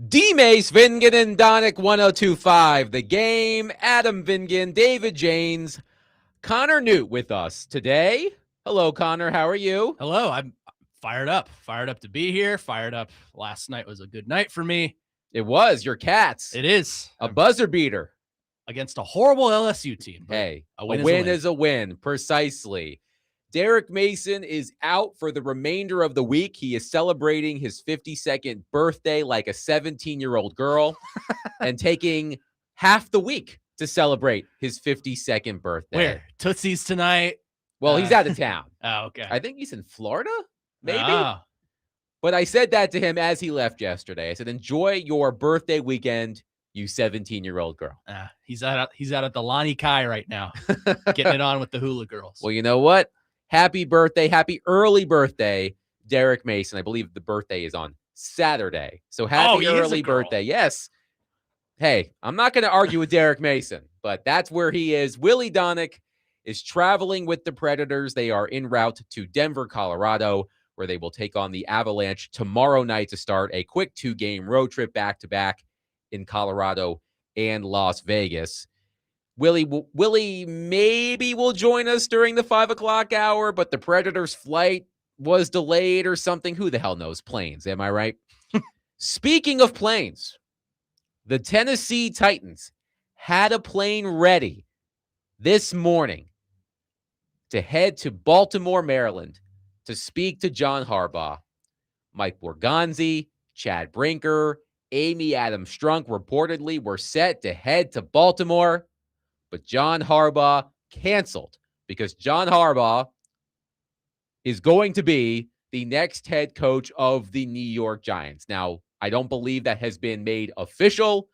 D-Mace, Vingan, and Donick 1025. The Game, Adam Vingan, David Janes, Connor Newt with us today. Hello, Connor. How are you? Hello. I'm fired up. Fired up to be here. Fired up. Last night was a good night for me. It was your Cats. It is. A buzzer beater. Against a horrible LSU team. Hey, a win is a win. Precisely. Derek Mason is out for the remainder of the week. He is celebrating his 52nd birthday like a 17-year-old girl and taking half the week to celebrate his 52nd birthday. Where? Tootsie's tonight? Well, he's out of town. Oh, okay. I think he's in Florida, maybe. But I said that to him as he left yesterday. I said, enjoy your birthday weekend, you 17-year-old girl. He's out at the Lonnie Kai right now, getting it on with the hula girls. Well, you know what? Happy birthday. Happy early birthday, Derek Mason. I believe the birthday is on Saturday. So happy early birthday. Yes. Hey, I'm not going to argue with Derek Mason, but that's where he is. Willie Donick is traveling with the Predators. They are en route to Denver, Colorado, where they will take on the Avalanche tomorrow night to start a quick 2-game road trip back-to-back in Colorado and Las Vegas. Willie maybe will join us during the 5 o'clock hour, but the Predators' flight was delayed or something. Who the hell knows? Planes, am I right? Speaking of planes, the Tennessee Titans had a plane ready this morning to head to Baltimore, Maryland, to speak to John Harbaugh. Mike Borgonzi, Chad Brinker, Amy Adams Strunk reportedly were set to head to Baltimore, but John Harbaugh canceled because John Harbaugh is going to be the next head coach of the New York Giants. Now, I don't believe that has been made official.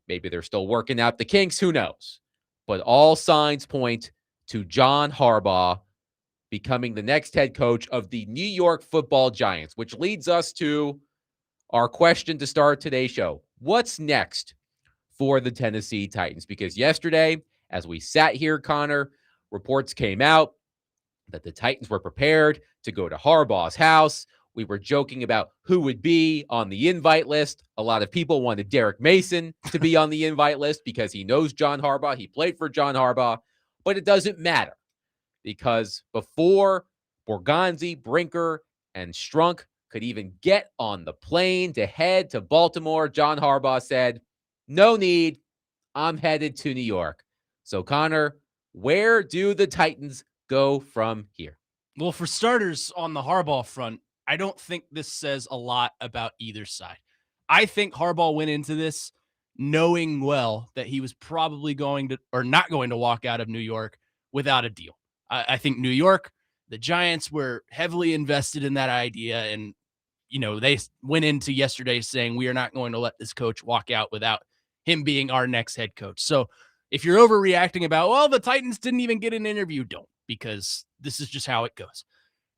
Maybe they're still working out the kinks. Who knows? But all signs point to John Harbaugh becoming the next head coach of the New York Football Giants, which leads us to our question to start today's show. What's next for the Tennessee Titans? Because yesterday, as we sat here, Connor, reports came out that the Titans were prepared to go to Harbaugh's house. We were joking about who would be on the invite list. A lot of people wanted Derek Mason to be on the invite list because he knows John Harbaugh. He played for John Harbaugh, but it doesn't matter because before Borgonzi, Brinker, and Strunk could even get on the plane to head to Baltimore, John Harbaugh said, no need. I'm headed to New York. So, Connor, where do the Titans go from here? Well, for starters, on the Harbaugh front, I don't think this says a lot about either side. I think Harbaugh went into this knowing well that he was probably going to, or not going to walk out of New York without a deal. I think New York, the Giants were heavily invested in that idea. And, you know, they went into yesterday saying, we are not going to let this coach walk out without him being our next head coach. So if you're overreacting about, well, the Titans didn't even get an interview, don't, because this is just how it goes.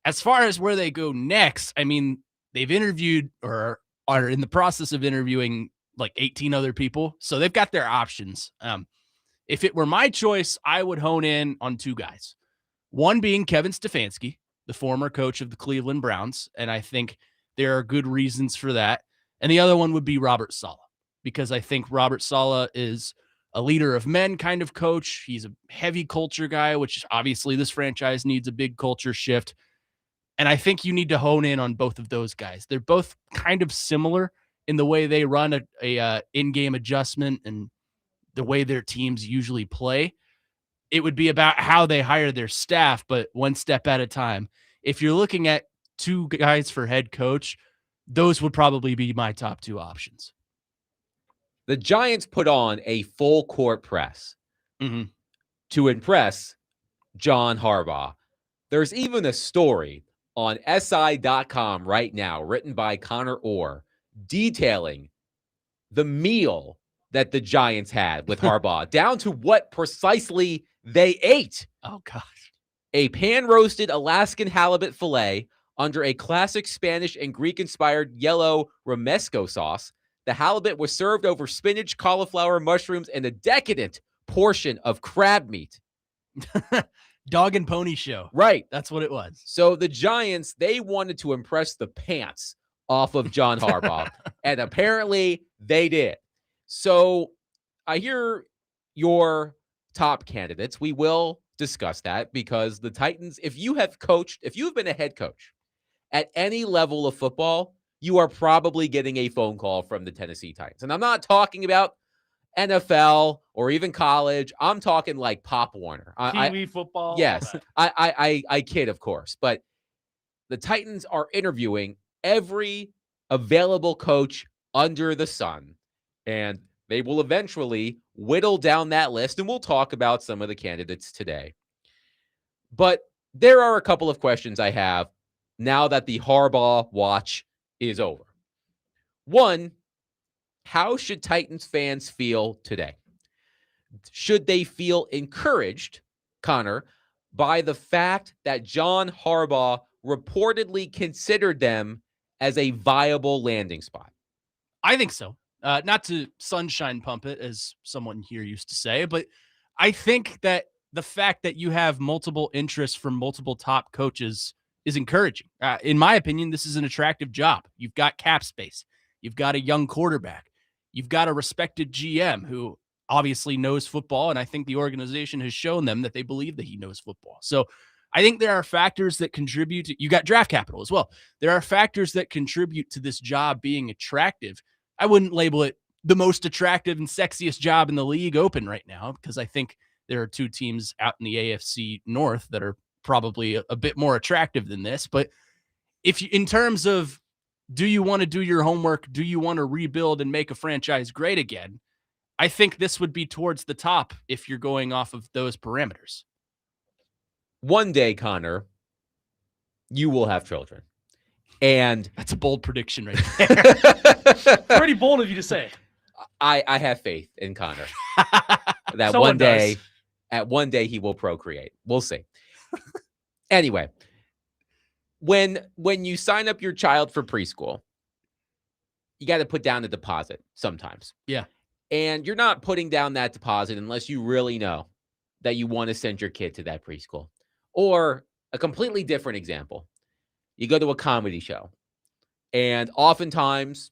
As far as where they go next, I mean, they've interviewed or are in the process of interviewing like 18 other people. So they've got their options. If it were my choice, I would hone in on two guys. One being Kevin Stefanski, the former coach of the Cleveland Browns. And I think there are good reasons for that. And the other one would be Robert Saleh, because I think Robert Saleh is a leader of men kind of coach. He's a heavy culture guy, which obviously this franchise needs a big culture shift. And I think you need to hone in on both of those guys. They're both kind of similar in the way they run a in-game adjustment and the way their teams usually play. It would be about how they hire their staff, but one step at a time. If you're looking at two guys for head coach, those would probably be my top two options. The Giants put on a full court press to impress John Harbaugh. There's even a story on SI.com right now, written by Connor Orr, detailing the meal that the Giants had with Harbaugh, down to what precisely they ate. Oh, gosh. A pan-roasted Alaskan halibut fillet under a classic Spanish and Greek-inspired yellow romesco sauce. The halibut was served over spinach, cauliflower, mushrooms, and a decadent portion of crab meat. Dog and pony show. Right. That's what it was. So the Giants, they wanted to impress the pants off of John Harbaugh. And apparently they did. So I hear your top candidates. We will discuss that because the Titans, if you've been a head coach at any level of football, you are probably getting a phone call from the Tennessee Titans. And I'm not talking about NFL or even college. I'm talking like Pop Warner. Kiwi football. Yes. I kid, of course. But the Titans are interviewing every available coach under the sun. And they will eventually whittle down that list. And we'll talk about some of the candidates today. But there are a couple of questions I have now that the Harbaugh watch is over. One, how should Titans fans feel today? Should they feel encouraged, Connor, by the fact that John Harbaugh reportedly considered them as a viable landing spot? I think so. Not to sunshine pump it, as someone here used to say, but I think that the fact that you have multiple interests from multiple top coaches is encouraging. In my opinion, this is an attractive job. You've got cap space. You've got a young quarterback. You've got a respected GM who obviously knows football, and I think the organization has shown them that they believe that he knows football. So I think there are factors that contribute to, you got draft capital as well. There are factors that contribute to this job being attractive. I wouldn't label it the most attractive and sexiest job in the league open right now, because I think there are two teams out in the AFC North that are probably a bit more attractive than this. But if you, in terms of, do you want to do your homework? Do you want to rebuild and make a franchise great again? I think this would be towards the top if you're going off of those parameters. One day, Connor, you will have children. And that's a bold prediction right there. Pretty bold of you to say. I have faith in Connor that one day he will procreate. We'll see. Anyway, when you sign up your child for preschool, you got to put down a deposit sometimes. Yeah. And you're not putting down that deposit unless you really know that you want to send your kid to that preschool. Or a completely different example. You go to a comedy show, and oftentimes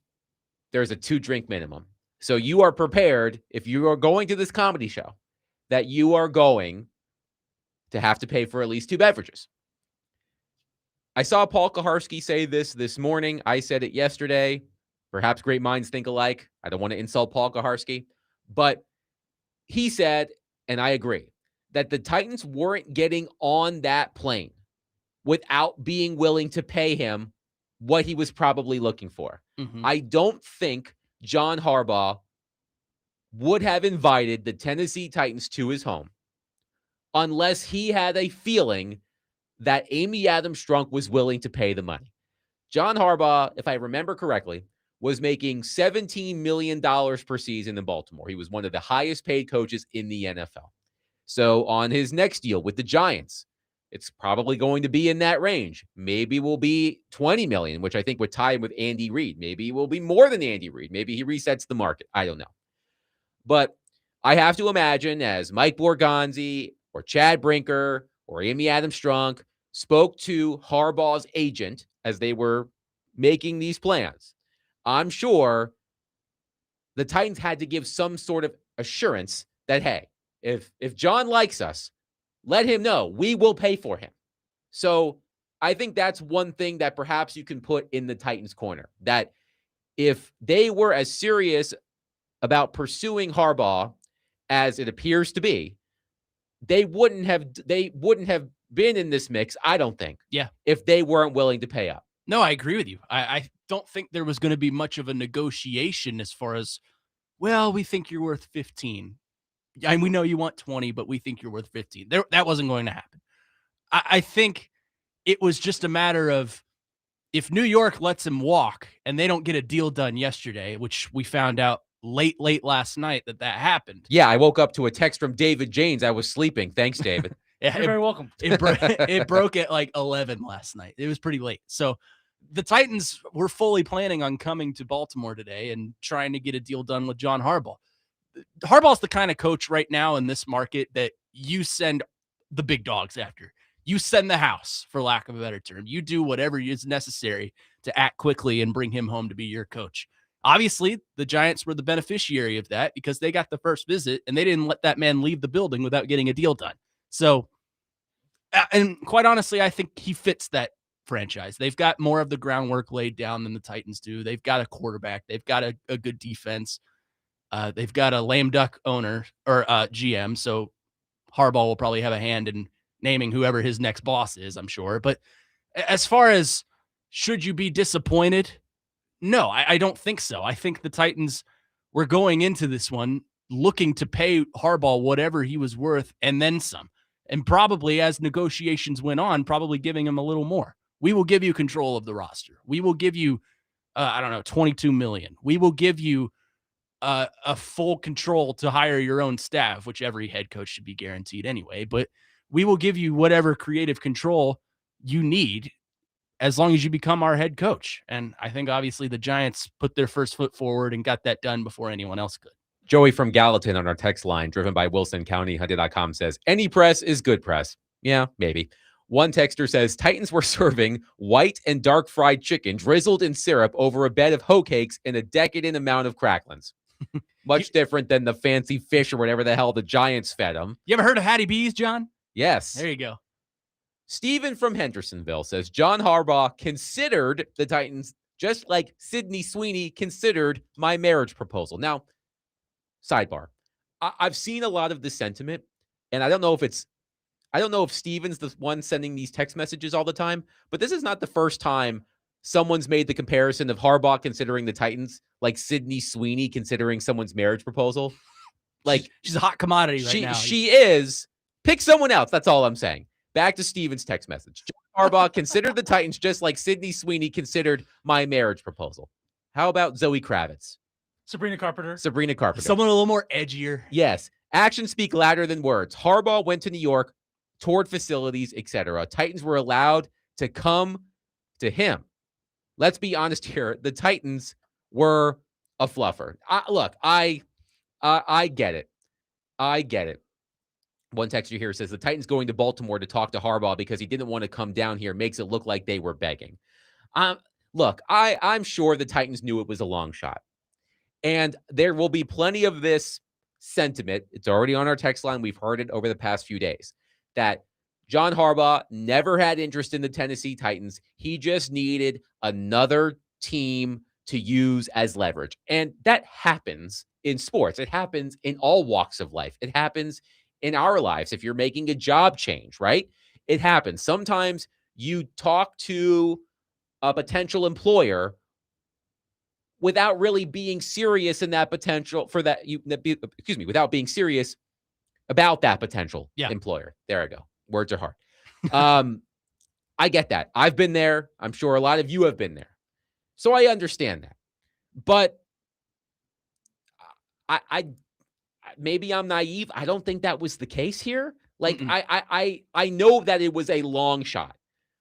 there's a 2-drink minimum. So you are prepared, if you are going to this comedy show, that you are going to have to pay for at least 2 beverages. I saw Paul Kaharski say this morning. I said it yesterday. Perhaps great minds think alike. I don't want to insult Paul Kaharski, but he said, and I agree, that the Titans weren't getting on that plane without being willing to pay him what he was probably looking for. Mm-hmm. I don't think John Harbaugh would have invited the Tennessee Titans to his home unless he had a feeling that Amy Adams-Strunk was willing to pay the money. John Harbaugh, if I remember correctly, was making $17 million per season in Baltimore. He was one of the highest paid coaches in the NFL. So on his next deal with the Giants, it's probably going to be in that range. Maybe will be $20 million, which I think would tie him with Andy Reid. Maybe it will be more than Andy Reid. Maybe he resets the market. I don't know. But I have to imagine as Mike Borgonzi or Chad Brinker or Amy Adams-Strunk spoke to Harbaugh's agent as they were making these plans, I'm sure the Titans had to give some sort of assurance that, hey, if John likes us, let him know we will pay for him. So I think that's one thing that perhaps you can put in the Titans' corner, that if they were as serious about pursuing Harbaugh as it appears to be, they wouldn't have been in this mix, I don't think. Yeah. If they weren't willing to pay up. No, I agree with you. I don't think there was going to be much of a negotiation as far as, well, we think you're worth 15. And we know you want 20, but we think you're worth 15. That wasn't going to happen. I think it was just a matter of, if New York lets him walk and they don't get a deal done yesterday, which we found out late last night that happened. Yeah, I woke up to a text from David Janes. I was sleeping. Thanks, David. Yeah, you're very welcome. It broke at like 11 last night. It was pretty late. So the Titans were fully planning on coming to Baltimore today and trying to get a deal done with John Harbaugh. Harbaugh's the kind of coach right now in this market that you send the big dogs after. You send the house, for lack of a better term. You do whatever is necessary to act quickly and bring him home to be your coach. Obviously, the Giants were the beneficiary of that because they got the first visit and they didn't let that man leave the building without getting a deal done. So, and quite honestly, I think he fits that franchise. They've got more of the groundwork laid down than the Titans do. They've got a quarterback. They've got a good defense. They've got a lame duck owner or GM. So Harbaugh will probably have a hand in naming whoever his next boss is, I'm sure. But as far as should you be disappointed? No, I don't think so. I think the Titans were going into this one looking to pay Harbaugh whatever he was worth and then some. And probably as negotiations went on, probably giving him a little more. We will give you control of the roster. We will give you, $22 million. We will give you a full control to hire your own staff, which every head coach should be guaranteed anyway. But we will give you whatever creative control you need as long as you become our head coach. And I think obviously the Giants put their first foot forward and got that done before anyone else could. Joey from Gallatin on our text line, driven by Wilson County, Hunter.com, says, any press is good press. Yeah, maybe. One texter says, Titans were serving white and dark fried chicken drizzled in syrup over a bed of hoe cakes and a decadent amount of cracklins. Much different than the fancy fish or whatever the hell the Giants fed them. You ever heard of Hattie B's, John? Yes. There you go. Steven from Hendersonville says, John Harbaugh considered the Titans just like Sydney Sweeney considered my marriage proposal. Now, sidebar. I've seen a lot of this sentiment, and I don't know if Steven's the one sending these text messages all the time, but this is not the first time someone's made the comparison of Harbaugh considering the Titans like Sydney Sweeney considering someone's marriage proposal. Like she's a hot commodity right now. She is. Pick someone else. That's all I'm saying. Back to Steven's text message. John Harbaugh considered the Titans just like Sydney Sweeney considered my marriage proposal. How about Zoe Kravitz? Sabrina Carpenter. Someone a little more edgier. Yes. Actions speak louder than words. Harbaugh went to New York, toured facilities, etc. Titans were allowed to come to him. Let's be honest here. The Titans were a fluffer. I get it. I get it. One texter here says the Titans going to Baltimore to talk to Harbaugh because he didn't want to come down here makes it look like they were begging. I'm sure the Titans knew it was a long shot. And there will be plenty of this sentiment. It's already on our text line. We've heard it over the past few days that John Harbaugh never had interest in the Tennessee Titans. He just needed another team to use as leverage. And that happens in sports. It happens in all walks of life. It happens in our lives. If you're making a job change, right? It happens. Sometimes you talk to a potential employer without really being serious in that potential for that. Without being serious about that potential employer. There I go. Words are hard. I get that. I've been there. I'm sure a lot of you have been there. So I understand that. But I maybe I'm naive. I don't think that was the case here. Like, I know that it was a long shot.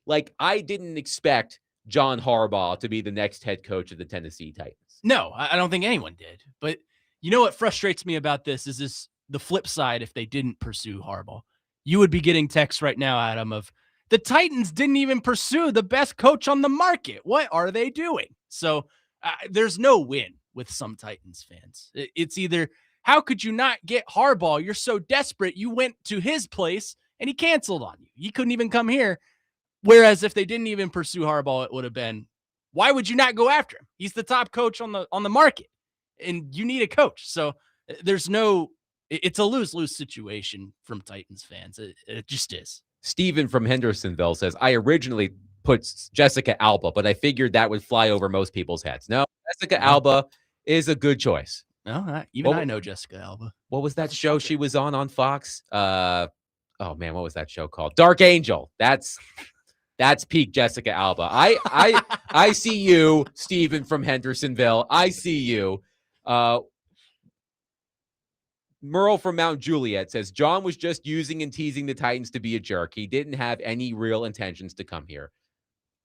Like, I didn't expect John Harbaugh to be the next head coach of the Tennessee Titans. No, I don't think anyone did. But you know what frustrates me about this is the flip side. If they didn't pursue Harbaugh, you would be getting texts right now, Adam, of the Titans didn't even pursue the best coach on the market. What are they doing? So there's no win with some Titans fans. It's either, how could you not get Harbaugh? You're so desperate. You went to his place and he canceled on you. He couldn't even come here. Whereas if they didn't even pursue Harbaugh, it would have been, why would you not go after him? He's the top coach on the market and you need a coach. So it's a lose-lose situation from Titans fans. It just is. Steven from Hendersonville says, I originally put Jessica Alba, but I figured that would fly over most people's heads. No, Jessica Alba is a good choice. No, I know Jessica Alba. What was that show she was on Fox? Oh man, what was that show called? Dark Angel. That's peak Jessica Alba. I see you, Steven from Hendersonville. I see you. Merle from Mount Juliet says, John was just using and teasing the Titans to be a jerk. He didn't have any real intentions to come here.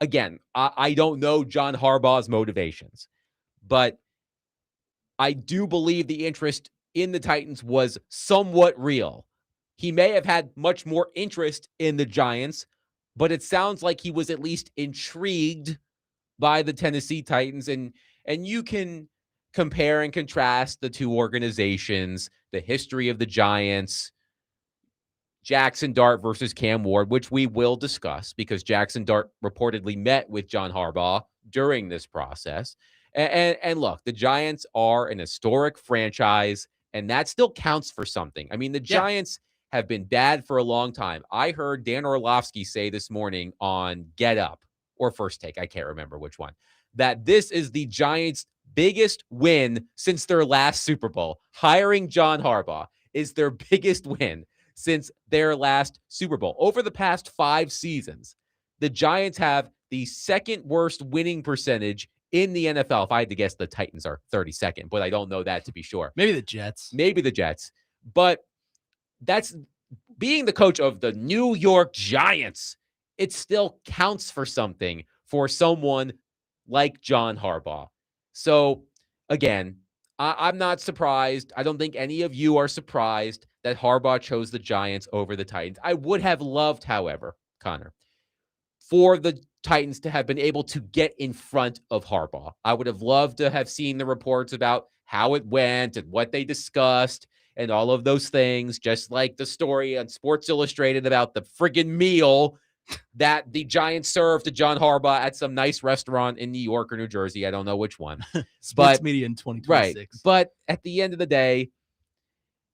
Again, I don't know John Harbaugh's motivations, but I do believe the interest in the Titans was somewhat real. He may have had much more interest in the Giants, but it sounds like he was at least intrigued by the Tennessee Titans. And you can compare and contrast the two organizations, the history of the Giants, Jackson Dart versus Cam Ward, which we will discuss because Jackson Dart reportedly met with John Harbaugh during this process. And look, the Giants are an historic franchise, and that still counts for something. I mean, the Giants have been bad for a long time. I heard Dan Orlovsky say this morning on Get Up or First Take, I can't remember which one, that this is the Giants' biggest win since their last Super Bowl. Hiring John Harbaugh is their biggest win since their last Super Bowl. Over the past 5 seasons, the Giants have the second worst winning percentage in the NFL. If I had to guess, the Titans are 32nd, but I don't know that to be sure. Maybe the Jets. But that's being the coach of the New York Giants. It still counts for something for someone like John Harbaugh. So again, I'm not surprised. I don't think any of you are surprised that Harbaugh chose the Giants over the Titans. I would have loved, however, Connor, for the Titans to have been able to get in front of Harbaugh. I would have loved to have seen the reports about how it went and what they discussed and all of those things, just like the story on Sports Illustrated about the friggin' meal that the Giants served to John Harbaugh at some nice restaurant in New York or New Jersey. I don't know which one. Sports media in 2026. Right. But at the end of the day,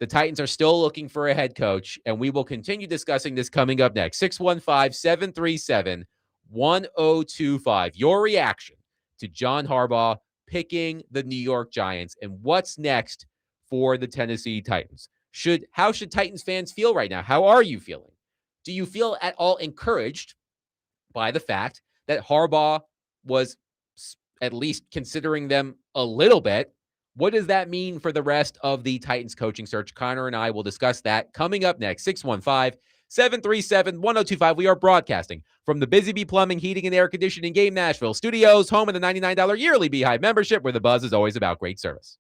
the Titans are still looking for a head coach, and we will continue discussing this coming up next. 615-737-1025. Your reaction to John Harbaugh picking the New York Giants and what's next for the Tennessee Titans. How should Titans fans feel right now? How are you feeling? Do you feel at all encouraged by the fact that Harbaugh was at least considering them a little bit? What does that mean for the rest of the Titans coaching search? Connor and I will discuss that coming up next. 615-737-1025. We are broadcasting from the Busy Bee Plumbing, Heating, and Air Conditioning Game Nashville Studios, home of the $99 yearly Beehive membership, where the buzz is always about great service.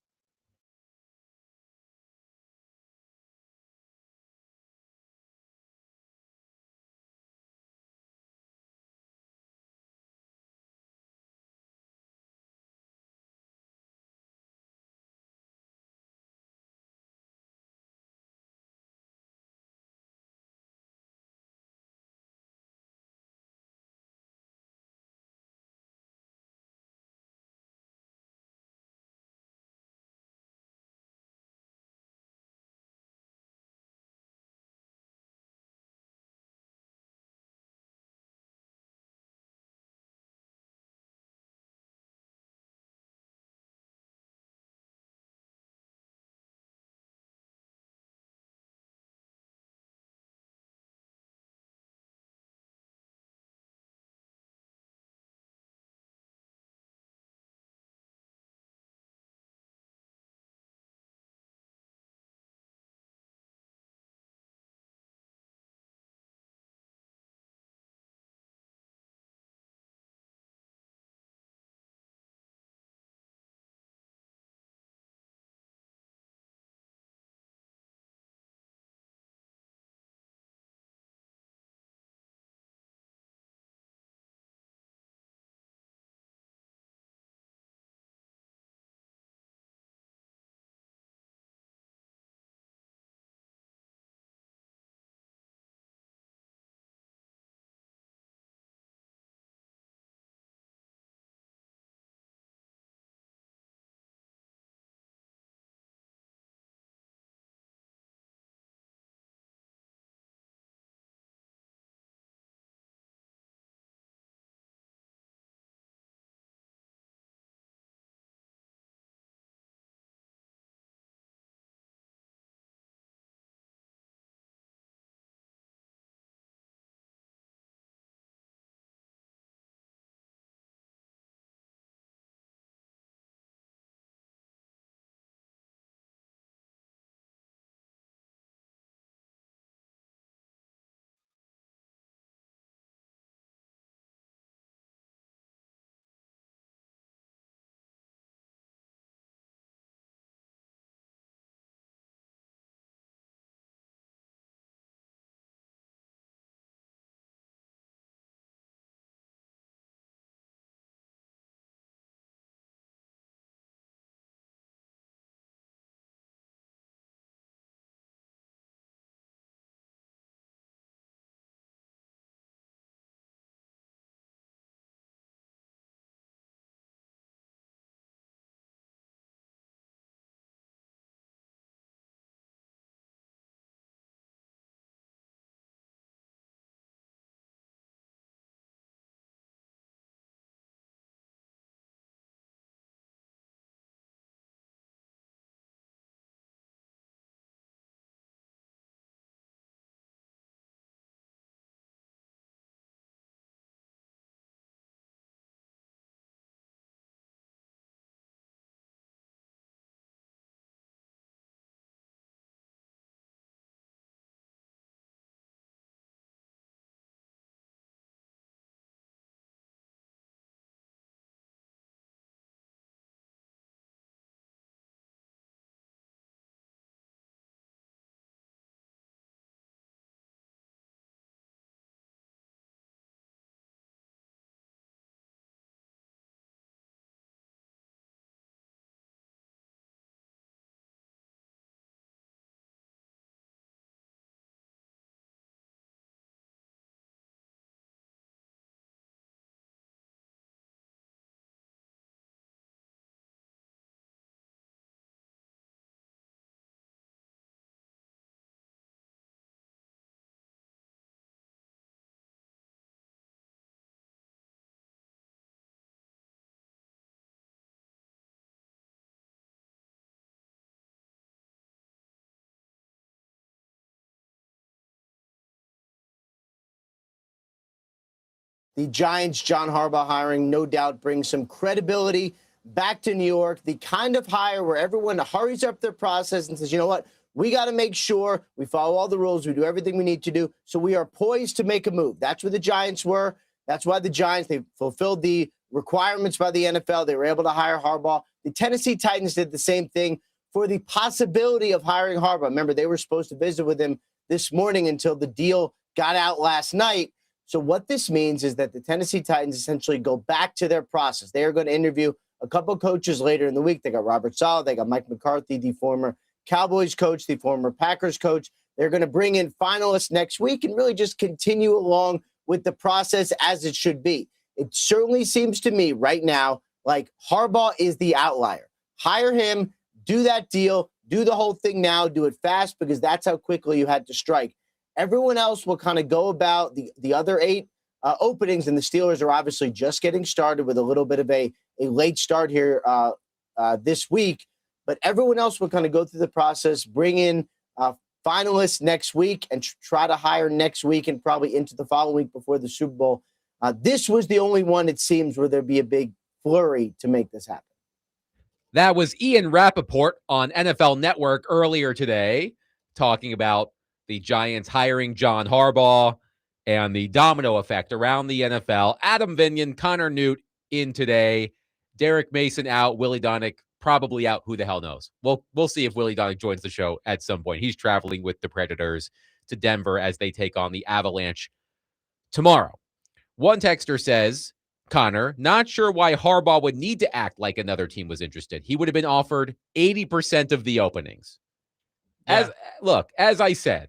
The Giants' John Harbaugh hiring no doubt brings some credibility back to New York, the kind of hire where everyone hurries up their process and says, you know what, we got to make sure we follow all the rules, we do everything we need to do, so we are poised to make a move. That's where the Giants were. That's why the Giants, they fulfilled the requirements by the NFL. They were able to hire Harbaugh. The Tennessee Titans did the same thing for the possibility of hiring Harbaugh. Remember, they were supposed to visit with him this morning until the deal got out last night. So what this means is that the Tennessee Titans essentially go back to their process. They are going to interview a couple coaches later in the week. They got Robert Saleh. They got Mike McCarthy, the former Cowboys coach, the former Packers coach. They're going to bring in finalists next week and really just continue along with the process as it should be. It certainly seems to me right now like Harbaugh is the outlier. Hire him, do that deal, do the whole thing now, do it fast, because that's how quickly you had to strike. Everyone else will kind of go about the other 8 openings, and the Steelers are obviously just getting started with a little bit of a late start here this week. But everyone else will kind of go through the process, bring in finalists next week, and try to hire next week and probably into the following week before the Super Bowl. This was the only one, it seems, where there'd be a big flurry to make this happen. That was Ian Rappaport on NFL Network earlier today, talking about the Giants hiring John Harbaugh and the domino effect around the NFL. Adam Vinyan, Connor Newt in today. Derek Mason out. Willie Donick probably out. Who the hell knows? We'll see if Willie Donick joins the show at some point. He's traveling with the Predators to Denver as they take on the Avalanche tomorrow. One texter says, Connor, not sure why Harbaugh would need to act like another team was interested. He would have been offered 80% of the openings. Yeah. As I said,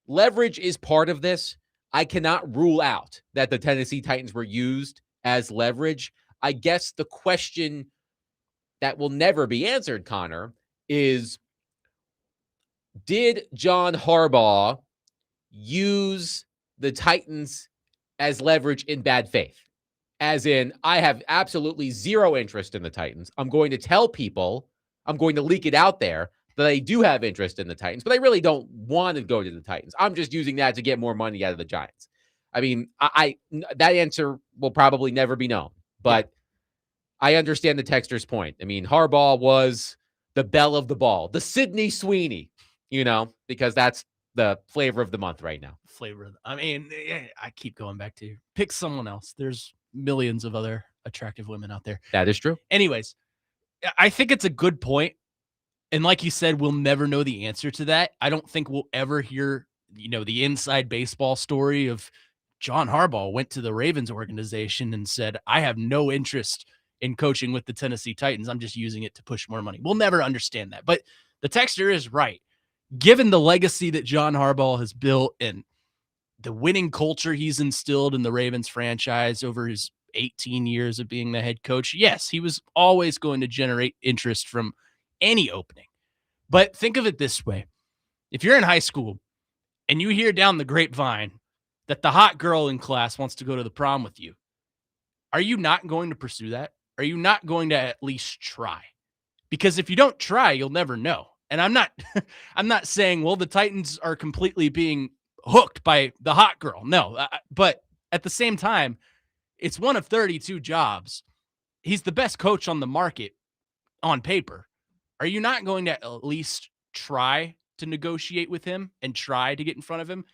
leverage is part of this. I cannot rule out that the Tennessee Titans were used as leverage. I guess the question that will never be answered, Connor, is did John Harbaugh use the Titans as leverage in bad faith? As in, I have absolutely zero interest in the Titans. I'm going to tell people, I'm going to leak it out there that I do have interest in the Titans, but I really don't want to go to the Titans. I'm just using that to get more money out of the Giants. I mean, that answer will probably never be known, but I understand the texter's point. I mean, Harbaugh was the belle of the ball, the Sydney Sweeney, because that's the flavor of the month right now. I keep going back to pick someone else. There's millions of other attractive women out there. That is true. Anyways, I think it's a good point. And like you said, we'll never know the answer to that. I don't think we'll ever hear, the inside baseball story of John Harbaugh went to the Ravens organization and said, I have no interest in coaching with the Tennessee Titans. I'm just using it to push more money. We'll never understand that. But the texter is right. Given the legacy that John Harbaugh has built and the winning culture he's instilled in the Ravens franchise over his 18 years of being the head coach, yes, he was always going to generate interest from any opening. But think of it this way. If you're in high school and you hear down the grapevine that the hot girl in class wants to go to the prom with you, are you not going to pursue that? Are you not going to at least try? Because if you don't try, you'll never know. And I'm not saying, well, the Titans are completely being hooked by the hot girl. No, but at the same time, it's one of 32 jobs. He's the best coach on the market on paper. Are you not going to at least try to negotiate with him and try to get in front of him?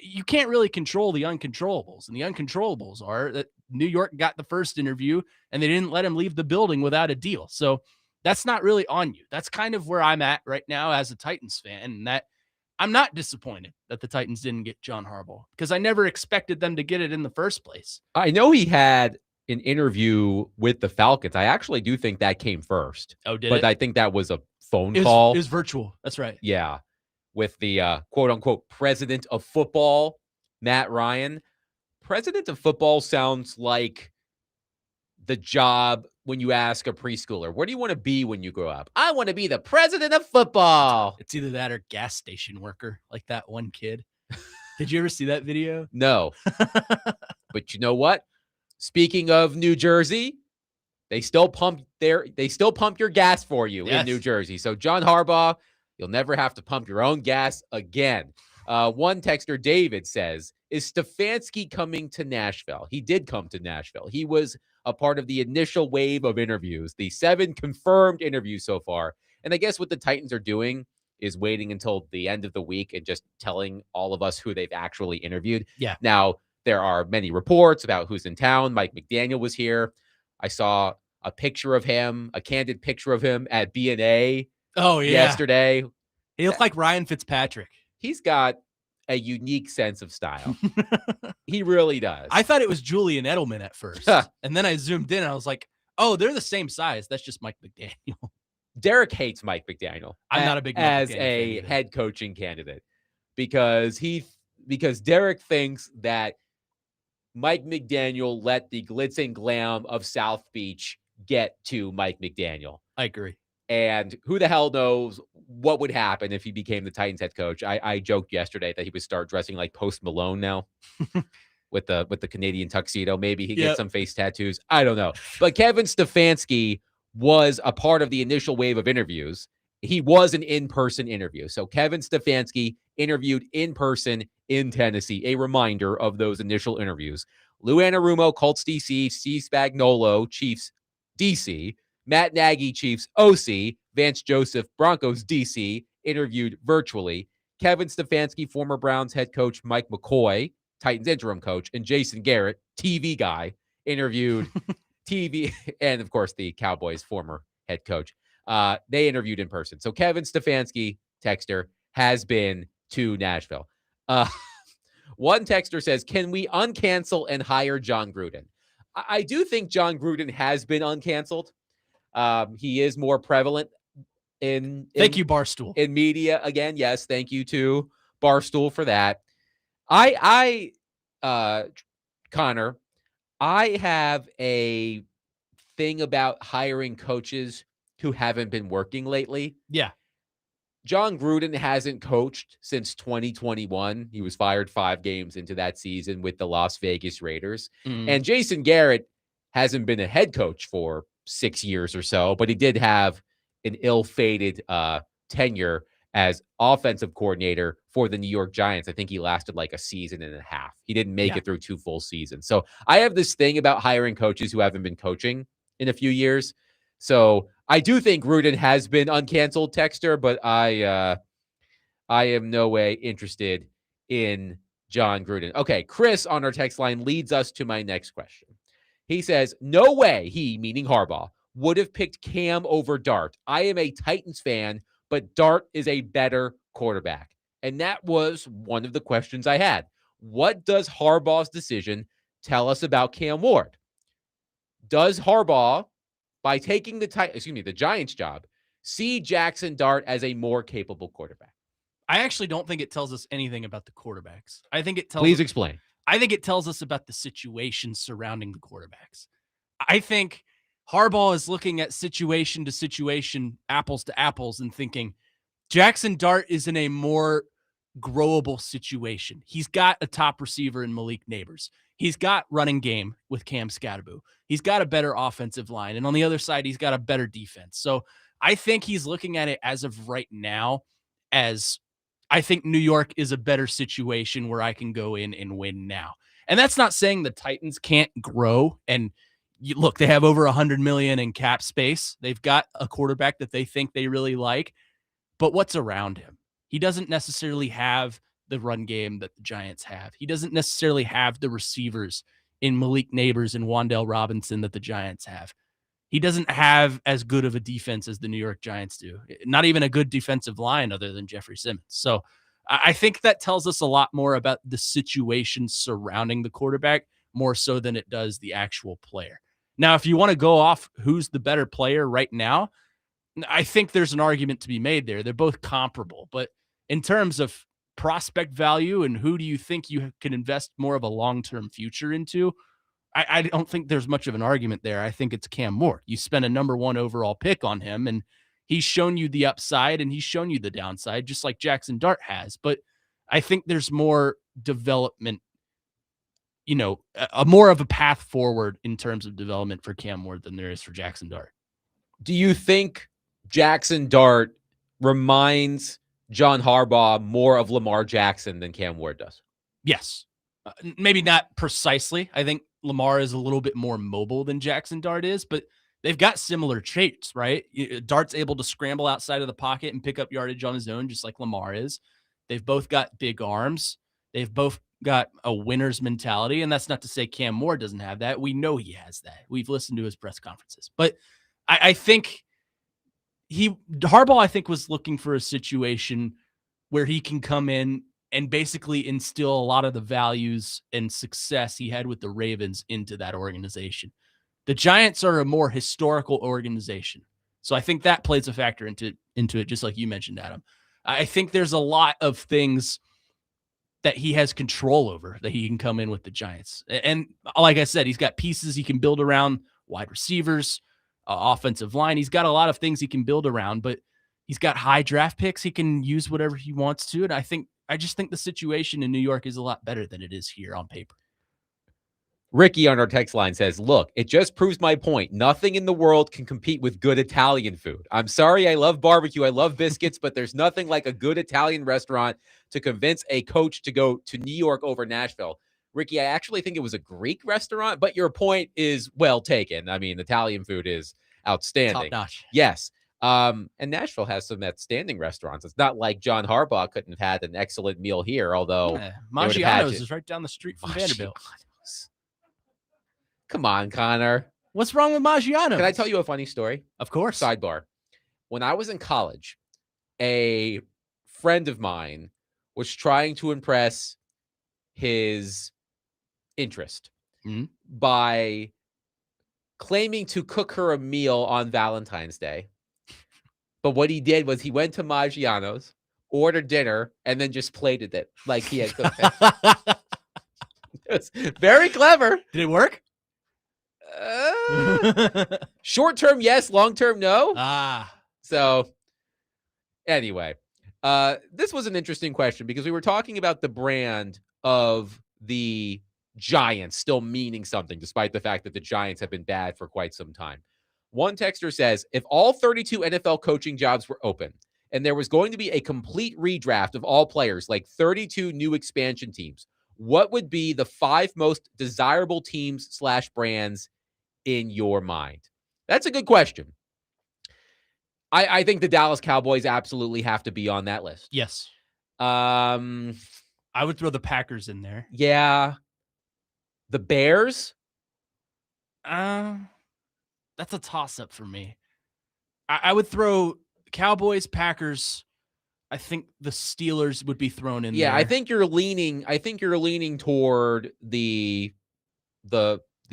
You can't really control the uncontrollables. And the uncontrollables are that New York got the first interview and they didn't let him leave the building without a deal. So that's not really on you. That's kind of where I'm at right now as a Titans fan. And that I'm not disappointed that the Titans didn't get John Harbaugh because I never expected them to get it in the first place. I know he had an interview with the Falcons. I actually do think that came first. Oh, did but it? I think that was a phone call. It was virtual. That's right. Yeah. With the quote unquote president of football, Matt Ryan. President of football sounds like the job when you ask a preschooler, what do you want to be when you grow up? I want to be the president of football. It's either that or gas station worker, like that one kid. Did you ever see that video? No. But you know what? Speaking of New Jersey, they still pump your gas for you in New Jersey. So John Harbaugh, you'll never have to pump your own gas again. One texter, David, says, is Stefanski coming to Nashville? He did come to Nashville. He was a part of the initial wave of interviews, the 7 confirmed interviews so far. And I guess what the Titans are doing is waiting until the end of the week and just telling all of us who they've actually interviewed. Yeah. Now, there are many reports about who's in town. Mike McDaniel was here. I saw a picture of him, a candid picture of him at B&A yesterday. He looked like Ryan Fitzpatrick. He's got a unique sense of style. He really does. I thought it was Julian Edelman at first. And then I zoomed in and I was like, oh, they're the same size. That's just Mike McDaniel. Derek hates Mike McDaniel. I'm not a big Mike as McDaniel a fan head coaching candidate because Derek thinks that Mike McDaniel let the glitz and glam of South Beach get to Mike McDaniel. I agree. And who the hell knows what would happen if he became the Titans head coach. I joked yesterday that he would start dressing like Post Malone now with the Canadian tuxedo. Maybe he gets some face tattoos. I don't know. But Kevin Stefanski was a part of the initial wave of interviews. He was an in-person interview. So Kevin Stefanski interviewed in person in Tennessee. A reminder of those initial interviews. Lou Anarumo, Colts DC, Steve Spagnuolo, Chiefs DC, Matt Nagy, Chiefs OC, Vance Joseph, Broncos DC, interviewed virtually. Kevin Stefanski, former Browns head coach Mike McCoy, Titans interim coach, and Jason Garrett, TV guy, interviewed TV, and of course the Cowboys former head coach. They interviewed in person. So Kevin Stefanski, texter, has been to Nashville. One texter says, can we uncancel and hire John Gruden? I do think John Gruden has been uncanceled. He is more prevalent thank you, Barstool. In media again. Yes, thank you to Barstool for that. Connor, I have a thing about hiring coaches who haven't been working lately. Yeah. John Gruden hasn't coached since 2021. He was fired 5 games into that season with the Las Vegas Raiders. And Jason Garrett hasn't been a head coach for 6 years or so, but he did have an ill-fated tenure as offensive coordinator for the New York Giants. I think he lasted like a season and a half. He didn't make it through 2 full seasons. So I have this thing about hiring coaches who haven't been coaching in a few years. So I do think Gruden has been uncanceled, texter, but I am no way interested in John Gruden. Okay, Chris on our text line leads us to my next question. He says, no way he, meaning Harbaugh, would have picked Cam over Dart. I am a Titans fan, but Dart is a better quarterback. And that was one of the questions I had. What does Harbaugh's decision tell us about Cam Ward? Does Harbaugh, by taking the Giants job, see Jackson Dart as a more capable quarterback? I actually don't think it tells us anything about the quarterbacks. I think it tells Please explain. I think it tells us about the situation surrounding the quarterbacks. I think Harbaugh is looking at situation to situation, apples to apples, and thinking Jackson Dart is in a more growable situation. He's got a top receiver in Malik Neighbors. He's got running game with Cam Scatterbo. He's got a better offensive line. And on the other side, he's got a better defense. So I think he's looking at it as of right now as I think New York is a better situation where I can go in and win now. And that's not saying the Titans can't grow. And look, they have over $100 million in cap space. They've got a quarterback that they think they really like. But what's around him? He doesn't necessarily have the run game that the Giants have. He doesn't necessarily have the receivers in Malik Neighbors and Wan'Dale Robinson that the Giants have. He doesn't have as good of a defense as the New York Giants do. Not even a good defensive line other than Jeffrey Simmons. So I think that tells us a lot more about the situation surrounding the quarterback, more so than it does the actual player. Now, if you want to go off who's the better player right now, I think there's an argument to be made there. They're both comparable. But in terms of prospect value and who do you think you can invest more of a long-term future into, I don't think there's much of an argument there. I think it's Cam Ward. You spent a number 1 overall pick on him, and he's shown you the upside and he's shown you the downside, just like Jackson Dart has. But I think there's more development, a more of a path forward in terms of development for Cam Ward than there is for Jackson Dart. Do you think Jackson Dart reminds John Harbaugh more of Lamar Jackson than Cam Ward does? Yes. Maybe not precisely. I think Lamar is a little bit more mobile than Jackson Dart is, but they've got similar traits, right? Dart's able to scramble outside of the pocket and pick up yardage on his own, just like Lamar is. They've both got big arms. They've both got a winner's mentality, and that's not to say Cam Moore doesn't have that. We know he has that. We've listened to his press conferences. But I think Harbaugh, I think, was looking for a situation where he can come in and basically instill a lot of the values and success he had with the Ravens into that organization. The Giants are a more historical organization. So I think that plays a factor into it, just like you mentioned, Adam. I think there's a lot of things that he has control over that he can come in with the Giants. And like I said, he's got pieces he can build around wide receivers, offensive line. He's got a lot of things he can build around, but he's got high draft picks. He can use whatever he wants to. And I just think the situation in New York is a lot better than it is here on paper. Ricky on our text line says, look, it just proves my point. Nothing in the world can compete with good Italian food. I'm sorry, I love barbecue. I love biscuits, but there's nothing like a good Italian restaurant to convince a coach to go to New York over Nashville. Ricky, I actually think it was a Greek restaurant, but your point is well taken. I mean, Italian food is outstanding. Top notch. Yes. And Nashville has some outstanding restaurants. It's not like John Harbaugh couldn't have had an excellent meal here, although Maggiano's is right down the street from Vanderbilt. Come on, Connor. What's wrong with Maggiano's? Can I tell you a funny story? Of course. Sidebar. When I was in college, a friend of mine was trying to impress his interest by claiming to cook her a meal on Valentine's Day. But what he did was he went to Maggiano's, ordered dinner, and then just plated it like he had cooked it. It was very clever. Did it work? Short term, yes. Long term, no. So anyway, this was an interesting question because we were talking about the brand of the Giants still meaning something, despite the fact that the Giants have been bad for quite some time. One texter says, if all 32 NFL coaching jobs were open and there was going to be a complete redraft of all players, like 32 new expansion teams, what would be the 5 most desirable teams / brands in your mind? That's a good question. I think the Dallas Cowboys absolutely have to be on that list. Yes. I would throw the Packers in there. Yeah. The Bears? That's a toss-up for me. I would throw Cowboys, Packers. I think the Steelers would be thrown in there. Yeah, I think you're leaning toward the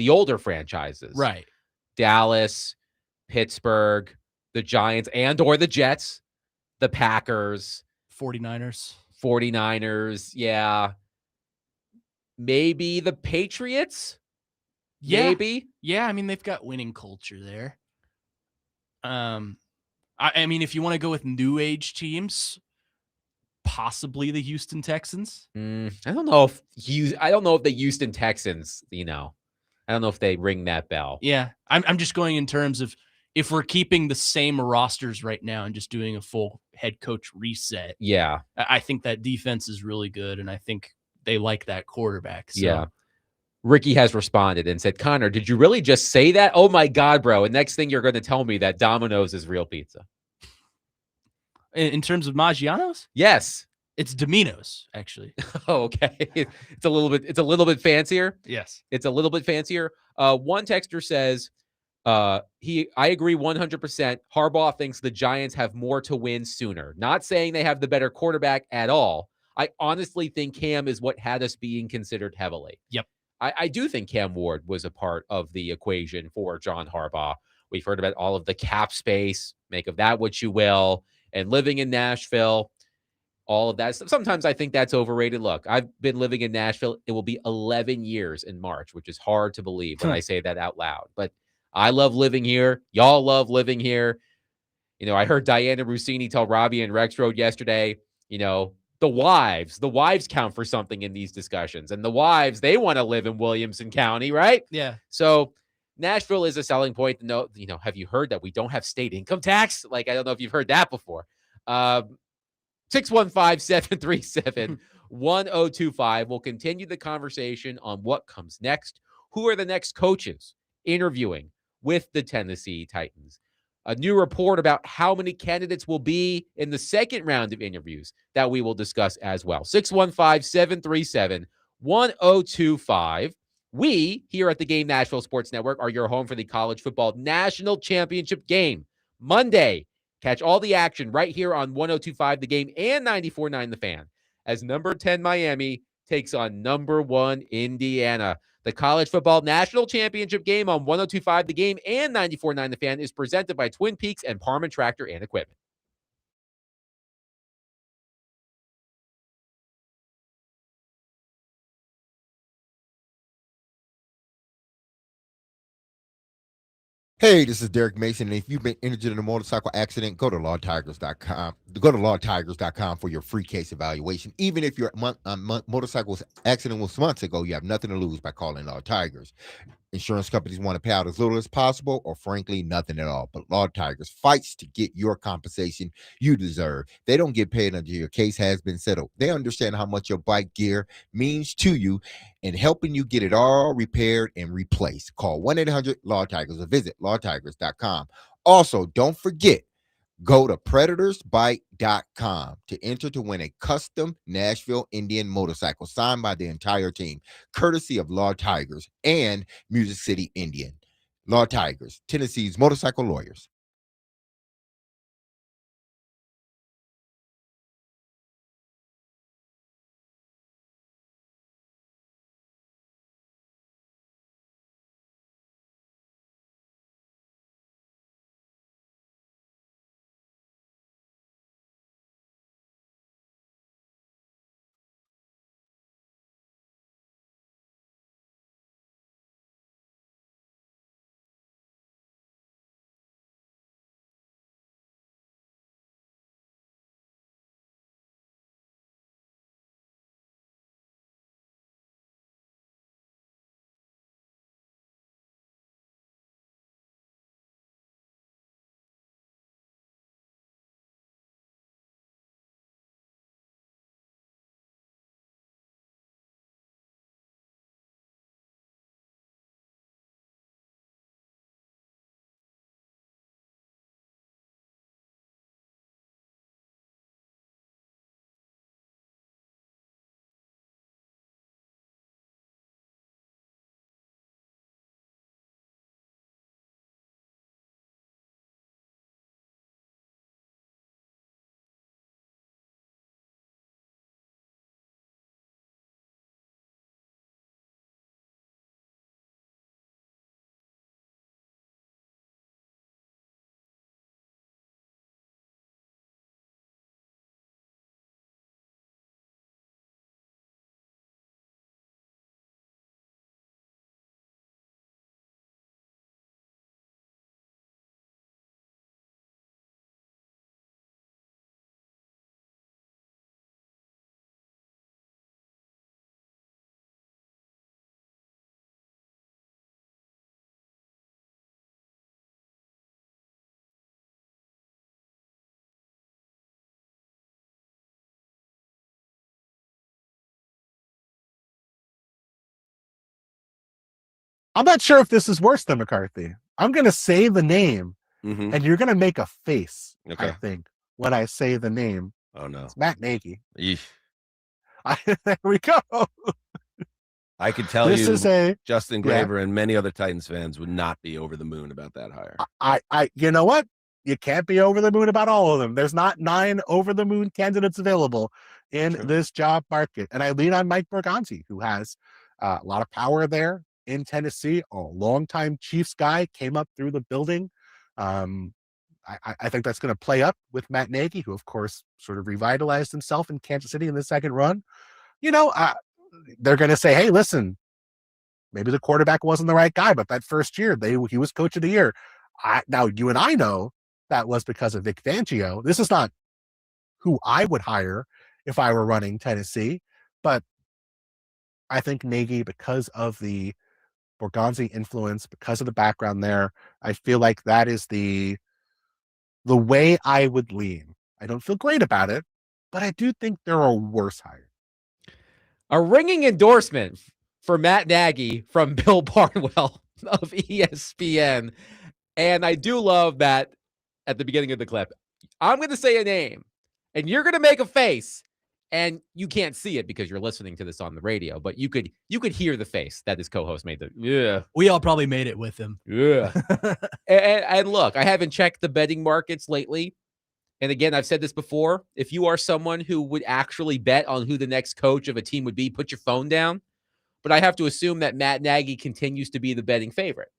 older franchises. Right. Dallas, Pittsburgh, the Giants and or the Jets, the Packers, 49ers. Yeah. Maybe the Patriots? Yeah. Maybe. Yeah, I mean, they've got winning culture there. I mean, if you want to go with new age teams, possibly the Houston Texans. I don't know if the Houston Texans, I don't know if they ring that bell. Yeah. I'm just going in terms of if we're keeping the same rosters right now and just doing a full head coach reset. Yeah. I think that defense is really good, and I think they like that quarterback. So. Yeah. Ricky has responded and said, Connor, did you really just say that? Oh my God, bro. And next thing you're going to tell me that Domino's is real pizza. In terms of Maggiano's? Yes. It's Domino's, actually. Oh, okay. It's a little bit fancier. Yes. It's a little bit fancier. One texter says, I agree 100%. Harbaugh thinks the Giants have more to win sooner. Not saying they have the better quarterback at all. I honestly think Cam is what had us being considered heavily. Yep. I do think Cam Ward was a part of the equation for John Harbaugh. We've heard about all of the cap space, make of that what you will, and living in Nashville, all of that. Sometimes I think that's overrated. Look, I've been living in Nashville. It will be 11 years in March, which is hard to believe when I say that out loud. But I love living here. Y'all love living here. I heard Diana Rossini tell Robbie and Rexroad yesterday, the wives count for something in these discussions. And the wives, they want to live in Williamson County, right? Yeah. So Nashville is a selling point. No, have you heard that we don't have state income tax? Like, I don't know if you've heard that before. 615-737-1037. 1025. We'll continue the conversation on what comes next. Who are the next coaches interviewing with the Tennessee Titans? A new report about how many candidates will be in the second round of interviews that we will discuss as well. 615-737-1025. We here at the Game Nashville Sports Network are your home for the College Football National Championship game. Monday, catch all the action right here on 1025 The Game and 94.9 The Fan as number 10 Miami takes on number 1 Indiana. The College Football National Championship game on 1025 The Game and 94.9 The Fan is presented by Twin Peaks and Parman Tractor and Equipment. Hey, this is Derek Mason, and if you've been injured in a motorcycle accident, go to lawtigers.com. Go to lawtigers.com for your free case evaluation. Even if your motorcycle accident was months ago, you have nothing to lose by calling Law Tigers. Insurance companies want to pay out as little as possible, or frankly, nothing at all. But Law Tigers fights to get your compensation you deserve. They don't get paid until your case has been settled. They understand how much your bike gear means to you and helping you get it all repaired and replaced. Call 1-800-LAW-TIGERS or visit lawtigers.com. Also, don't forget, go to predatorsbike.com to enter to win a custom Nashville Indian motorcycle signed by the entire team, courtesy of Law Tigers and Music City Indian. Law Tigers, Tennessee's motorcycle lawyers. I'm not sure if this is worse than McCarthy. I'm going to say the name, and you're going to make a face, I think, when I say the name. Oh, no. It's Matt Nagy. Eesh. There we go. I could tell this you is a, Justin Graver and many other Titans fans would not be over the moon about that hire. You know what? You can't be over the moon about all of them. There's not 9 over the moon candidates available in this job market. And I lean on Mike Bergonzi, who has a lot of power there in Tennessee, a longtime Chiefs guy, came up through the building. I think that's going to play up with Matt Nagy, who, of course, sort of revitalized himself in Kansas City in the second run. You know, they're going to say, hey, listen, maybe the quarterback wasn't the right guy, but that first year, he was coach of the year. Now, you and I know that was because of Vic Fangio. This is not who I would hire if I were running Tennessee, but I think Nagy, because of the Borgonzi influence, because of the background there, I feel like that is the way I would lean. I don't feel great about it, but I do think there are worse hires. A ringing endorsement for Matt Nagy from Bill Barnwell of ESPN. And I do love that at the beginning of the clip. I'm going to say a name, and you're going to make a face, and you can't see it because you're listening to this on the radio, but you could hear the face that his co-host made. Yeah. We all probably made it with him. Yeah. and look, I haven't checked the betting markets lately. And again, I've said this before. If you are someone who would actually bet on who the next coach of a team would be, put your phone down. But I have to assume that Matt Nagy continues to be the betting favorite.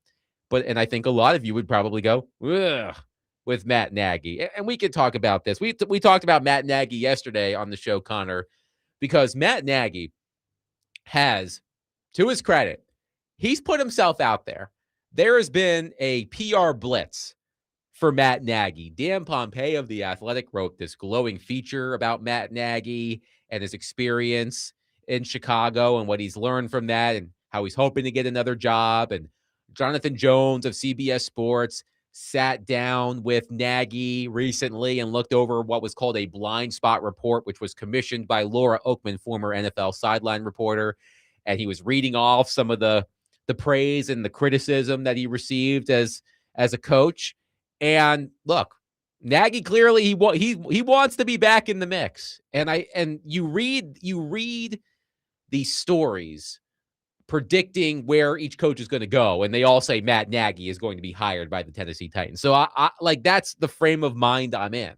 And I think a lot of you would probably go, ugh, with Matt Nagy. And we could talk about this. We talked about Matt Nagy yesterday on the show, Connor, because Matt Nagy has, to his credit, he's put himself out there. There has been a PR blitz for Matt Nagy. Dan Pompei of The Athletic wrote this glowing feature about Matt Nagy and his experience in Chicago and what he's learned from that and how he's hoping to get another job. And Jonathan Jones of CBS Sports sat down with Nagy recently and looked over what was called a blind spot report, which was commissioned by Laura Oakman, former NFL sideline reporter. And he was reading off some of the praise and the criticism that he received as a coach. And look, Nagy clearly he wants to be back in the mix. And you read these stories predicting where each coach is going to go, and they all say Matt Nagy is going to be hired by the Tennessee Titans. So I like that's the frame of mind I'm in.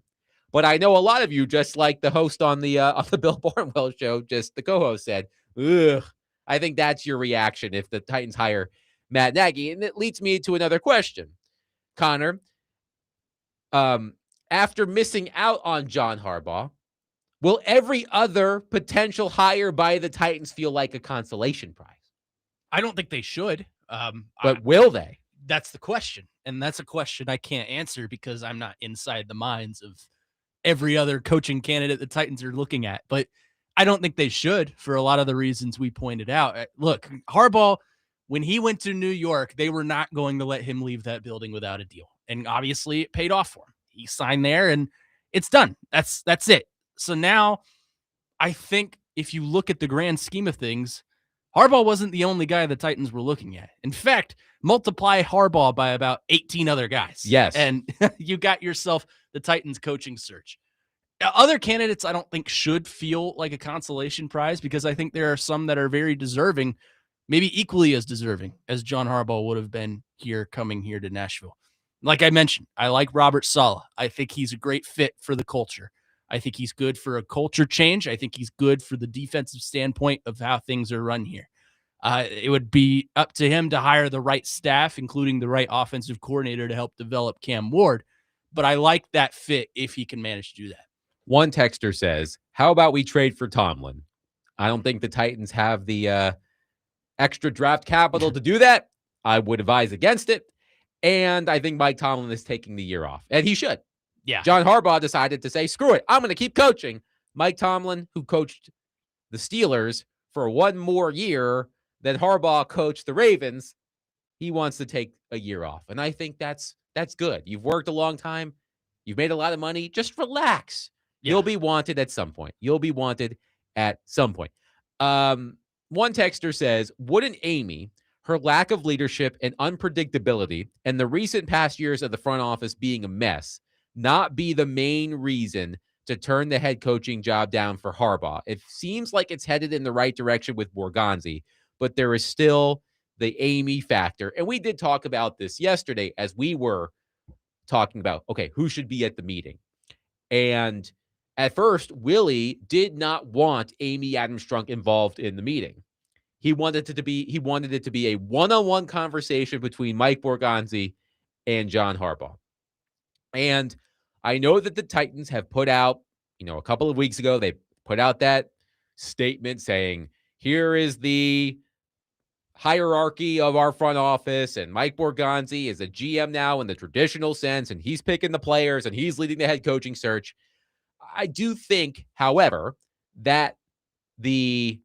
But I know a lot of you, just like the host on the Bill Barnwell show, just the co-host said, ugh. I think that's your reaction if the Titans hire Matt Nagy. And it leads me to another question, Connor. After missing out on John Harbaugh, will every other potential hire by the Titans feel like a consolation prize? I don't think they should. But will they? That's the question. And that's a question I can't answer because I'm not inside the minds of every other coaching candidate the Titans are looking at. But I don't think they should for a lot of the reasons we pointed out. Look, Harbaugh, when he went to New York, they were not going to let him leave that building without a deal. And obviously it paid off for him. He signed there and it's done. That's it. So now I think if you look at the grand scheme of things, Harbaugh wasn't the only guy the Titans were looking at. In fact, multiply Harbaugh by about 18 other guys. Yes. And you got yourself the Titans coaching search. Other candidates I don't think should feel like a consolation prize because I think there are some that are very deserving, maybe equally as deserving as John Harbaugh would have been coming here to Nashville. Like I mentioned, I like Robert Saleh. I think he's a great fit for the culture. I think he's good for a culture change. I think he's good for the defensive standpoint of how things are run here. It would be up to him to hire the right staff, including the right offensive coordinator to help develop Cam Ward. But I like that fit if he can manage to do that. One texter says, how about we trade for Tomlin? I don't think the Titans have the extra draft capital to do that. I would advise against it. And I think Mike Tomlin is taking the year off. And he should. Yeah. John Harbaugh decided to say, screw it, I'm going to keep coaching. Mike Tomlin, who coached the Steelers for one more year than Harbaugh coached the Ravens, he wants to take a year off. And I think that's good. You've worked a long time. You've made a lot of money. Just relax. Yeah. You'll be wanted at some point. One texter says, wouldn't Amy, her lack of leadership and unpredictability, and the recent past years of the front office being a mess, not be the main reason to turn the head coaching job down for Harbaugh? It seems like it's headed in the right direction with Borgonzi, but there is still the Amy factor. And we did talk about this yesterday as we were talking about, okay, who should be at the meeting? And at first, Willie did not want Amy Adams-Strunk involved in the meeting. He wanted it to be a one-on-one conversation between Mike Borgonzi and John Harbaugh. And I know that the Titans have put out, a couple of weeks ago, they put out that statement saying, here is the hierarchy of our front office, and Mike Borgonzi is a GM now in the traditional sense, and he's picking the players, and he's leading the head coaching search. I do think, however, that the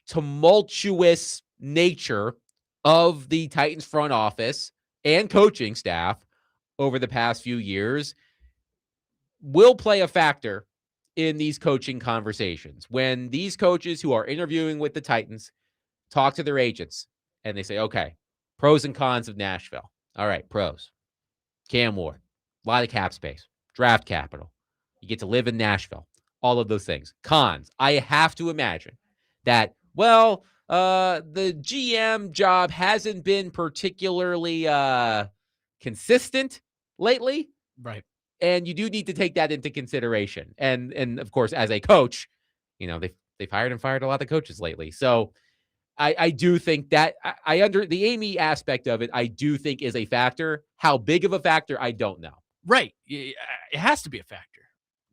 tumultuous nature of the Titans front office and coaching staff over the past few years will play a factor in these coaching conversations. When these coaches who are interviewing with the Titans talk to their agents and they say, okay, pros and cons of Nashville. All right, pros. Cam Ward, a lot of cap space, draft capital. You get to live in Nashville, all of those things. Cons, I have to imagine that, well, the GM job hasn't been particularly consistent lately. Right. And you do need to take that into consideration. And of course, as a coach, they've hired and fired a lot of coaches lately. So I do think that I under the Amy aspect of it, I do think is a factor. How big of a factor, I don't know. Right. It has to be a factor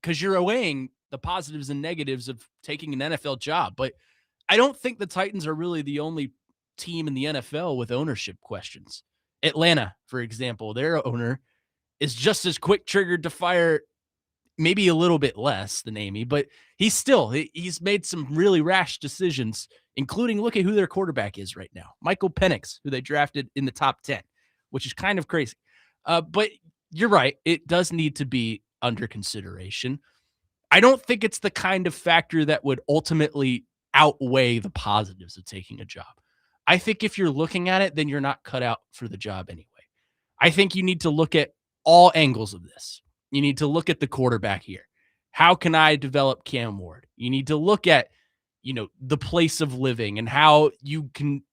because you're weighing the positives and negatives of taking an NFL job. But I don't think the Titans are really the only team in the NFL with ownership questions. Atlanta, for example, their owner is just as quick triggered to fire, maybe a little bit less than Amy, but he's made some really rash decisions, including look at who their quarterback is right now. Michael Penix, who they drafted in the top 10, which is kind of crazy. But you're right. It does need to be under consideration. I don't think it's the kind of factor that would ultimately outweigh the positives of taking a job. I think if you're looking at it, then you're not cut out for the job anyway. I think you need to look at all angles of this. You need to look at the quarterback here. How can I develop Cam Ward? You need to look at, the place of living and how you can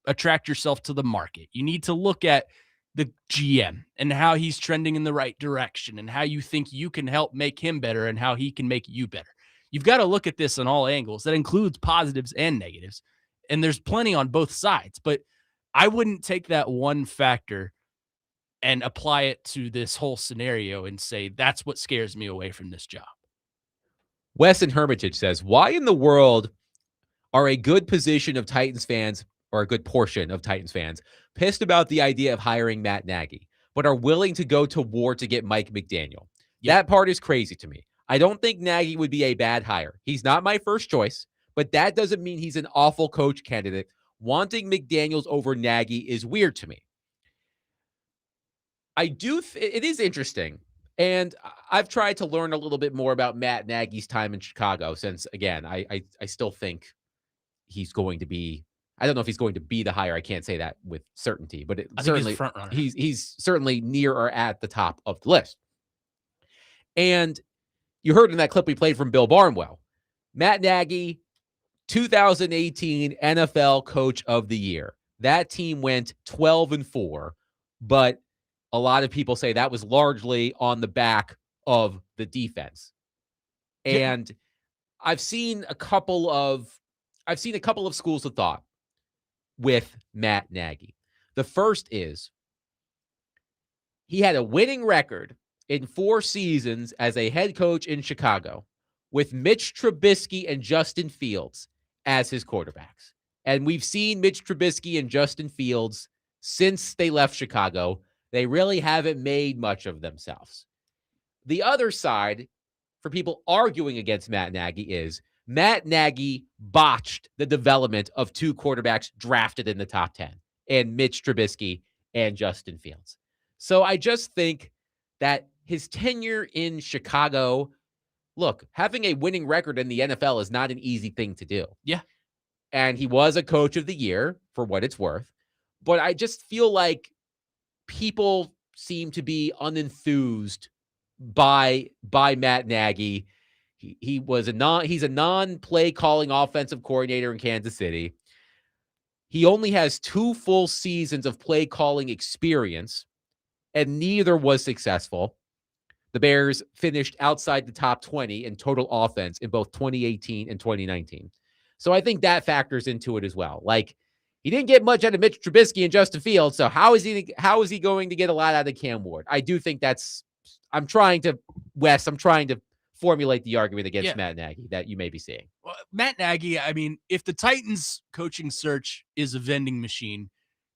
attract yourself to the market. You need to look at the GM and how he's trending in the right direction and how you think you can help make him better and how he can make you better. You've got to look at this on all angles. That includes positives and negatives. And there's plenty on both sides, but I wouldn't take that one factor and apply it to this whole scenario and say, that's what scares me away from this job. Wes in Hermitage says, why in the world are a good position of Titans fans, or a good portion of Titans fans, pissed about the idea of hiring Matt Nagy, but are willing to go to war to get Mike McDaniel? Yep. That part is crazy to me. I don't think Nagy would be a bad hire. He's not my first choice, but that doesn't mean he's an awful coach candidate. Wanting McDaniels over Nagy is weird to me. It is interesting. And I've tried to learn a little bit more about Matt Nagy's time in Chicago since, again, I still think he's going to be, I don't know if he's going to be the hire. I can't say that with certainty, but certainly he's front runner. He's certainly near or at the top of the list. And you heard in that clip we played from Bill Barnwell, Matt Nagy, 2018 NFL Coach of the Year. That team went 12-4, but a lot of people say that was largely on the back of the defense. Yeah. And I've seen a couple of schools of thought with Matt Nagy. The first is he had a winning record in 4 seasons as a head coach in Chicago with Mitch Trubisky and Justin Fields as his quarterbacks. And we've seen Mitch Trubisky and Justin Fields since they left Chicago. They really haven't made much of themselves. The other side, for people arguing against Matt Nagy, is Matt Nagy botched the development of 2 quarterbacks drafted in the top 10, and Mitch Trubisky and Justin Fields. So I just think that his tenure in Chicago, look, having a winning record in the NFL is not an easy thing to do. Yeah. And he was a coach of the year for what it's worth. But I just feel like people seem to be unenthused by Matt Nagy. He's a non-play calling offensive coordinator in Kansas City. He only has 2 full seasons of play calling experience, and neither was successful. The Bears finished outside the top 20 in total offense in both 2018 and 2019. So I think that factors into it as well. Like, he didn't get much out of Mitch Trubisky and Justin Fields, so how is he going to get a lot out of Cam Ward? I do think I'm trying to formulate the argument against Matt Nagy that you may be seeing. Well, Matt Nagy, I mean, if the Titans coaching search is a vending machine,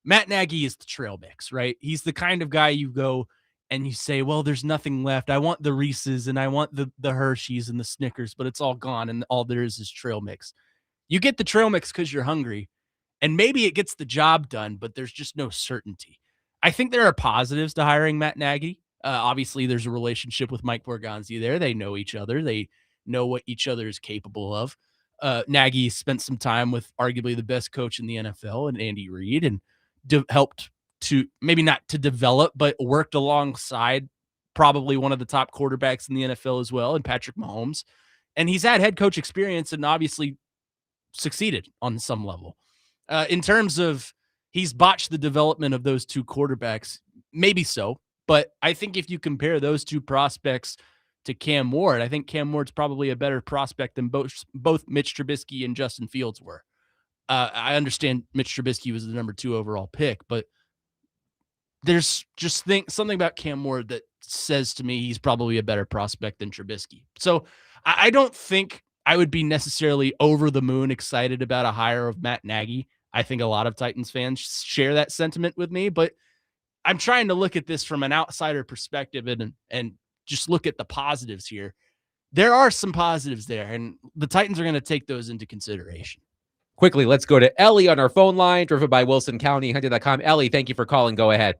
Matt Nagy is the trail mix, right? He's the kind of guy you go and you say, well, there's nothing left. I want the Reese's and I want the Hershey's and the Snickers, but it's all gone and all there is trail mix. You get the trail mix because you're hungry, and maybe it gets the job done, but there's just no certainty. I think there are positives to hiring Matt Nagy. Obviously, there's a relationship with Mike Borgonzi there. They know each other. They know what each other is capable of. Nagy spent some time with arguably the best coach in the NFL and Andy Reid, and helped to maybe not to develop, but worked alongside probably one of the top quarterbacks in the NFL as well, and Patrick Mahomes. And he's had head coach experience and obviously succeeded on some level. In terms of he's botched the development of those two quarterbacks, maybe so. But I think if you compare those two prospects to Cam Ward, I think Cam Ward's probably a better prospect than both Mitch Trubisky and Justin Fields were. I understand Mitch Trubisky was the number 2 overall pick, but there's just something about Cam Ward that says to me he's probably a better prospect than Trubisky. So I don't think I would be necessarily over the moon excited about a hire of Matt Nagy. I think a lot of Titans fans share that sentiment with me, but I'm trying to look at this from an outsider perspective and just look at the positives here. There are some positives there, and the Titans are going to take those into consideration. Quickly, let's go to Ellie on our phone line, driven by Wilson County, Hunter.com. Ellie, thank you for calling. Go ahead.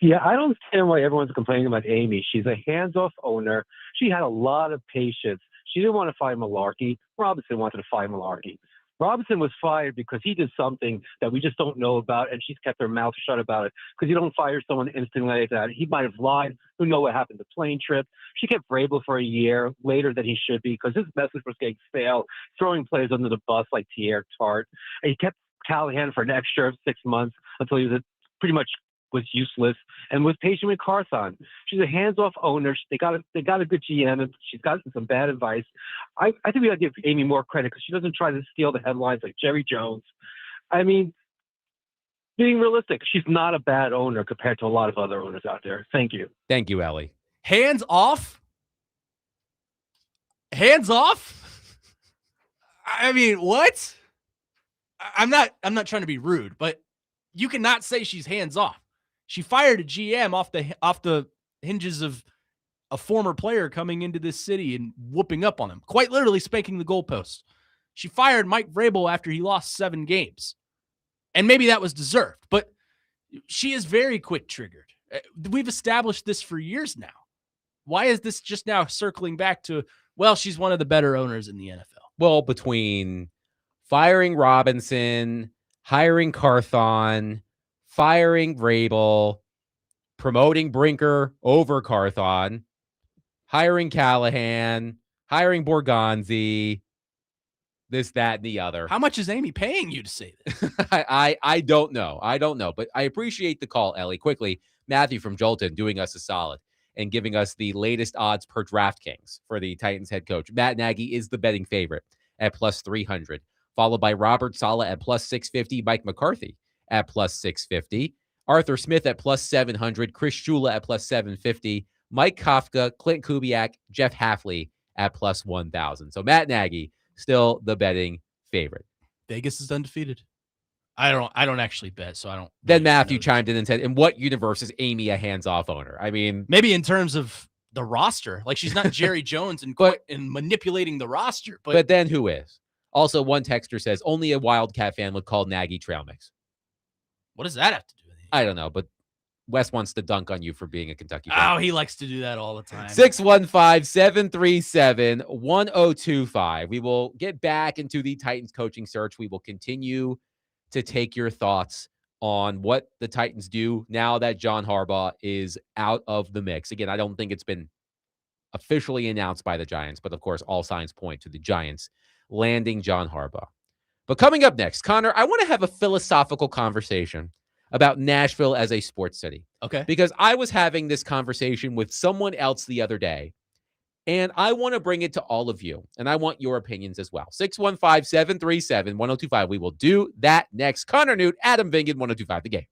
Yeah, I don't understand why everyone's complaining about Amy. She's a hands-off owner. She had a lot of patience. She didn't want to fire Malarkey. Robinson wanted to fire Malarkey. Robinson was fired because he did something that we just don't know about, and she's kept her mouth shut about it because you don't fire someone instantly like that. He might have lied. Who knows what happened? The plane trip. She kept Vrabel for a year later than he should be because his message was getting stale, throwing players under the bus like Pierre Tart. And he kept Callahan for an extra 6 months until he was pretty much was useless, and was patient with Carthon. She's a hands-off owner. They got a good GM, and she's gotten some bad advice. I think we got to give Amy more credit because she doesn't try to steal the headlines like Jerry Jones. I mean, being realistic, she's not a bad owner compared to a lot of other owners out there. Thank you. Thank you, Ellie. Hands off? Hands off? I mean, what? I'm not trying to be rude, but you cannot say she's hands off. She fired a GM off the hinges of a former player coming into this city and whooping up on him, quite literally spanking the goalposts. She fired Mike Vrabel after he lost 7 games. And maybe that was deserved, but she is very quick triggered. We've established this for years now. Why is this just now circling back to, well, she's one of the better owners in the NFL? Well, between firing Robinson, hiring Carthon, firing Vrabel, promoting Brinker over Carthon, hiring Callahan, hiring Borgonzi, this, that, and the other. How much is Amy paying you to say this? I don't know. I don't know, but I appreciate the call, Ellie. Quickly, Matthew from Jolton doing us a solid and giving us the latest odds per DraftKings for the Titans head coach. Matt Nagy is the betting favorite at plus 300, followed by Robert Saleh at plus 650, Mike McCarthy at plus 650, Arthur Smith at plus 700, Chris Shula at plus 750, Mike Kafka, Clint Kubiak, Jeff Hafley at plus 1,000. So Matt Nagy, still the betting favorite. Vegas is undefeated. I don't actually bet, so I don't. Then Matthew chimed in and said, in what universe is Amy a hands-off owner? I mean, maybe in terms of the roster. Like, she's not Jerry Jones and manipulating the roster. But then who is? Also, one texter says, only a Wildcat fan would call Nagy trail mix. What does that have to do with it? I don't know, but Wes wants to dunk on you for being a Kentucky fan. Oh, he likes to do that all the time. 615-737-1025. We will get back into the Titans coaching search. We will continue to take your thoughts on what the Titans do now that John Harbaugh is out of the mix. Again, I don't think it's been officially announced by the Giants, but of course, all signs point to the Giants landing John Harbaugh. But coming up next, Connor, I want to have a philosophical conversation about Nashville as a sports city. Okay. Because I was having this conversation with someone else the other day, and I want to bring it to all of you, and I want your opinions as well. 615-737-1025. We will do that next. Connor Newt, Adam Vingan, 1025 The Game.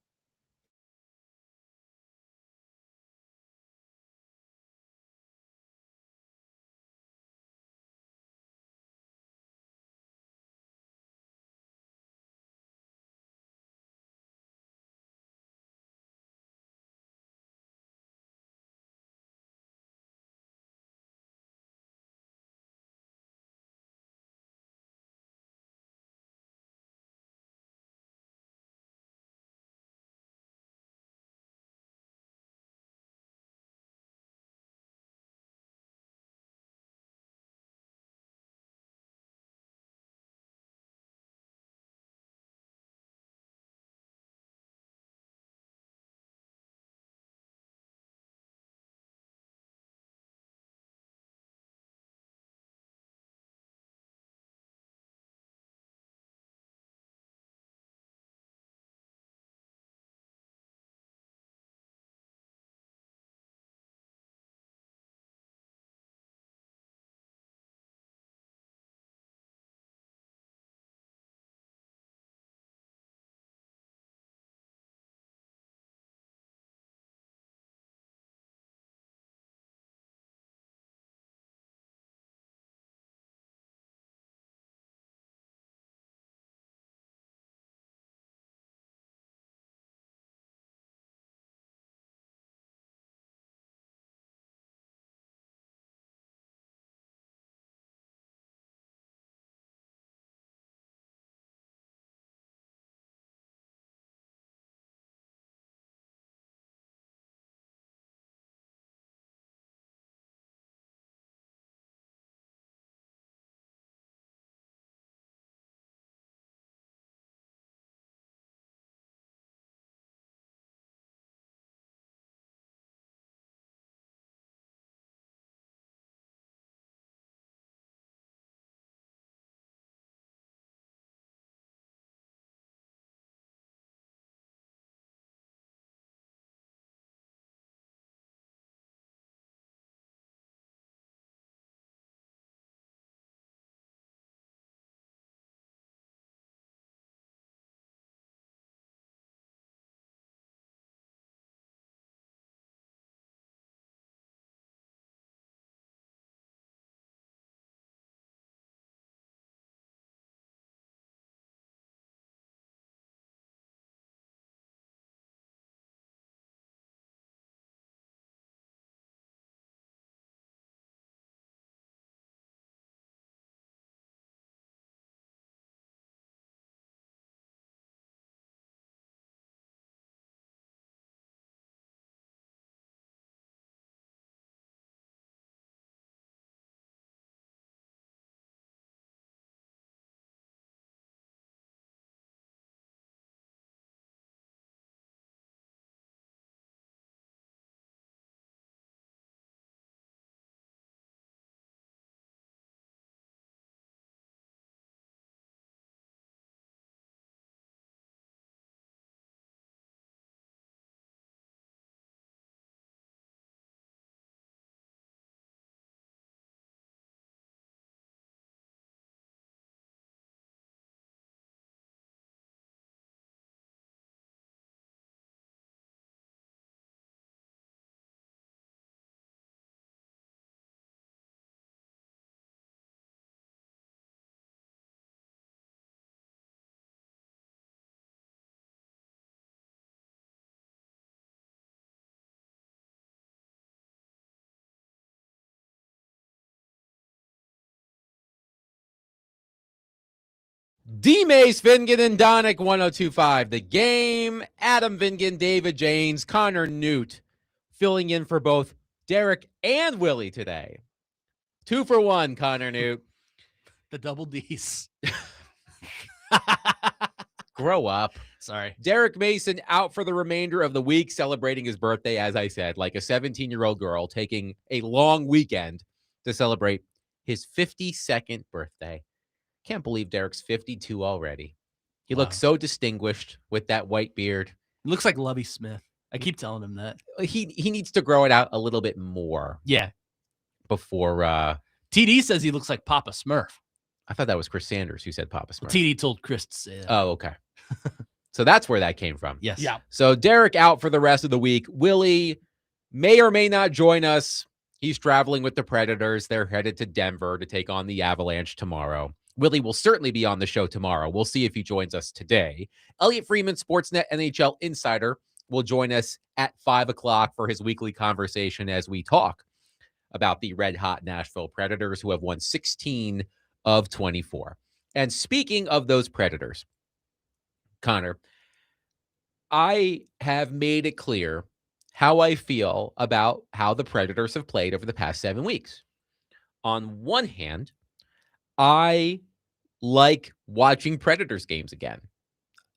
D-Mace, Vingan, and Donick, 102.5. The Game. Adam Vingan, David James, Connor Newt, filling in for both Derek and Willie today. 2 for 1, Connor Newt. The double D's. Grow up. Sorry. Derek Mason out for the remainder of the week, celebrating his birthday, as I said, like a 17-year-old girl taking a long weekend to celebrate his 52nd birthday. Can't believe Derek's 52 already. He looks so distinguished with that white beard. It looks like Lovie Smith. I keep telling him that. He needs to grow it out a little bit more. Yeah. Before TD says he looks like Papa Smurf. I thought that was Chris Sanders who said Papa Smurf. TD told Chris to say that. Oh, okay. So that's where that came from. Yes. Yeah. So Derek out for the rest of the week. Willie may or may not join us. He's traveling with the Predators. They're headed to Denver to take on the Avalanche tomorrow. Willie will certainly be on the show tomorrow. We'll see if he joins us today. Elliotte Friedman, Sportsnet NHL Insider, will join us at 5 o'clock for his weekly conversation as we talk about the red-hot Nashville Predators, who have won 16 of 24. And speaking of those Predators, Connor, I have made it clear how I feel about how the Predators have played over the past 7 weeks. On one hand, I like watching Predators games again.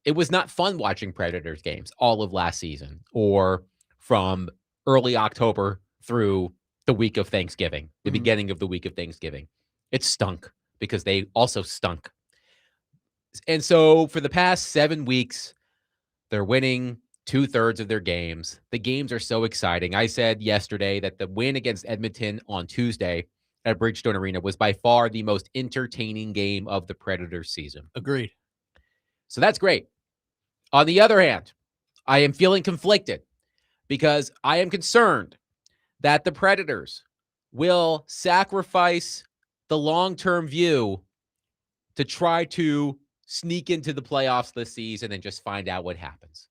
It was not fun watching Predators games all of last season or from early October through the week of Thanksgiving, the beginning of the week of Thanksgiving. It stunk because they also stunk. And so for the past 7 weeks, they're winning 2/3 of their games. The games are so exciting. I said yesterday that the win against Edmonton on Tuesday at Bridgestone Arena was by far the most entertaining game of the Predators season. Agreed. So that's great. On the other hand, I am feeling conflicted because I am concerned that the Predators will sacrifice the long-term view to try to sneak into the playoffs this season and just find out what happens.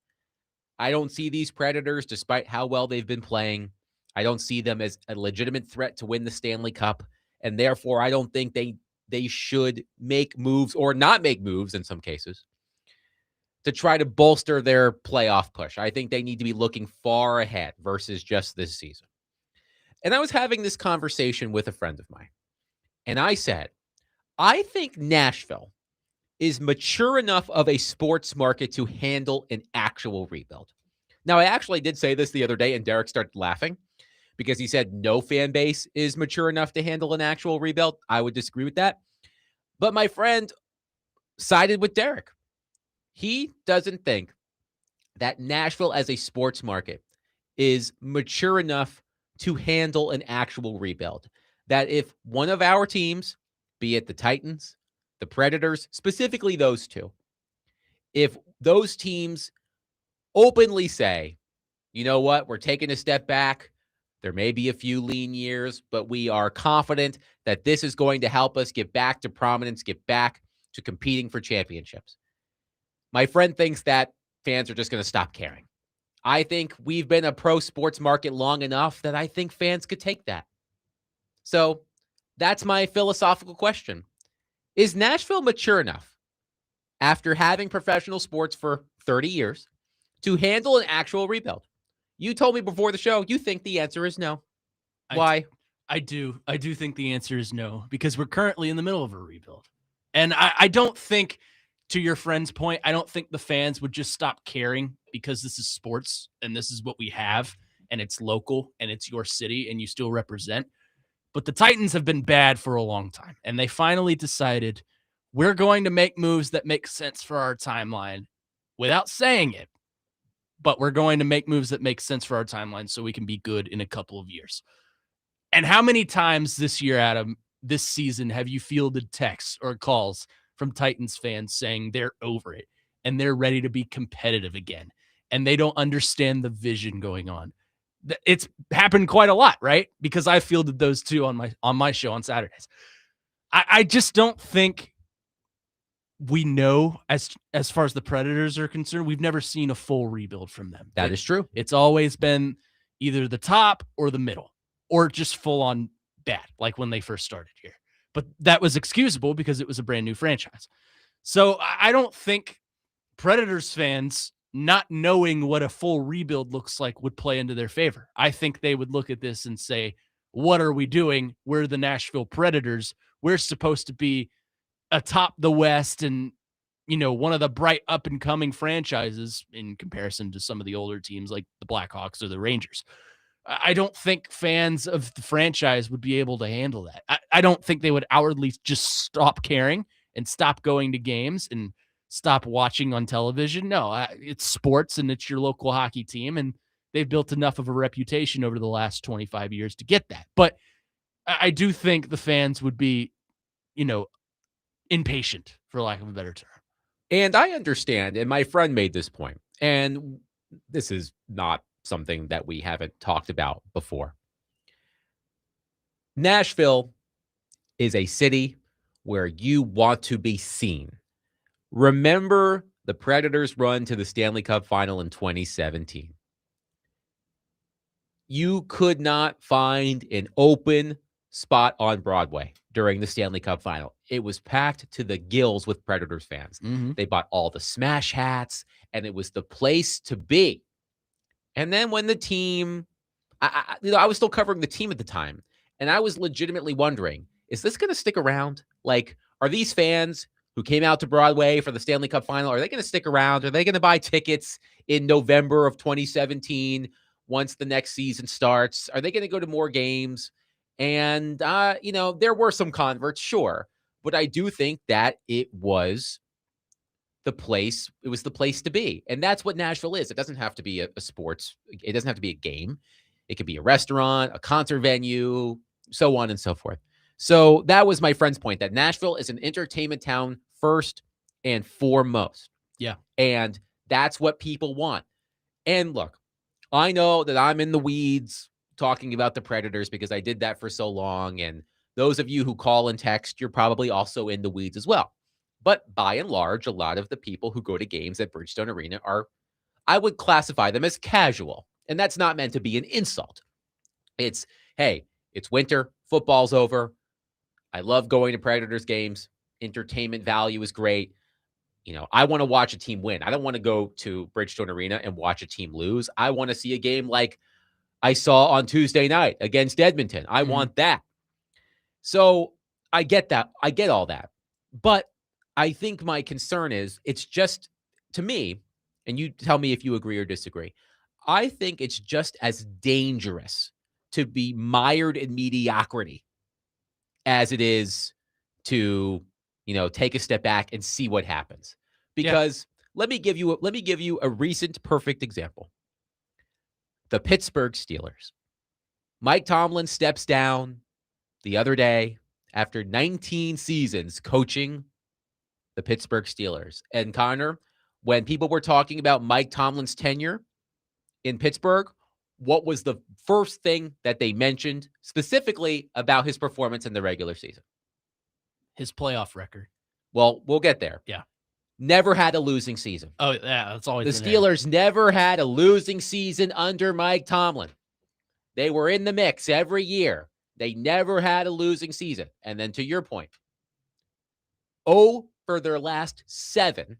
I don't see these Predators, despite how well they've been playing, I don't see them as a legitimate threat to win the Stanley Cup, and therefore I don't think they should make moves or not make moves in some cases to try to bolster their playoff push. I think they need to be looking far ahead versus just this season. And I was having this conversation with a friend of mine, and I said, I think Nashville is mature enough of a sports market to handle an actual rebuild. Now, I actually did say this the other day, and Derek started laughing because he said no fan base is mature enough to handle an actual rebuild. I would disagree with that. But my friend sided with Derek. He doesn't think that Nashville as a sports market is mature enough to handle an actual rebuild. That if one of our teams, be it the Titans, the Predators, specifically those two, if those teams openly say, you know what, we're taking a step back, there may be a few lean years, but we are confident that this is going to help us get back to prominence, get back to competing for championships. My friend thinks that fans are just going to stop caring. I think we've been a pro sports market long enough that I think fans could take that. So that's my philosophical question. Is Nashville mature enough after having professional sports for 30 years to handle an actual rebuild? You told me before the show you think the answer is no. Why? I do think the answer is no, because we're currently in the middle of a rebuild. And I don't think, to your friend's point, I don't think the fans would just stop caring because this is sports and this is what we have and it's local and it's your city and you still represent. But the Titans have been bad for a long time, and they finally decided we're going to make moves that make sense for our timeline without saying it. But we're going to make moves that make sense for our timeline so we can be good in a couple of years. And how many times this year, Adam, this season, have you fielded texts or calls from Titans fans saying they're over it and they're ready to be competitive again and they don't understand the vision going on? It's happened quite a lot, right? Because I fielded those two on my show on Saturdays. I just don't think we know, as far as the Predators are concerned, we've never seen a full rebuild from them. That is true. It's always been either the top or the middle, or just full on bad, like when they first started here. But that was excusable because it was a brand new franchise. So I don't think Predators fans not knowing what a full rebuild looks like would play into their favor. I think they would look at this and say, what are we doing? We're the Nashville Predators. We're supposed to be atop the West and, one of the bright up and coming franchises in comparison to some of the older teams like the Blackhawks or the Rangers. I don't think fans of the franchise would be able to handle that. I don't think they would outwardly just stop caring and stop going to games and stop watching on television. No, it's sports and it's your local hockey team, and they've built enough of a reputation over the last 25 years to get that. But I do think the fans would be, impatient, for lack of a better term. And I understand, and my friend made this point, and this is not something that we haven't talked about before. Nashville is a city where you want to be seen. Remember the Predators' run to the Stanley Cup final in 2017. You could not find an open spot on Broadway during the Stanley Cup final. It was packed to the gills with Predators fans. Mm-hmm. They bought all the smash hats, and it was the place to be. And then when the team, I was still covering the team at the time, and I was legitimately wondering, is this going to stick around? Like, are these fans who came out to Broadway for the Stanley Cup final, are they going to stick around? Are they going to buy tickets in November of 2017 once the next season starts? Are they going to go to more games? And, there were some converts, sure. But I do think that it was the place to be. And that's what Nashville is. It doesn't have to be a sports. It doesn't have to be a game. It could be a restaurant, a concert venue, so on and so forth. So that was my friend's point, that Nashville is an entertainment town first and foremost. Yeah. And that's what people want. And look, I know that I'm in the weeds talking about the Predators because I did that for so long. And those of you who call and text, you're probably also in the weeds as well. But by and large, a lot of the people who go to games at Bridgestone Arena I would classify them as casual. And that's not meant to be an insult. It's, hey, it's winter, football's over. I love going to Predators games. Entertainment value is great. I want to watch a team win. I don't want to go to Bridgestone Arena and watch a team lose. I want to see a game like I saw on Tuesday night against Edmonton. I want that. So I get that. I get all that. But I think my concern is it's just, to me, and you tell me if you agree or disagree, I think it's just as dangerous to be mired in mediocrity as it is to, take a step back and see what happens. Because let me give you a recent perfect example. The Pittsburgh Steelers. Mike Tomlin steps down the other day after 19 seasons coaching the Pittsburgh Steelers. And Connor, when people were talking about Mike Tomlin's tenure in Pittsburgh, what was the first thing that they mentioned specifically about his performance in the regular season? His playoff record. Well, we'll get there. Yeah. Never had a losing season. Oh, yeah, that's always the Steelers never had a losing season under Mike Tomlin. They were in the mix every year. They never had a losing season. And then to your point, for their last 7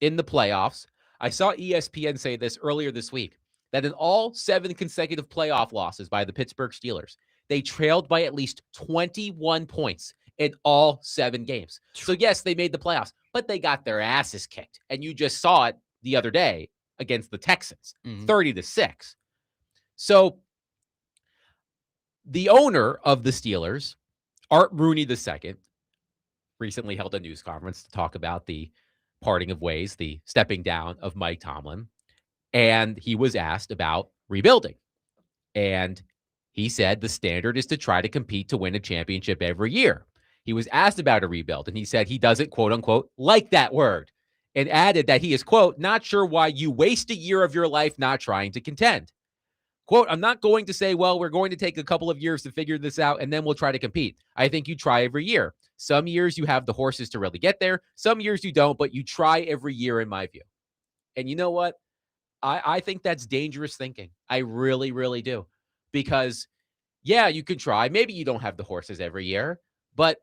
in the playoffs. I saw ESPN say this earlier this week, that in all 7 consecutive playoff losses by the Pittsburgh Steelers, they trailed by at least 21 points in all 7 games. So yes, they made the playoffs, but they got their asses kicked. And you just saw it the other day against the Texans, 30-6. So the owner of the Steelers, Art Rooney II, recently held a news conference to talk about the parting of ways, the stepping down of Mike Tomlin. And he was asked about rebuilding. And he said the standard is to try to compete to win a championship every year. He was asked about a rebuild, and he said he doesn't, quote unquote, like that word, and added that he is, quote, not sure why you waste a year of your life not trying to contend. Quote, I'm not going to say, well, we're going to take a couple of years to figure this out, and then we'll try to compete. I think you try every year. Some years you have the horses to really get there. Some years you don't, but you try every year, in my view. And you know what? I think that's dangerous thinking. I really, really do. Because, yeah, you can try. Maybe you don't have the horses every year, but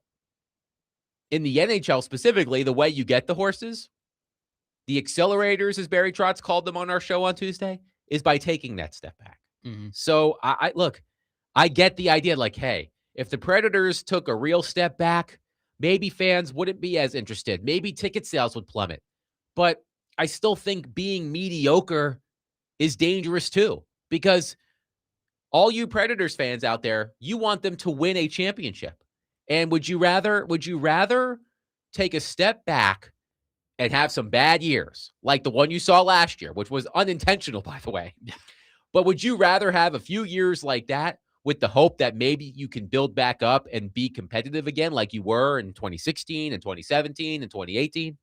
in the NHL specifically, the way you get the horses, the accelerators, as Barry Trotz called them on our show on Tuesday, is by taking that step back. So I look, I get the idea, like, hey, if the Predators took a real step back, maybe fans wouldn't be as interested. Maybe ticket sales would plummet. But I still think being mediocre is dangerous too, because all you Predators fans out there, you want them to win a championship. And would you rather take a step back and have some bad years like the one you saw last year, which was unintentional, by the way? But would you rather have a few years like that with the hope that maybe you can build back up and be competitive again like you were in 2016 and 2017 and 2018?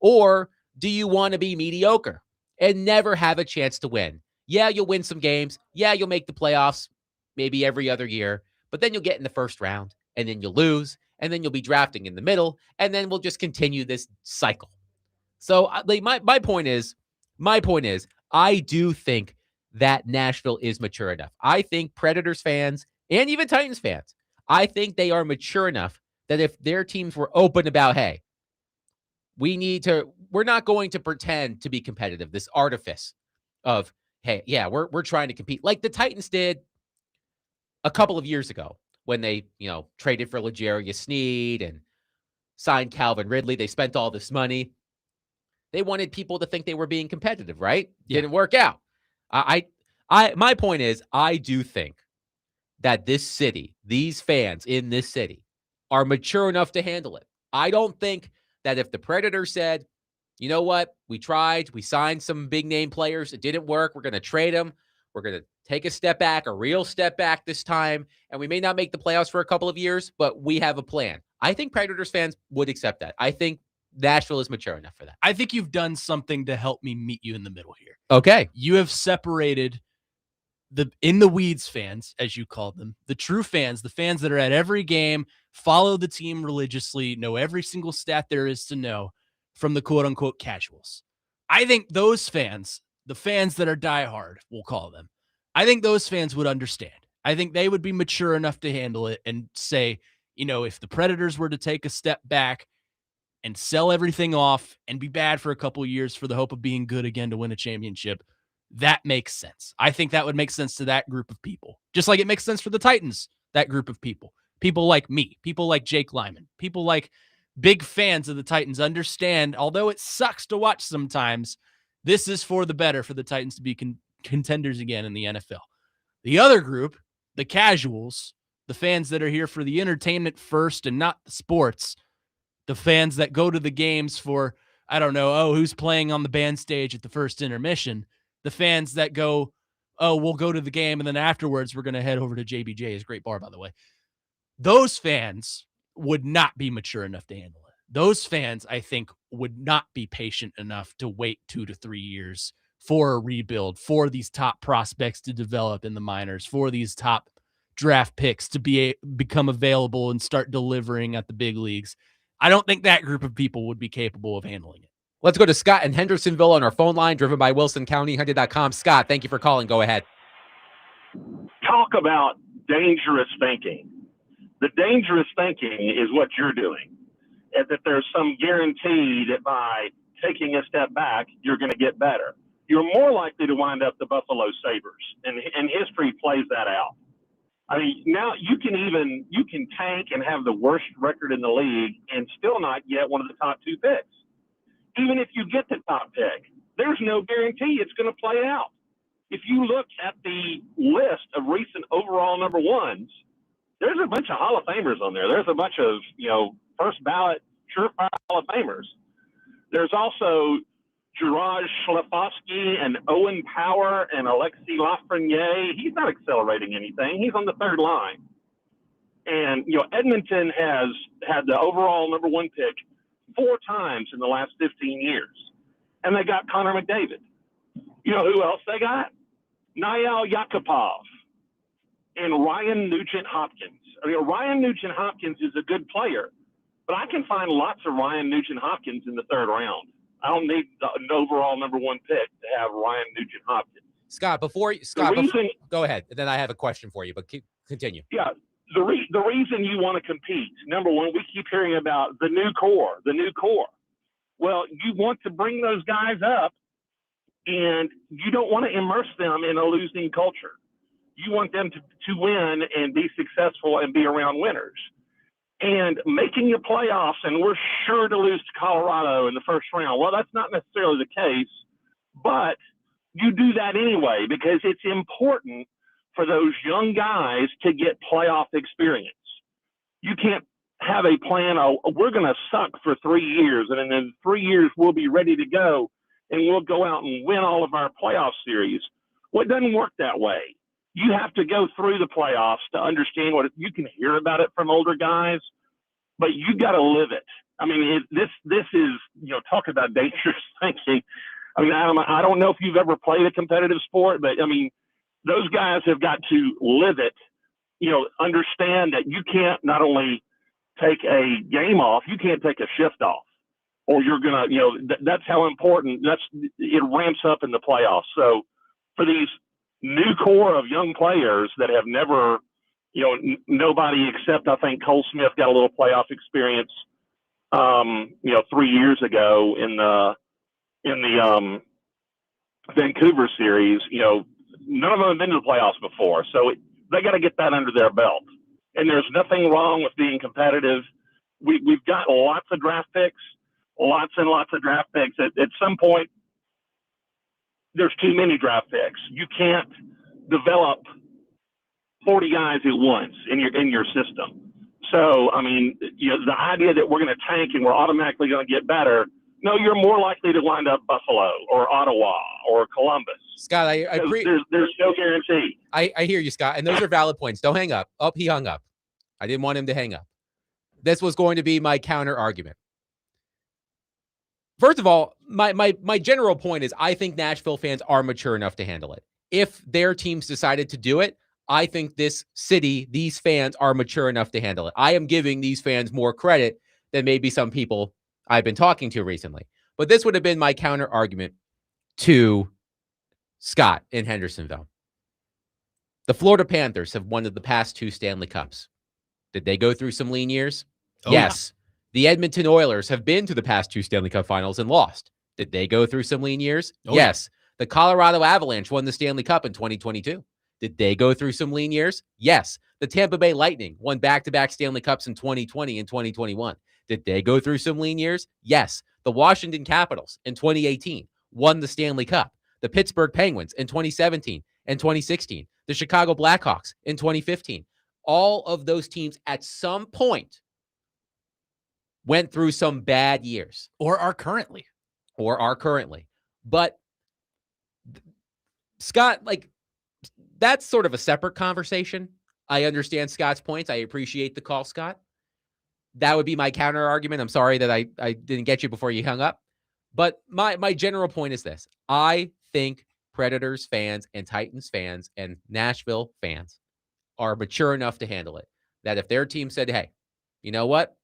Or do you want to be mediocre and never have a chance to win? Yeah, you'll win some games. Yeah, you'll make the playoffs maybe every other year, but then you'll get in the first round and then you'll lose and then you'll be drafting in the middle and then we'll just continue this cycle. So my point is, I do think that Nashville is mature enough. I think Predators fans and even Titans fans, I think they are mature enough that if their teams were open about, hey, we're not going to pretend to be competitive, this artifice of, hey, yeah, we're trying to compete like the Titans did a couple of years ago when they, traded for L'Jarius Sneed and signed Calvin Ridley. They spent all this money. They wanted people to think they were being competitive, right? Yeah. Didn't work out. My point is, I do think that this city, these fans in this city are mature enough to handle it. I don't think that if the Predators said, you know what, we tried, we signed some big name players, it didn't work, we're going to trade them, we're going to take a step back, a real step back this time, and we may not make the playoffs for a couple of years, but we have a plan. I think Predators fans would accept that. I think Nashville is mature enough for that. I think you've done something to help me meet you in the middle here. Okay. You have separated the in the weeds fans, as you called them, the true fans, the fans that are at every game, follow the team religiously, know every single stat there is to know, from the quote unquote casuals. I think those fans, the fans that are diehard, we'll call them, I think those fans would understand. I think they would be mature enough to handle it and say, if the Predators were to take a step back and sell everything off and be bad for a couple of years for the hope of being good again to win a championship, that makes sense. I think that would make sense to that group of people. Just like it makes sense for the Titans, that group of people. People like me, people like Jake Lyman, people like big fans of the Titans understand, although it sucks to watch sometimes, this is for the better for the Titans to be contenders again in the NFL. The other group, the casuals, the fans that are here for the entertainment first and not the sports, the fans that go to the games for, I don't know, who's playing on the band stage at the first intermission, the fans that go, we'll go to the game and then afterwards we're going to head over to JBJ's, great bar, by the way. Those fans would not be mature enough to handle it. Those fans, I think, would not be patient enough to wait 2 to 3 years for a rebuild, for these top prospects to develop in the minors, for these top draft picks to become available and start delivering at the big leagues. I don't think that group of people would be capable of handling it. Let's go to Scott in Hendersonville on our phone line, driven by WilsonCountyHunted.com. Scott, thank you for calling. Go ahead. Talk about dangerous thinking. The dangerous thinking is what you're doing. And that there's some guarantee that by taking a step back, you're going to get better. You're more likely to wind up the Buffalo Sabres, and history plays that out. I mean, now you can tank and have the worst record in the league and still not get one of the top 2 picks. Even if you get the top pick, there's no guarantee it's going to play out. If you look at the list of recent overall number ones, there's a bunch of Hall of Famers on there. There's a bunch of, first ballot surefire Hall of Famers. There's also Juraj Slafkovsky and Owen Power and Alexis Lafreniere. He's not accelerating anything. He's on the 3rd line. And, Edmonton has had the overall number 1 pick 4 times in the last 15 years. And they got Connor McDavid. You know who else they got? Nail Yakupov and Ryan Nugent-Hopkins. I mean, Ryan Nugent-Hopkins is a good player, but I can find lots of Ryan Nugent-Hopkins in the 3rd round. I don't need an overall number 1 pick to have Ryan Nugent-Hopkins. Scott, go ahead. And then I have a question for you, but continue. Yeah. the reason you want to compete, number one, we keep hearing about the new core. Well, you want to bring those guys up, and you don't want to immerse them in a losing culture. You want them to win and be successful and be around winners. And making the playoffs, and we're sure to lose to Colorado in the first round. Well, that's not necessarily the case, but you do that anyway because it's important for those young guys to get playoff experience. You can't have a plan, we're going to suck for 3 years, and in 3 years we'll be ready to go, and we'll go out and win all of our playoff series. Well, it doesn't work that way. You have to go through the playoffs to understand what you can hear about it from older guys, but you got to live it. I mean, this is, talk about dangerous thinking. I mean, Adam, I don't know if you've ever played a competitive sport, but I mean, those guys have got to live it, understand that you can't not only take a game off, you can't take a shift off, or you're going to, that's how important it ramps up in the playoffs. So for these new core of young players that have never, nobody except I think Cole Smith got a little playoff experience, 3 years ago in the Vancouver series. None of them have been to the playoffs before, so they got to get that under their belt. And there's nothing wrong with being competitive. We've got lots of draft picks, lots and lots of draft picks. At some point, there's too many draft picks. You can't develop 40 guys at once in your system. So, I mean, the idea that we're going to tank and we're automatically going to get better, no, you're more likely to wind up Buffalo or Ottawa or Columbus. Scott, there's no guarantee. I hear you, Scott, and those are valid points. Don't hang up. Oh, he hung up. I didn't want him to hang up. This was going to be my counter argument. First of all, my general point is I think Nashville fans are mature enough to handle it. If their teams decided to do it, I think this city, these fans are mature enough to handle it. I am giving these fans more credit than maybe some people I've been talking to recently. But this would have been my counter argument to Scott in Hendersonville. The Florida Panthers have won the past 2 Stanley Cups. Did they go through some lean years? Oh, yes. Yeah. The Edmonton Oilers have been to the past 2 Stanley Cup finals and lost. Did they go through some lean years? Oh, yes. Yeah. The Colorado Avalanche won the Stanley Cup in 2022. Did they go through some lean years? Yes. The Tampa Bay Lightning won back-to-back Stanley Cups in 2020 and 2021. Did they go through some lean years? Yes. The Washington Capitals in 2018 won the Stanley Cup. The Pittsburgh Penguins in 2017 and 2016. The Chicago Blackhawks in 2015. All of those teams at some point went through some bad years. Or are currently. But, Scott, that's sort of a separate conversation. I understand Scott's points. I appreciate the call, Scott. That would be my counter argument. I'm sorry that I didn't get you before you hung up. But my general point is this. I think Predators fans and Titans fans and Nashville fans are mature enough to handle it. That if their team said, hey, you know what?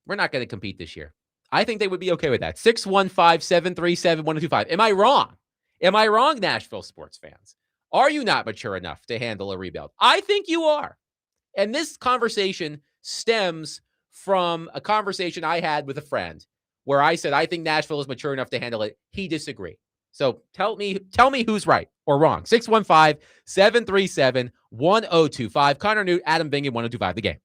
We're not going to compete this year. I think they would be okay with that. 615-737-1025. Am I wrong? Am I wrong, Nashville sports fans? Are you not mature enough to handle a rebuild? I think you are. And this conversation stems from a conversation I had with a friend where I said, I think Nashville is mature enough to handle it. He disagreed. So tell me who's right or wrong. 615-737-1025. Connor Newt, Adam Bingen, 1025 The Game.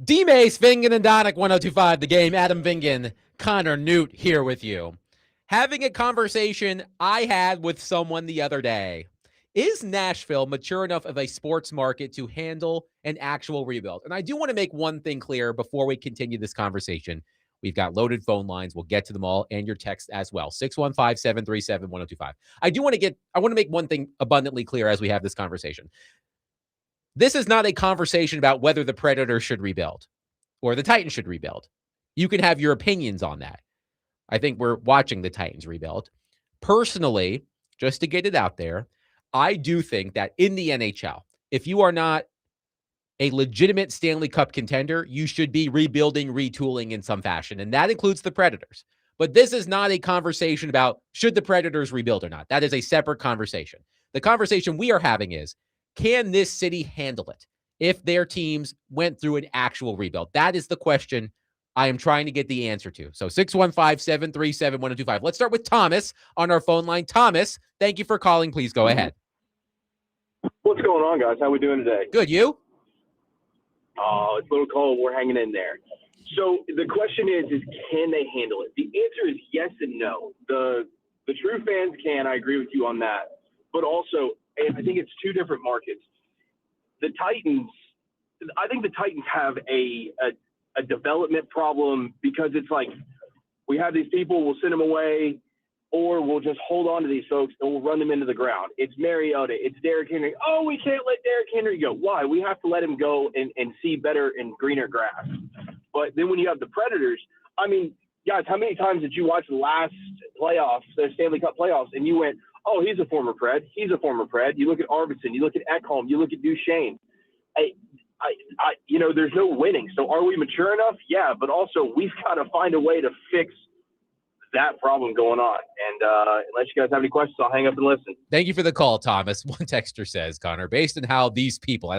D-Mace, Vingen, and Donick, 1025 The Game. Adam Vingen, Connor Newt here with you. Having a conversation I had with someone the other day. Is Nashville mature enough of a sports market to handle an actual rebuild? And I do want to make one thing clear before we continue this conversation. We've got loaded phone lines. We'll get to them all and your text as well. 615-737-1025. I want to make one thing abundantly clear as we have this conversation. This is not a conversation about whether the Predators should rebuild or the Titans should rebuild. You can have your opinions on that. I think we're watching the Titans rebuild. Personally, just to get it out there, I do think that in the NHL, if you are not a legitimate Stanley Cup contender, you should be rebuilding, retooling in some fashion, and that includes the Predators. But this is not a conversation about should the Predators rebuild or not. That is a separate conversation. The conversation we are having is, can this city handle it if their teams went through an actual rebuild? That is the question I am trying to get the answer to. So 615-737-1025. Let's start with Thomas on our phone line. Thomas, thank you for calling. Please go ahead. What's going on, guys? How we doing today? Good, you? Oh, it's a little cold. We're hanging in there. So the question is can they handle it? The answer is yes and no. The true fans can. I agree with you on that. But also, I think it's two different markets. The Titans, I think the Titans have a development problem because it's like we have these people, we'll send them away, or we'll just hold on to these folks and we'll run them into the ground. It's Mariota. It's Derrick Henry. Oh, we can't let Derrick Henry go. Why? We have to let him go and see better and greener grass. But then when you have the Predators, I mean, guys, how many times did you watch the last playoffs, the Stanley Cup playoffs, and you went, oh, he's a former Pred. He's a former Pred. You look at Arvidsson. You look at Ekholm. You look at Duchesne. There's no winning. So are we mature enough? Yeah, but also we've got to find a way to fix that problem going on. And unless you guys have any questions, I'll hang up and listen. Thank you for the call, Thomas. One texter says, Connor, based on how these people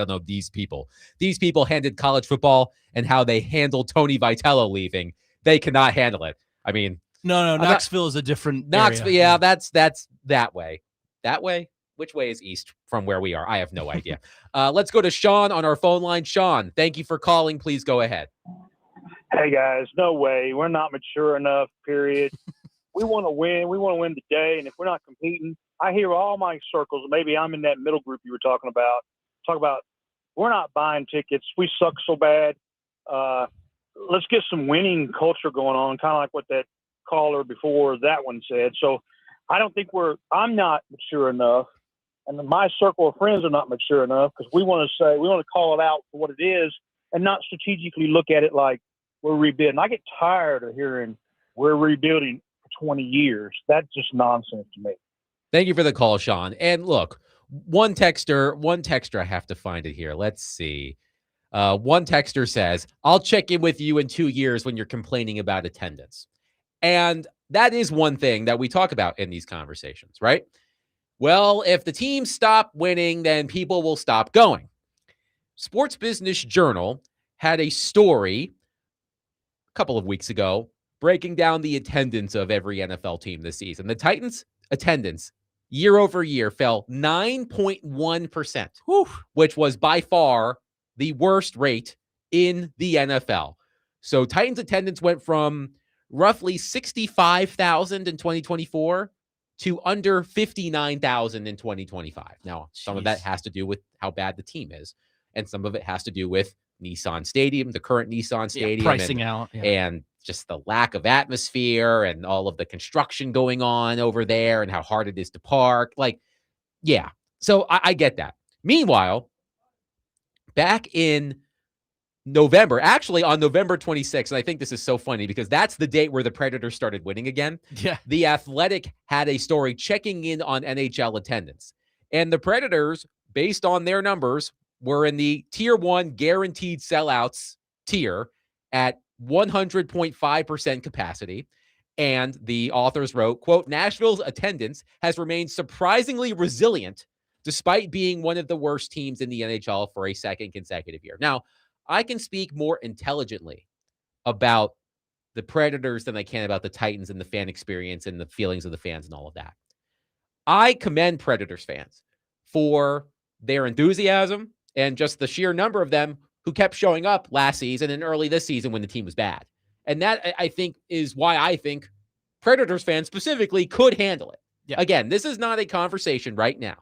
handed college football and how they handled Tony Vitello leaving, they cannot handle it. I mean, no, Knoxville is a different Knoxville. area. Yeah, that's that way. That way? Which way is east from where we are? I have no idea. Let's go to Sean on our phone line. Sean, thank you for calling. Please go ahead. Hey, guys, no way. We're not mature enough, period. We want to win. We want to win today. And if we're not competing, I hear all my circles, maybe I'm in that middle group you were talking about, we're not buying tickets. We suck so bad. Let's get some winning culture going on, kind of like what that caller before that one said. So I don't think I'm not mature enough. And my circle of friends are not mature enough because we want to call it out for what it is and not strategically look at it like we're rebuilding. I get tired of hearing we're rebuilding for 20 years. That's just nonsense to me. Thank you for the call, Sean. And look, one texter, I have to find it here. Let's see. One texter says, I'll check in with you in 2 years when you're complaining about attendance. And that is one thing that we talk about in these conversations, right? Well, if the teams stop winning, then people will stop going. Sports Business Journal had a story a couple of weeks ago breaking down the attendance of every NFL team this season. The Titans' attendance year over year fell 9.1%, which was by far the worst rate in the NFL. So Titans attendance went from roughly 65,000 in 2024 to under 59,000 in 2025. Now, some of that has to do with how bad the team is, and some of it has to do with Nissan Stadium, the current Nissan Stadium, pricing out, and just the lack of atmosphere and all of the construction going on over there and how hard it is to park. So I get that. Meanwhile, back in November, actually on November 26th, and I think this is so funny because that's the date where the Predators started winning again. Yeah. The Athletic had a story checking in on NHL attendance. And the Predators, based on their numbers, were in the tier 1 guaranteed sellouts tier at 100.5% capacity. And the authors wrote, quote, Nashville's attendance has remained surprisingly resilient despite being one of the worst teams in the NHL for a second consecutive year. Now, I can speak more intelligently about the Predators than I can about the Titans and the fan experience and the feelings of the fans and all of that. I commend Predators fans for their enthusiasm and just the sheer number of them who kept showing up last season and early this season when the team was bad. And that, I think, is why I think Predators fans specifically could handle it. Yeah. Again, this is not a conversation right now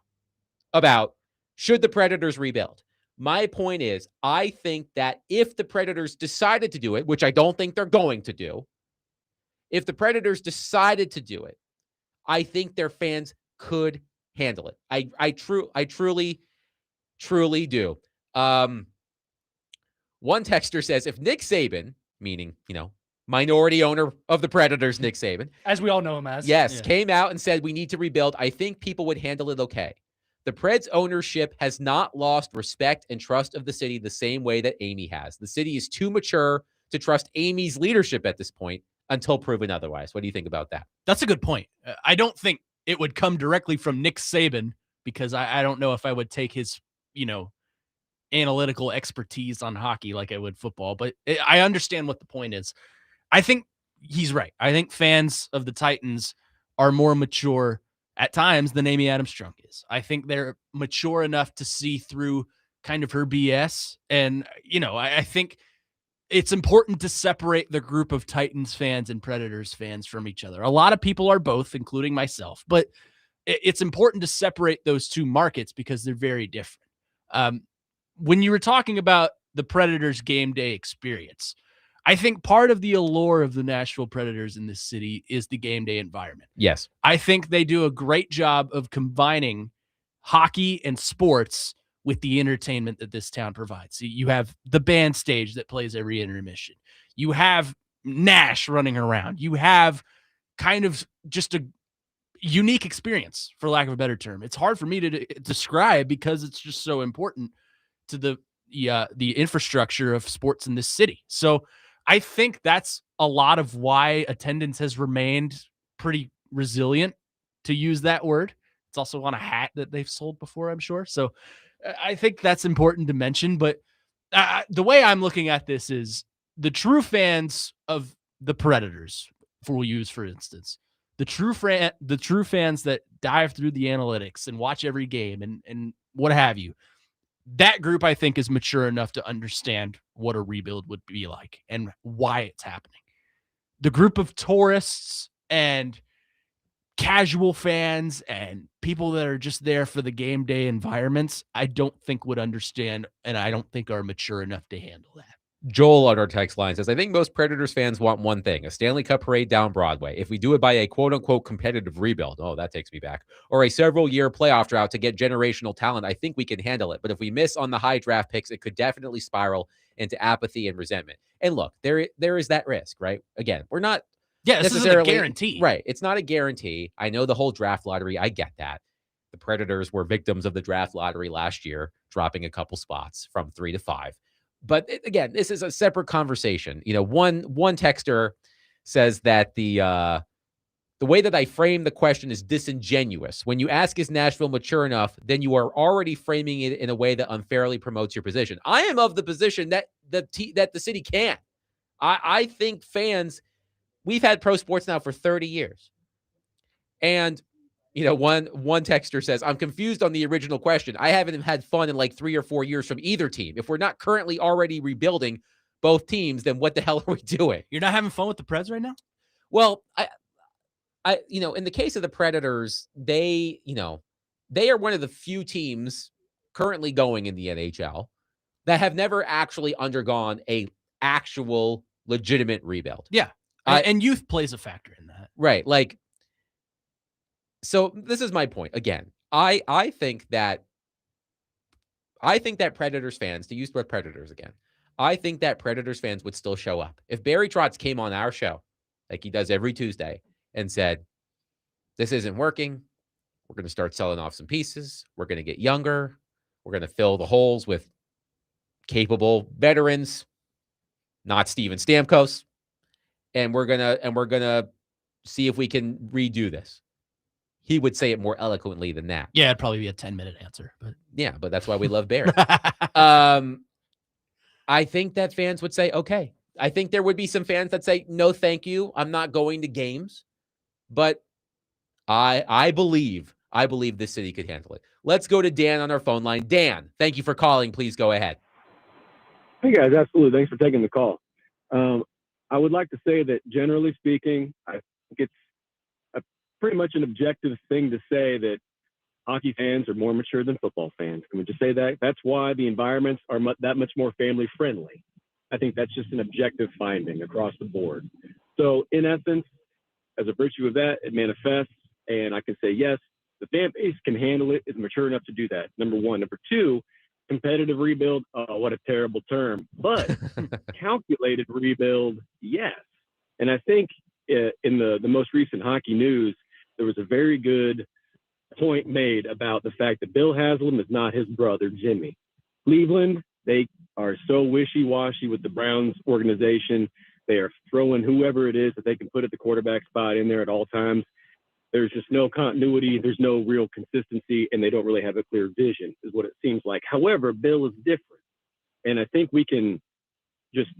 about should the Predators rebuild. My point is, I think that if the Predators decided to do it, which I don't think they're going to do, if the Predators decided to do it, I think their fans could handle it. I truly do. One texter says, if Nick Saban, meaning, minority owner of the Predators, Nick Saban, as we all know him as, yes, came out and said we need to rebuild, I think people would handle it okay. The Preds ownership has not lost respect and trust of the city the same way that Amy has. The city is too mature to trust Amy's leadership at this point until proven otherwise. What do you think about that? That's a good point. I don't think it would come directly from Nick Saban, because I don't know if I would take his, analytical expertise on hockey like I would football, but I understand what the point is. I think he's right. I think fans of the Titans are more mature at times than Amy Adams Strunk is. I think they're mature enough to see through kind of her BS. And, I think it's important to separate the group of Titans fans and Predators fans from each other. A lot of people are both, including myself, but it's important to separate those two markets because they're very different. When you were talking about the Predators game day experience, I think part of the allure of the Nashville Predators in this city is the game day environment. Yes. I think they do a great job of combining hockey and sports with the entertainment that this town provides. So you have the band stage that plays every intermission. You have Nash running around. You have kind of just a unique experience, for lack of a better term. It's hard for me to describe because it's just so important to the infrastructure of sports in this city. So I think that's a lot of why attendance has remained pretty resilient, to use that word. It's also on a hat that they've sold before, I'm sure. So I think that's important to mention. But the way I'm looking at this is the true fans of the Predators, we'll use for instance, the true fans that dive through the analytics and watch every game and what have you. That group, I think, is mature enough to understand what a rebuild would be like and why it's happening. The group of tourists and casual fans and people that are just there for the game day environments, I don't think would understand, and I don't think are mature enough to handle that. Joel on our text line says, I think most Predators fans want one thing, a Stanley Cup parade down Broadway. If we do it by a quote-unquote competitive rebuild, oh, that takes me back, or a several-year playoff drought to get generational talent, I think we can handle it. But if we miss on the high draft picks, it could definitely spiral into apathy and resentment. And look, there is that risk, right? Again, we're not this isn't a guarantee. Right. It's not a guarantee. I know the whole draft lottery. I get that. The Predators were victims of the draft lottery last year, dropping a couple spots from 3 to 5. But again, this is a separate conversation. One texter says that the way that I frame the question is disingenuous. When you ask, is Nashville mature enough, then you are already framing it in a way that unfairly promotes your position. I am of the position that the city can. I think fans, we've had pro sports now for 30 years. And one texter says, I'm confused on the original question. I haven't had fun in like 3 or 4 years from either team. If we're not currently already rebuilding both teams, then what the hell are we doing? You're not having fun with the Preds right now? Well, I in the case of the Predators, they are one of the few teams currently going in the NHL that have never actually undergone a actual legitimate rebuild. Yeah. And youth plays a factor in that. Right. So this is my point. Again, I think that Predators fans, to use the word Predators again, I think that Predators fans would still show up. If Barry Trotz came on our show, like he does every Tuesday, and said, this isn't working, we're going to start selling off some pieces, we're going to get younger, we're going to fill the holes with capable veterans, not Steven Stamkos, and we're gonna see if we can redo this. He would say it more eloquently than that. Yeah, it'd probably be a 10-minute answer. But yeah, but that's why we love Barry. I think that fans would say, okay. I think there would be some fans that say, no, thank you, I'm not going to games. But I believe this city could handle it. Let's go to Dan on our phone line. Dan, thank you for calling. Please go ahead. Hey guys, absolutely. Thanks for taking the call. I would like to say that generally speaking, I think it's pretty much an objective thing to say that hockey fans are more mature than football fans. Can we just say that? That's why the environments are that much more family friendly. I think that's just an objective finding across the board. So in essence, as a virtue of that, it manifests, and I can say, yes, the fan base can handle it, is mature enough to do that. Number one. Number two, competitive rebuild, what a terrible term, but calculated rebuild, yes. And I think in the most recent hockey news, there was a very good point made about the fact that Bill Haslam is not his brother, Jimmy. Cleveland, they are so wishy-washy with the Browns organization. They are throwing whoever it is that they can put at the quarterback spot in there at all times. There's just no continuity. There's no real consistency, and they don't really have a clear vision, is what it seems like. However, Bill is different. And I think we can just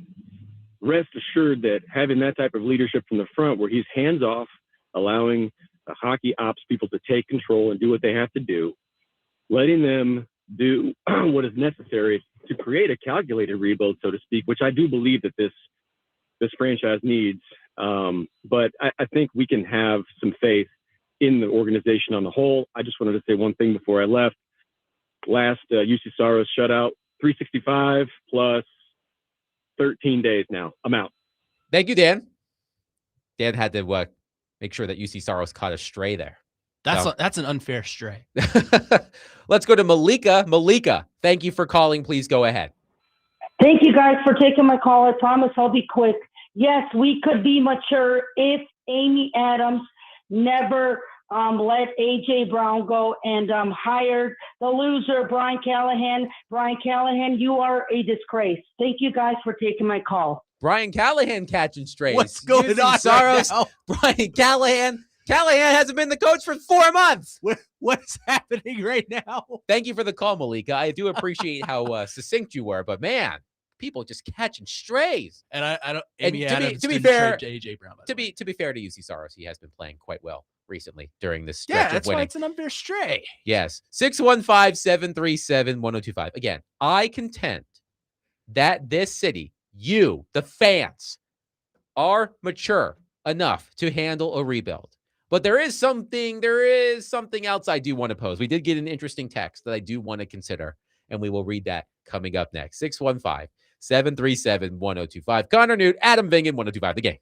rest assured that having that type of leadership from the front where he's hands-off, allowing the hockey ops people to take control and do what they have to do, letting them do what is necessary to create a calculated rebuild, so to speak, which I do believe that this franchise needs. But I think we can have some faith in the organization on the whole. I just wanted to say one thing before I left. Last UC Saros shutout, 365 plus 13 days now. I'm out. Thank you, Dan. Dan had to make sure that UC Saros caught a stray there. That's an unfair stray. Let's go to Malika. Malika, thank you for calling. Please go ahead. Thank you guys for taking my call. I promise I'll be quick. Yes, we could be mature if Amy Adams never let A.J. Brown go and hired the loser, Brian Callahan. Brian Callahan, you are a disgrace. Thank you guys for taking my call. Brian Callahan catching strays. What's going UC on Saros, right now? Brian Callahan. Callahan hasn't been the coach for 4 months. What's happening right now? Thank you for the call, Malika. I do appreciate how succinct you were, but man, people just catching strays. And I don't. And Amy Adams to be didn't fair, trade to AJ Brown. to be fair to UC Saros, he has been playing quite well recently during this stretch Yeah, of that's winning. why it's an unfair stray. Yes, 615-737-1025. Again, I contend that this city, you, the fans, are mature enough to handle a rebuild. But there is something else I do want to pose. We did get an interesting text that I do want to consider, and we will read that coming up next. 615-737-1025. Connor Newt, Adam Vingan, 1025 The Game.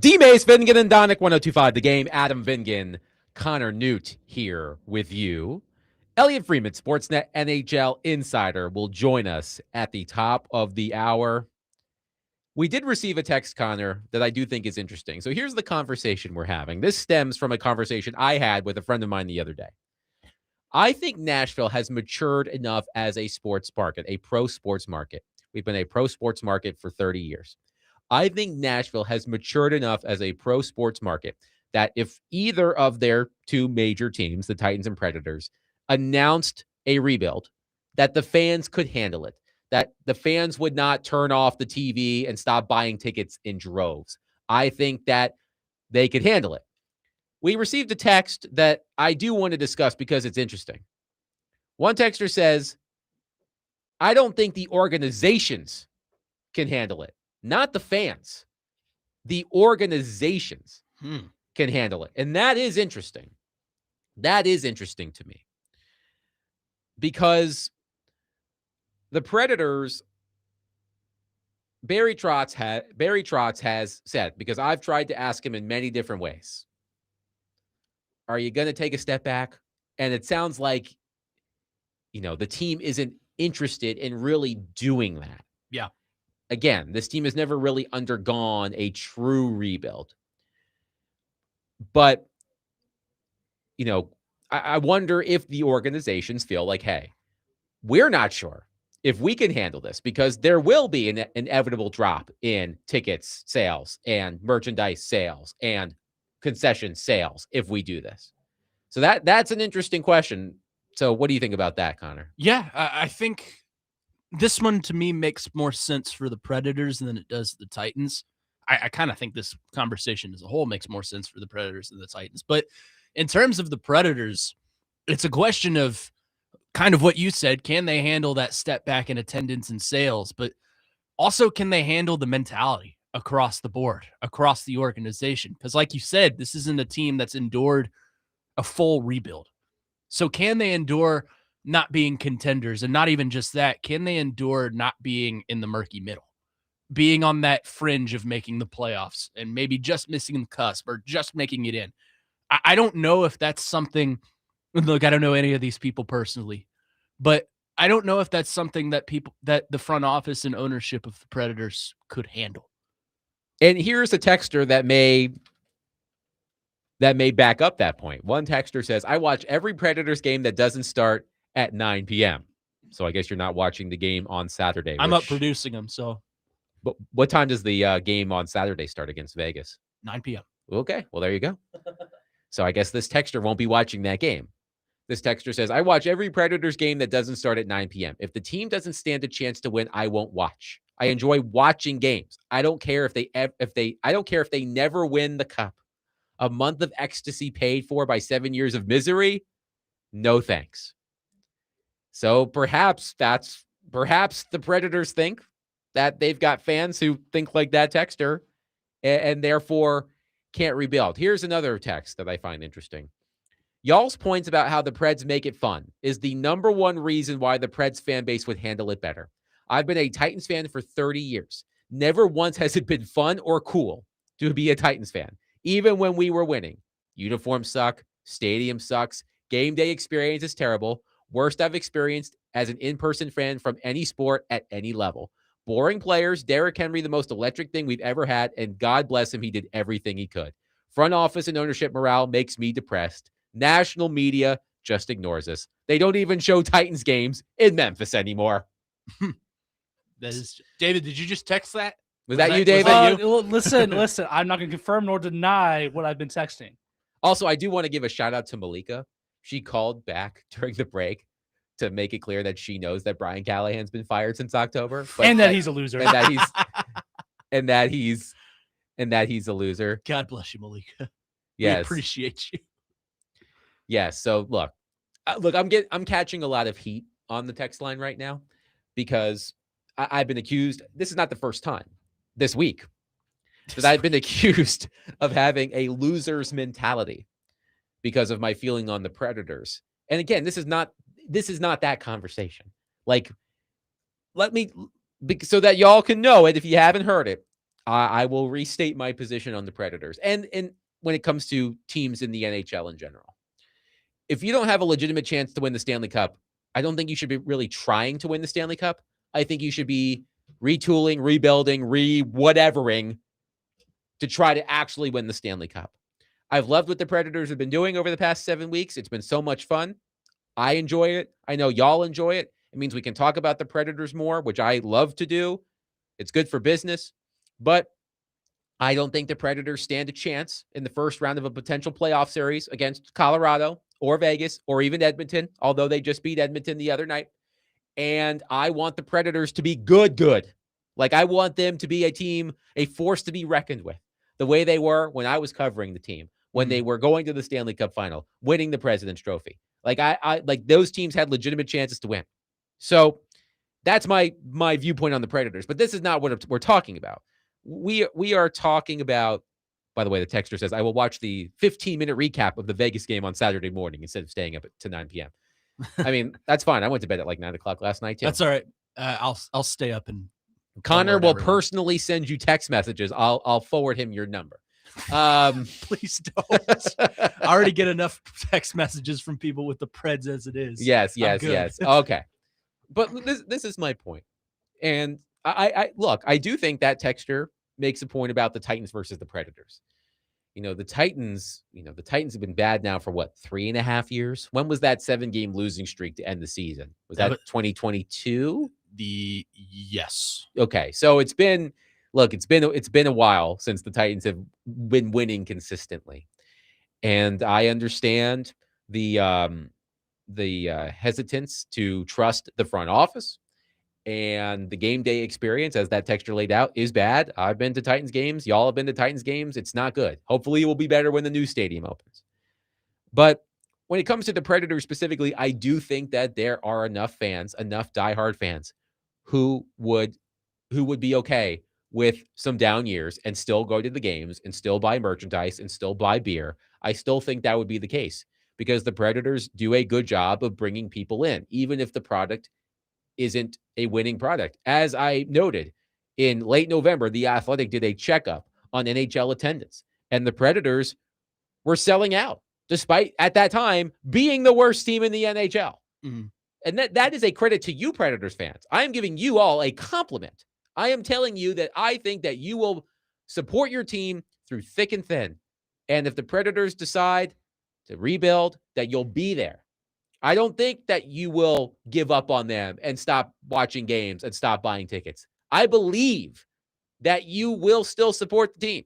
D-Mace, Vingan, and Donick, 102.5 The Game. Adam Vingan, Connor Newt here with you. Elliotte Friedman, Sportsnet NHL Insider, will join us at the top of the hour. We did receive a text, Connor, that I do think is interesting. So here's the conversation we're having. This stems from a conversation I had with a friend of mine the other day. I think Nashville has matured enough as a sports market, a pro sports market. We've been a pro sports market for 30 years. I think Nashville has matured enough as a pro sports market that if either of their two major teams, the Titans and Predators, announced a rebuild, that the fans could handle it, that the fans would not turn off the TV and stop buying tickets in droves. I think that they could handle it. We received a text that I do want to discuss because it's interesting. One texter says, I don't think the organizations can handle it. Not the fans. The organizations can handle it. And that is interesting. That is interesting to me. Because the Predators, Barry Trotz has said, because I've tried to ask him in many different ways, are you going to take a step back? And it sounds like, the team isn't interested in really doing that. Yeah. Again, this team has never really undergone a true rebuild. But, I wonder if the organizations feel like, hey, we're not sure if we can handle this because there will be an inevitable drop in tickets sales and merchandise sales and concession sales if we do this. So that's an interesting question. So what do you think about that, Connor? Yeah, I think this one to me makes more sense for the Predators than it does the Titans. I kind of think this conversation as a whole makes more sense for the Predators than the Titans. But in terms of the Predators, it's a question of kind of what you said. Can they handle that step back in attendance and sales? But also, can they handle the mentality across the board, across the organization? Because like you said, this isn't a team that's endured a full rebuild. So can they endure not being contenders? And not even just that, can they endure not being in the murky middle, being on that fringe of making the playoffs and maybe just missing the cusp or just making it in? I don't know if that's something. Look, I don't know any of these people personally, but I don't know if that's something that the front office and ownership of the Predators could handle. And here's a texter that may back up that point. One texter says, I watch every Predators game that doesn't start at 9 p.m. So I guess you're not watching the game on Saturday. I'm up producing them. So, but what time does the game on Saturday start against Vegas? 9 p.m. Okay, well, there you go. So I guess this texter won't be watching that game. This texter says, I watch every Predators game that doesn't start at 9 p.m. If the team doesn't stand a chance to win, I won't watch. I enjoy watching games. I don't care if they never win the cup. A month of ecstasy paid for by 7 years of misery? No thanks. So perhaps the Predators think that they've got fans who think like that texter and therefore can't rebuild. Here's another text that I find interesting. Y'all's points about how the Preds make it fun is the number one reason why the Preds fan base would handle it better. I've been a Titans fan for 30 years. Never once has it been fun or cool to be a Titans fan, even when we were winning. Uniforms suck. Stadium sucks. Game day experience is terrible. Worst I've experienced as an in-person fan from any sport at any level. Boring players, Derrick Henry, the most electric thing we've ever had, and God bless him, he did everything he could. Front office and ownership morale makes me depressed. National media just ignores us. They don't even show Titans games in Memphis anymore. That is David. Did you just text that? Was that you, David? Listen. I'm not going to confirm nor deny what I've been texting. Also, I do want to give a shout out to Malika. She called back during the break to make it clear that she knows that Brian Callahan's been fired since October, and that he's a loser, and that he's a loser. God bless you, Malika. Yes, we appreciate you. Yes. So look, I'm catching a lot of heat on the text line right now because I've been accused. This is not the first time this week that I've been accused of having a loser's mentality because of my feeling on the Predators. And again, this is not that conversation. Like, so that y'all can know it if you haven't heard it. I will restate my position on the Predators. And when it comes to teams in the NHL in general, if you don't have a legitimate chance to win the Stanley Cup, I don't think you should be really trying to win the Stanley Cup. I think you should be retooling, rebuilding, whatevering to try to actually win the Stanley Cup. I've loved what the Predators have been doing over the past 7 weeks. It's been so much fun. I enjoy it. I know y'all enjoy it. It means we can talk about the Predators more, which I love to do. It's good for business. But I don't think the Predators stand a chance in the first round of a potential playoff series against Colorado or Vegas or even Edmonton, although they just beat Edmonton the other night. And I want the Predators to be good. Like, I want them to be a team, a force to be reckoned with, the way they were when I was covering the team, when they were going to the Stanley Cup final, winning the President's Trophy. Like, I like those teams had legitimate chances to win. So that's my viewpoint on the Predators. But this is not what we're talking about. We are talking about, by the way, the texter says, I will watch the 15-minute recap of the Vegas game on Saturday morning instead of staying up to 9 p.m. I mean, that's fine. I went to bed at like 9 o'clock last night, too. That's all right. I'll stay up and Connor will personally send you text messages. I'll forward him your number. Please don't. I already get enough text messages from people with the Preds as it is. Yes. Okay. But this is my point. And I look, I do think that texter makes a point about the Titans versus the Predators. The Titans have been bad now for what, 3.5 years? When was that 7-game losing streak to end the season? Was that 2022? Yes. Okay. So it's been a while since the Titans have been winning consistently. And I understand the hesitance to trust the front office, and the game day experience, as that texture laid out, is bad. I've been to Titans games. Y'all have been to Titans games. It's not good. Hopefully it will be better when the new stadium opens. But when it comes to the Predators specifically, I do think that there are enough diehard fans who would be okay with some down years and still go to the games and still buy merchandise and still buy beer. I still think that would be the case because the Predators do a good job of bringing people in, even if the product isn't a winning product. As I noted, in late November, The Athletic did a checkup on NHL attendance, and the Predators were selling out, despite, at that time, being the worst team in the NHL. Mm-hmm. And that is a credit to you, Predators fans. I am giving you all a compliment. I am telling you that I think that you will support your team through thick and thin. And if the Predators decide to rebuild, that you'll be there. I don't think that you will give up on them and stop watching games and stop buying tickets. I believe that you will still support the team.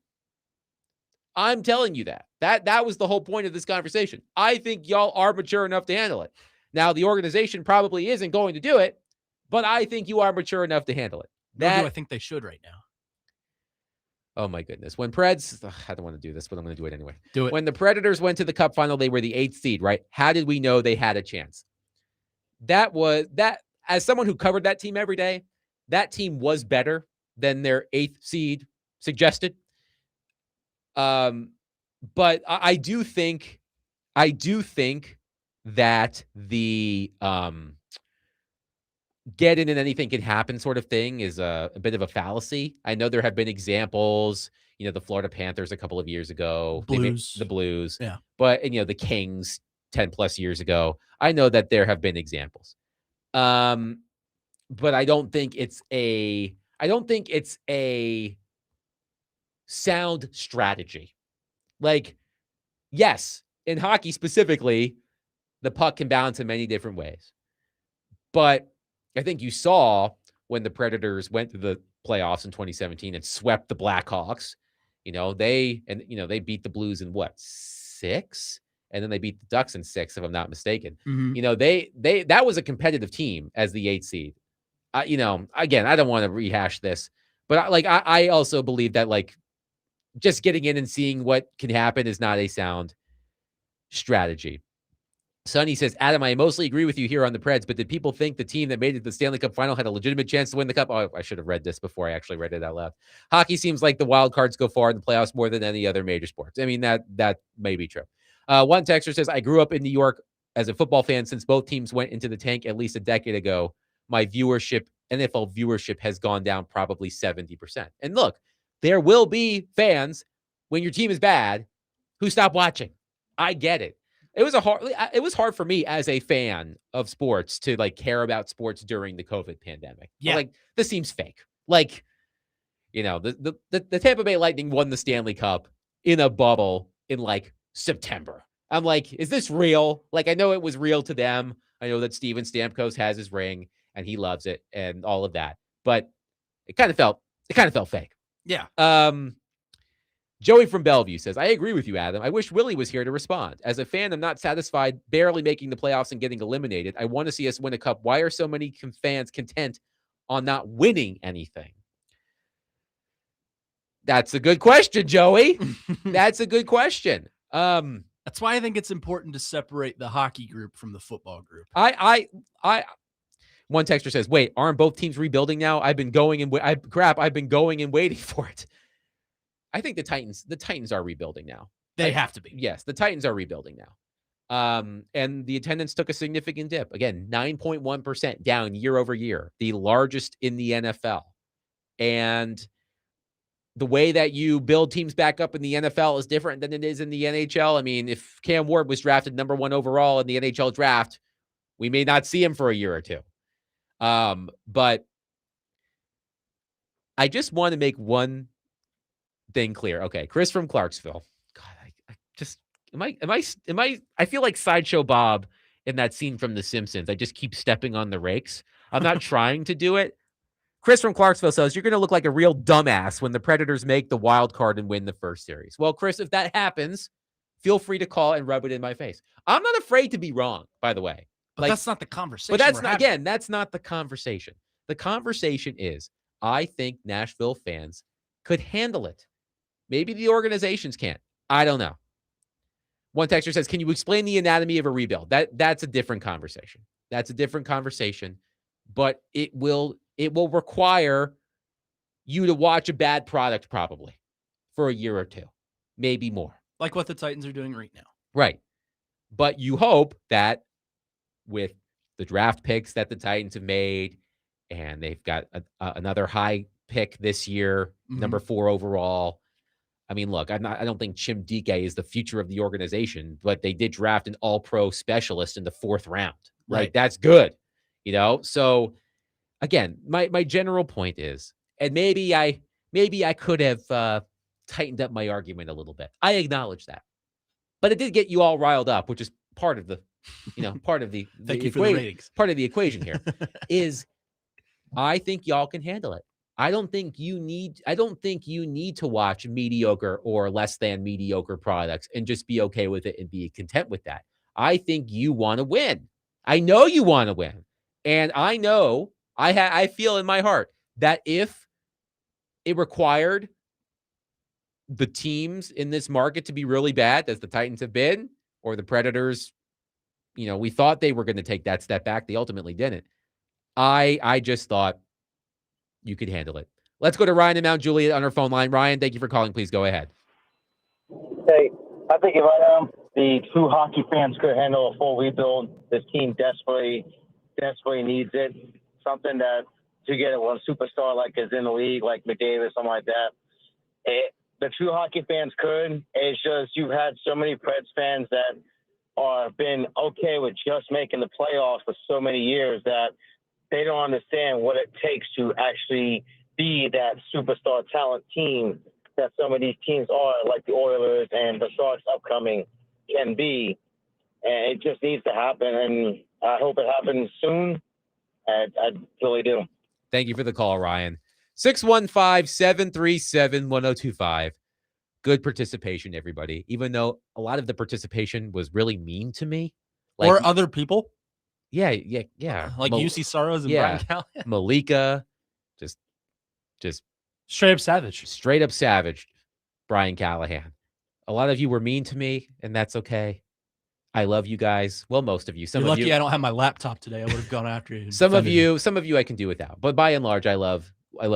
I'm telling you that. That was the whole point of this conversation. I think y'all are mature enough to handle it. Now, the organization probably isn't going to do it, but I think you are mature enough to handle it. Do I think they should right now? Oh, my goodness. When Preds, I don't want to do this, but I'm going to do it anyway. Do it. When the Predators went to the Cup final, they were the 8th seed, right? How did we know they had a chance? As someone who covered that team every day, that team was better than their 8th seed suggested. But I do think that the get in and anything can happen sort of thing is a bit of a fallacy. I know there have been examples, the Florida Panthers a couple of years ago, the Blues, yeah. But the Kings 10 plus years ago. I know that there have been examples. But I don't think it's a sound strategy. Like, yes, in hockey specifically, the puck can bounce in many different ways. But I think you saw when the Predators went to the playoffs in 2017 and swept the Blackhawks, they beat the Blues in 6? And then they beat the Ducks in 6, if I'm not mistaken. Mm-hmm. That was a competitive team as the 8th seed. Again, I don't want to rehash this, but I also believe that just getting in and seeing what can happen is not a sound strategy. Sonny says, Adam, I mostly agree with you here on the Preds, but did people think the team that made it to the Stanley Cup final had a legitimate chance to win the Cup? Oh, I should have read this before I actually read it out loud. Hockey seems like the wild cards go far in the playoffs more than any other major sports. I mean, that may be true. One texter says, I grew up in New York as a football fan since both teams went into the tank at least a decade ago. My NFL viewership has gone down probably 70%. And look, there will be fans when your team is bad who stop watching. I get it. It was hard for me as a fan of sports to like care about sports during the COVID pandemic. Yeah. Like, this seems fake. Like, the Tampa Bay Lightning won the Stanley Cup in a bubble in like September. I'm like, is this real? Like, I know it was real to them. I know that Steven Stamkos has his ring and he loves it and all of that, but it kind of felt fake. Yeah. Joey from Bellevue says, I agree with you, Adam. I wish Willie was here to respond. As a fan, I'm not satisfied barely making the playoffs and getting eliminated. I want to see us win a cup. Why are so many fans content on not winning anything? That's a good question, Joey. That's a good question. That's why I think it's important to separate the hockey group from the football group. One texter says, wait, aren't both teams rebuilding now? I've been going and waiting for it. I think the Titans are rebuilding now. They have to be. Yes, the Titans are rebuilding now. And the attendance took a significant dip. Again, 9.1% down year over year, the largest in the NFL. And the way that you build teams back up in the NFL is different than it is in the NHL. I mean, if Cam Ward was drafted number 1 overall in the NHL draft, we may not see him for a year or two. But I just want to make one thing clear. Okay, Chris from Clarksville. God, I feel like Sideshow Bob in that scene from The Simpsons. I just keep stepping on the rakes. I'm not trying to do it. Chris from Clarksville says, you're going to look like a real dumbass when the Predators make the wild card and win the first series. Well, Chris, if that happens, feel free to call and rub it in my face. I'm not afraid to be wrong, by the way. But that's not the conversation. But that's not the conversation. The conversation is, I think Nashville fans could handle it. Maybe the organizations can't. I don't know. One texter says, can you explain the anatomy of a rebuild? That's a different conversation. That's a different conversation. But it will require you to watch a bad product probably for a year or two, maybe more. Like what the Titans are doing right now. Right. But you hope that with the draft picks that the Titans have made, and they've got another high pick this year, number 4 overall. I mean, look, I don't think Chim Dike is the future of the organization, but they did draft an all-pro specialist in the 4th round. Right. Like, that's good, So, again, my general point is, and maybe I could have tightened up my argument a little bit. I acknowledge that, but it did get you all riled up, which is part of the, part of the Thank you for the ratings. Part of the equation here is, I think y'all can handle it. I don't think you need to watch mediocre or less than mediocre products and just be okay with it and be content with that. I think you want to win. I know you want to win. And I know I feel in my heart that if it required the teams in this market to be really bad, as the Titans have been, or the Predators, we thought they were going to take that step back. They ultimately didn't. I just thought you could handle it. Let's go to Ryan in Mount Juliet on our phone line. Ryan, thank you for calling. Please go ahead. Hey, I think if the true hockey fans could handle a full rebuild, this team desperately needs it. Something that to get one superstar like is in the league, like McDavid, something like that. The true hockey fans could. It's just you've had so many Preds fans that are been okay with just making the playoffs for so many years that they don't understand what it takes to actually be that superstar talent team that some of these teams are, like the Oilers and the Sharks upcoming can be. And it just needs to happen, and I hope it happens soon. I really do. Thank you for the call, Ryan. 615-737-1025. Good participation, everybody. Even though a lot of the participation was really mean to me. Or other people. Yeah. Like UC Soros and Brian Callahan. Malika, just straight up savage. Brian Callahan. A lot of you were mean to me, and that's okay. I love you guys. Well, most of you. You're lucky I don't have my laptop today. I would have gone after you. Some of you I can do without. But by and large, I love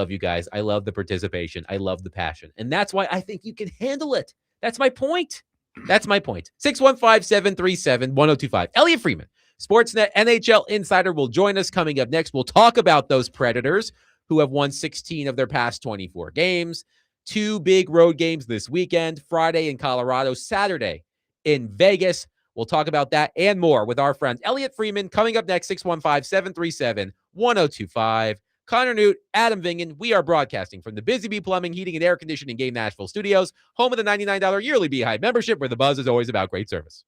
you guys. I love the participation. I love the passion. And that's why I think you can handle it. That's my point. 615-737-1025. Elliotte Friedman, Sportsnet NHL Insider, will join us coming up next. We'll talk about those Predators who have won 16 of their past 24 games, 2 big road games this weekend, Friday in Colorado, Saturday in Vegas. We'll talk about that and more with our friend Elliotte Friedman coming up next, 615-737-1025. Connor Newt, Adam Vingen. We are broadcasting from the Busy Bee Plumbing, Heating, and Air Conditioning Game Nashville studios, home of the $99 yearly Beehive membership, where the buzz is always about great service.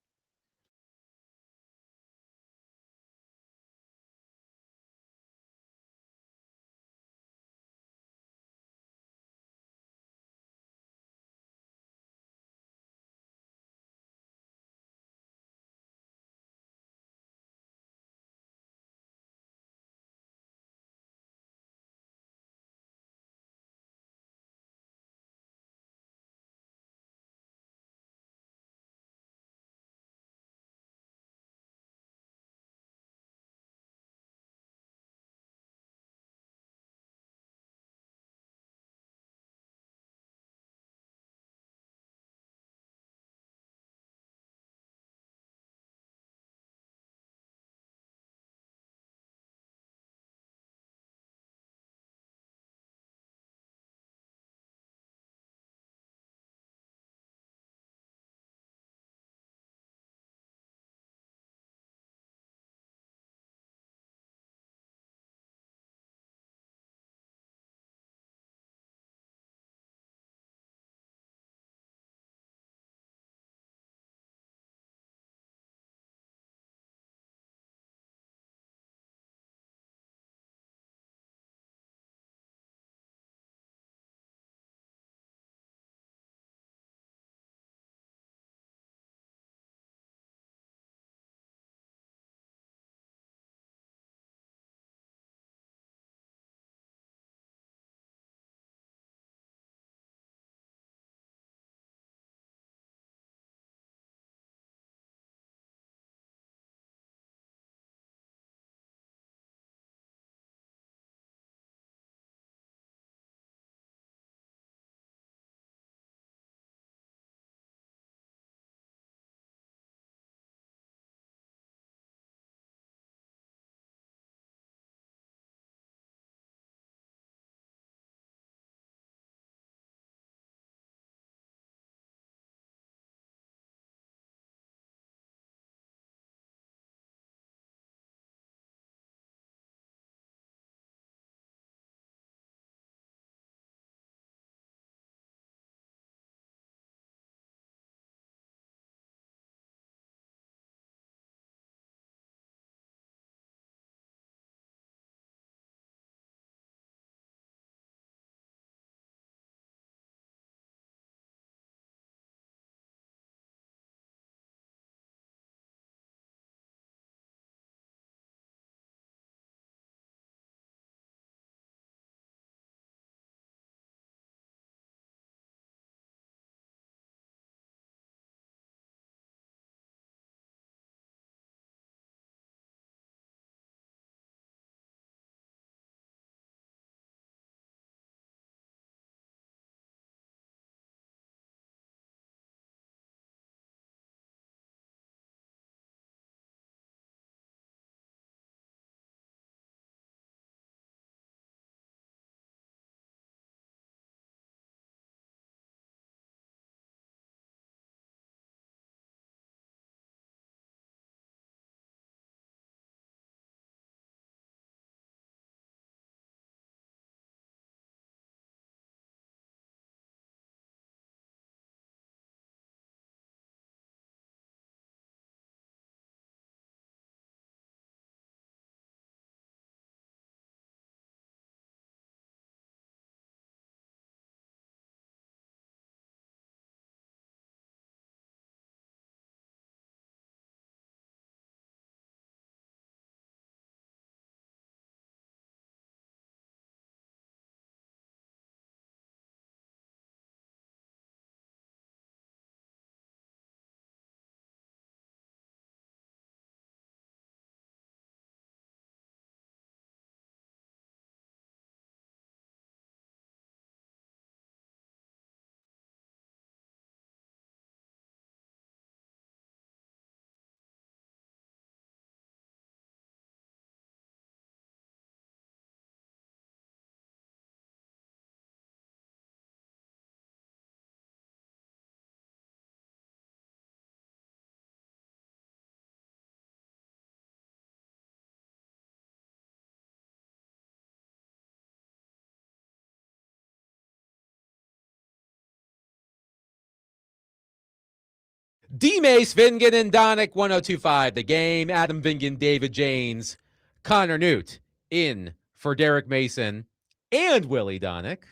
D-Mace, Vingan, and Donick, 102.5 The Game. Adam Vingan, David Janes, Connor Newt in for Derek Mason and Willie Donick.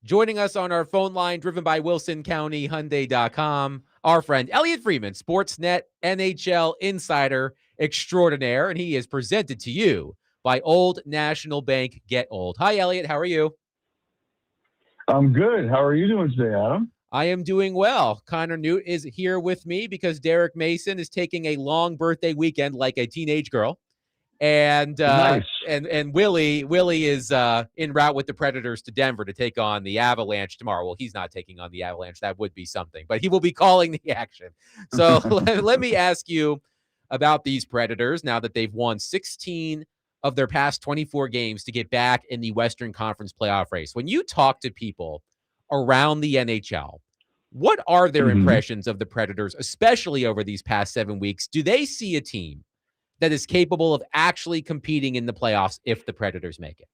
Joining us on our phone line, driven by WilsonCountyHyundai.com, our friend Elliotte Friedman, Sportsnet NHL insider extraordinaire, and he is presented to you by Old National Bank Get Old. Hi, Elliotte. How are you? I'm good. How are you doing today, Adam? I am doing well. Connor Newt is here with me because Derek Mason is taking a long birthday weekend like a teenage girl. And nice. and Willie is en route with the Predators to Denver to take on the Avalanche tomorrow. Well, he's not taking on the Avalanche. That would be something, but he will be calling the action. So let me ask you about these Predators now that they've won 16 of their past 24 games to get back in the Western Conference playoff race. When you talk to people around the NHL, what are their impressions of the Predators, especially over these past 7 weeks? Do they see a team that is capable of actually competing in the playoffs if the Predators make it?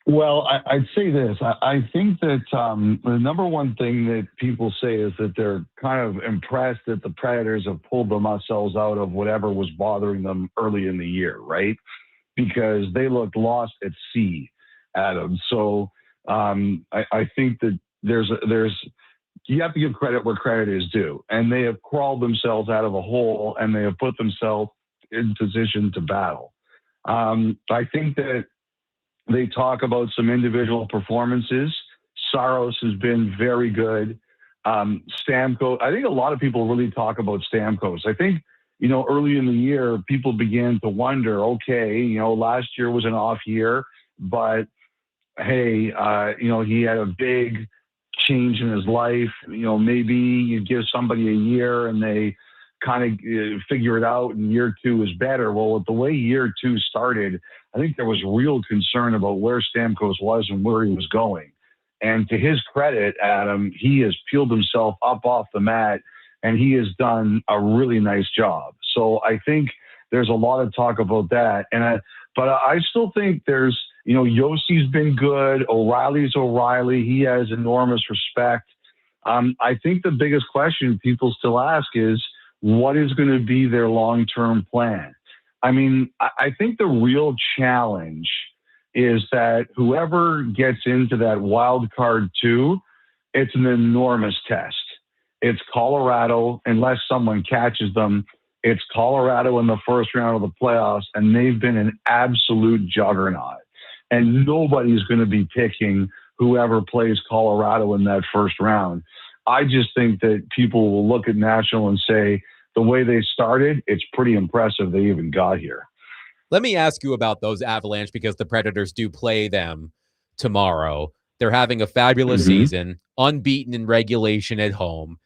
Well, I'd say this. I think that the number one thing that people say is that they're kind of impressed that the Predators have pulled themselves out of whatever was bothering them early in the year, right? Because they looked lost at sea, Adam. So I think that there's you have to give credit where credit is due. And they have crawled themselves out of a hole and they have put themselves in position to battle. I think that they talk about some individual performances. Saros has been very good. Stamkos, I think a lot of people really talk about Stamkos. I think, early in the year, people began to wonder, okay, last year was an off year, but hey, he had a big change in his life. Maybe you give somebody a year and they kind of figure it out and year two is better. Well, with the way year two started, I think there was real concern about where Stamkos was and where he was going. And to his credit, Adam, he has peeled himself up off the mat and he has done a really nice job. So I think there's a lot of talk about that. But I still think there's, Yossi's been good. O'Reilly's O'Reilly. He has enormous respect. I think the biggest question people still ask is, what is going to be their long-term plan? I mean, I think the real challenge is that whoever gets into that wild card 2, it's an enormous test. It's Colorado, unless someone catches them. It's Colorado in the first round of the playoffs, and they've been an absolute juggernaut. And nobody's going to be picking whoever plays Colorado in that first round. I just think that people will look at Nashville and say, the way they started, it's pretty impressive they even got here. Let me ask you about those Avalanche because the Predators do play them tomorrow. They're having a fabulous season, unbeaten in regulation at home.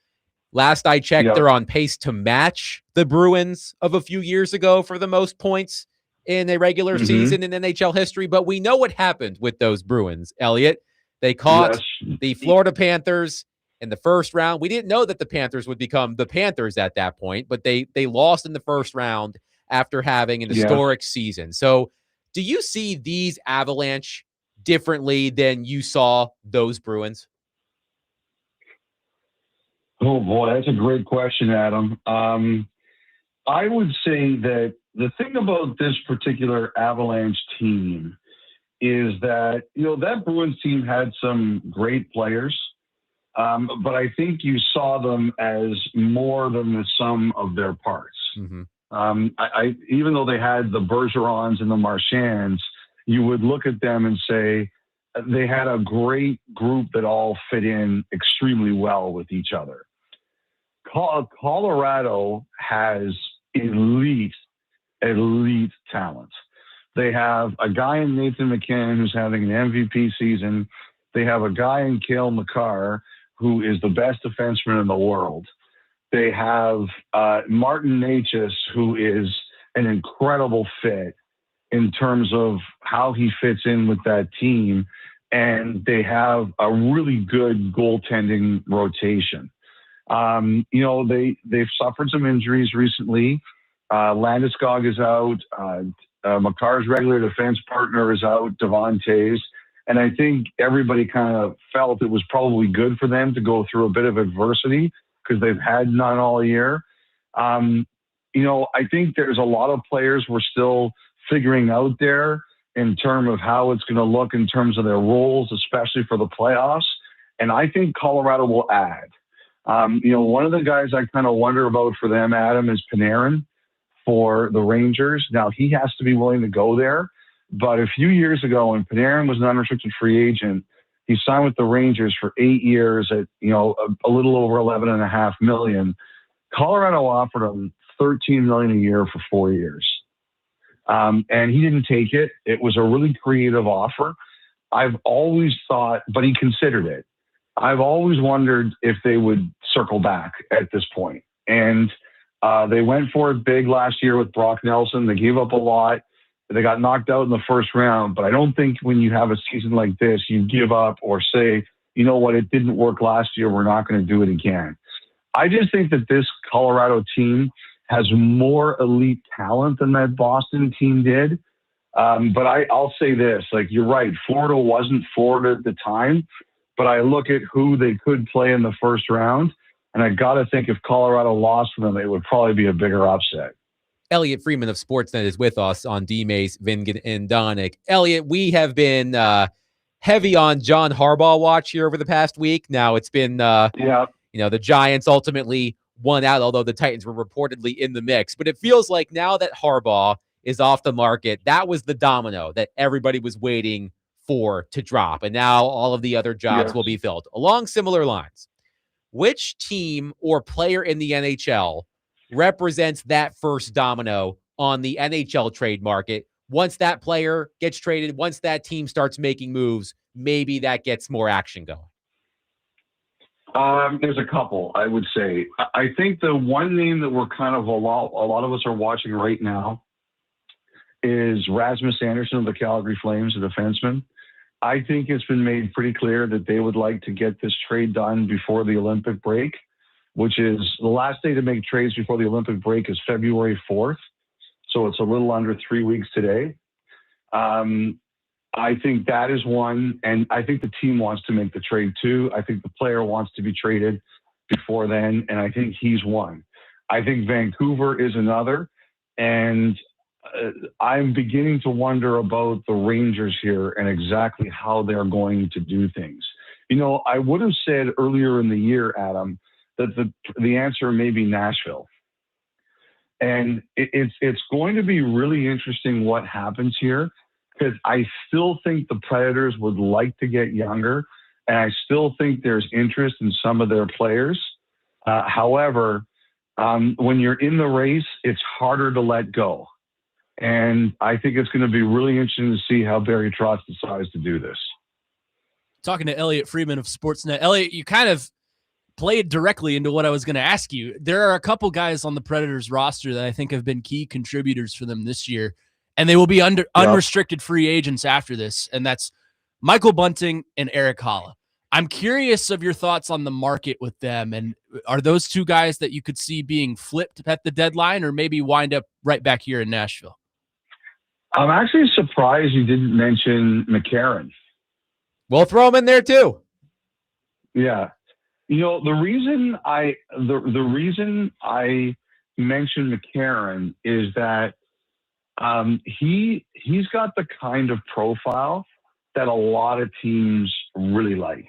Last I checked, they're on pace to match the Bruins of a few years ago for the most points in a regular season in NHL history. But we know what happened with those Bruins, Elliotte. They caught the Florida Panthers in the first round. We didn't know that the Panthers would become the Panthers at that point, but they lost in the first round after having an historic season. So do you see these Avalanche differently than you saw those Bruins? Oh, boy, that's a great question, Adam. I would say that the thing about this particular Avalanche team is that, that Bruins team had some great players, but I think you saw them as more than the sum of their parts. I even though they had the Bergerons and the Marchands, you would look at them and say they had a great group that all fit in extremely well with each other. Colorado has elite talent. They have a guy in Nathan McKinnon who's having an MVP season. They have a guy in Cale Makar who is the best defenseman in the world. They have Martin Necas, who is an incredible fit in terms of how he fits in with that team. And they have a really good goaltending rotation. They've suffered some injuries recently. Landeskog is out. Makar's regular defense partner is out, Devontae's. And I think everybody kind of felt it was probably good for them to go through a bit of adversity because they've had none all year. I think there's a lot of players we're still figuring out there in terms of how it's going to look in terms of their roles, especially for the playoffs. And I think Colorado will add. One of the guys I kind of wonder about for them, Adam, is Panarin for the Rangers. Now, he has to be willing to go there. But a few years ago, when Panarin was an unrestricted free agent, he signed with the Rangers for 8 years at, a little over $11.5 million. Colorado offered him $13 million a year for 4 years. And he didn't take it. It was a really creative offer. I've always thought, but he considered it. I've always wondered if they would circle back at this point. And they went for it big last year with Brock Nelson. They gave up a lot. They got knocked out in the first round. But I don't think when you have a season like this, you give up or say, you know what, it didn't work last year. We're not going to do it again. I just think that this Colorado team has more elite talent than that Boston team did. But I'll say this, you're right. Florida wasn't Florida at the time, but I look at who they could play in the first round. And I got to think if Colorado lost for them, it would probably be a bigger upset. Elliotte Friedman of Sportsnet is with us on D-Mace, Vingan, and Donick. Elliotte, we have been heavy on John Harbaugh watch here over the past week. Now it's been, the Giants ultimately won out, although the Titans were reportedly in the mix. But it feels like now that Harbaugh is off the market, that was the domino that everybody was waiting for to drop. And now all of the other jobs will be filled. Along similar lines, which team or player in the NHL represents that first domino on the NHL trade market? Once that player gets traded, once that team starts making moves, maybe that gets more action going. There's a couple, I would say. I think the one name that we're kind of a lot of us are watching right now is Rasmus Andersson of the Calgary Flames, a defenseman. I think it's been made pretty clear that they would like to get this trade done before the Olympic break, which is the last day to make trades before the Olympic break is February 4th. So it's a little under 3 weeks today. I think that is one. And I think the team wants to make the trade too. I think the player wants to be traded before then. And I think he's one. I think Vancouver is another. And I'm beginning to wonder about the Rangers here and exactly how they're going to do things. I would have said earlier in the year, Adam, that the answer may be Nashville. And it's going to be really interesting what happens here, because I still think the Predators would like to get younger, and I still think there's interest in some of their players. However, when you're in the race, it's harder to let go. And I think it's going to be really interesting to see how Barry Trotz decides to do this. Talking to Elliotte Friedman of Sportsnet. Elliotte, you kind of played directly into what I was going to ask you. There are a couple guys on the Predators roster that I think have been key contributors for them this year, and they will be unrestricted free agents after this, and that's Michael Bunting and Eric Haula. I'm curious of your thoughts on the market with them, and are those two guys that you could see being flipped at the deadline or maybe wind up right back here in Nashville? I'm actually surprised you didn't mention McCarron. We'll throw him in there too. Yeah. The reason I mentioned McCarron is that he's got the kind of profile that a lot of teams really like,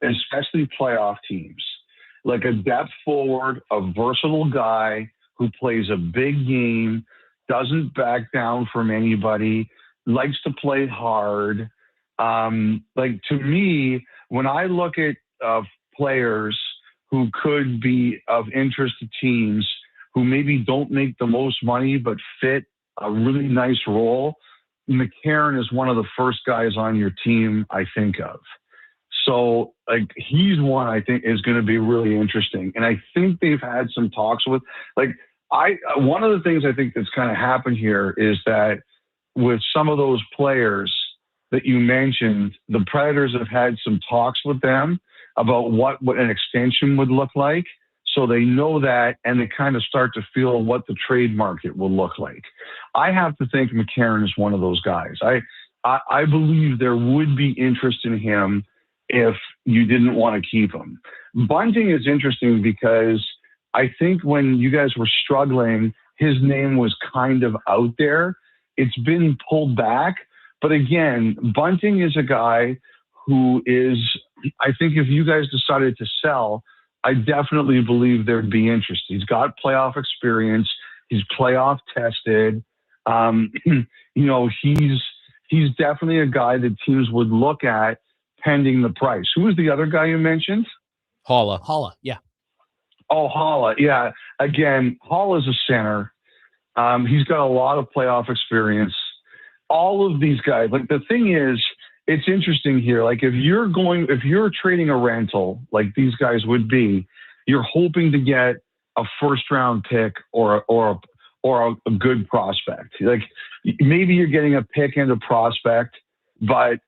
especially playoff teams. Like a depth forward, a versatile guy who plays a big game, doesn't back down from anybody, likes to play hard. To me, when I look at players who could be of interest to teams who maybe don't make the most money but fit a really nice role, McCarron is one of the first guys on your team I think of. So, he's one I think is going to be really interesting. And I think they've had some talks with, one of the things I think that's kind of happened here is that with some of those players that you mentioned, the Predators have had some talks with them about what an extension would look like. So they know that, and they kind of start to feel what the trade market will look like. I have to think McCarron is one of those guys. I believe there would be interest in him if you didn't want to keep him. Bunting is interesting because I think when you guys were struggling, his name was kind of out there. It's been pulled back. But again, Bunting is a guy who is, I think if you guys decided to sell, I definitely believe there'd be interest. He's got playoff experience. He's playoff tested. He's definitely a guy that teams would look at pending the price. Who was the other guy you mentioned? Holla, yeah. Oh, Holla, yeah. Again, Holla's a center. He's got a lot of playoff experience. All of these guys, like the thing is, it's interesting here. Like if you're trading a rental, like these guys would be, you're hoping to get a first round pick or a good prospect. Like maybe you're getting a pick and a prospect, but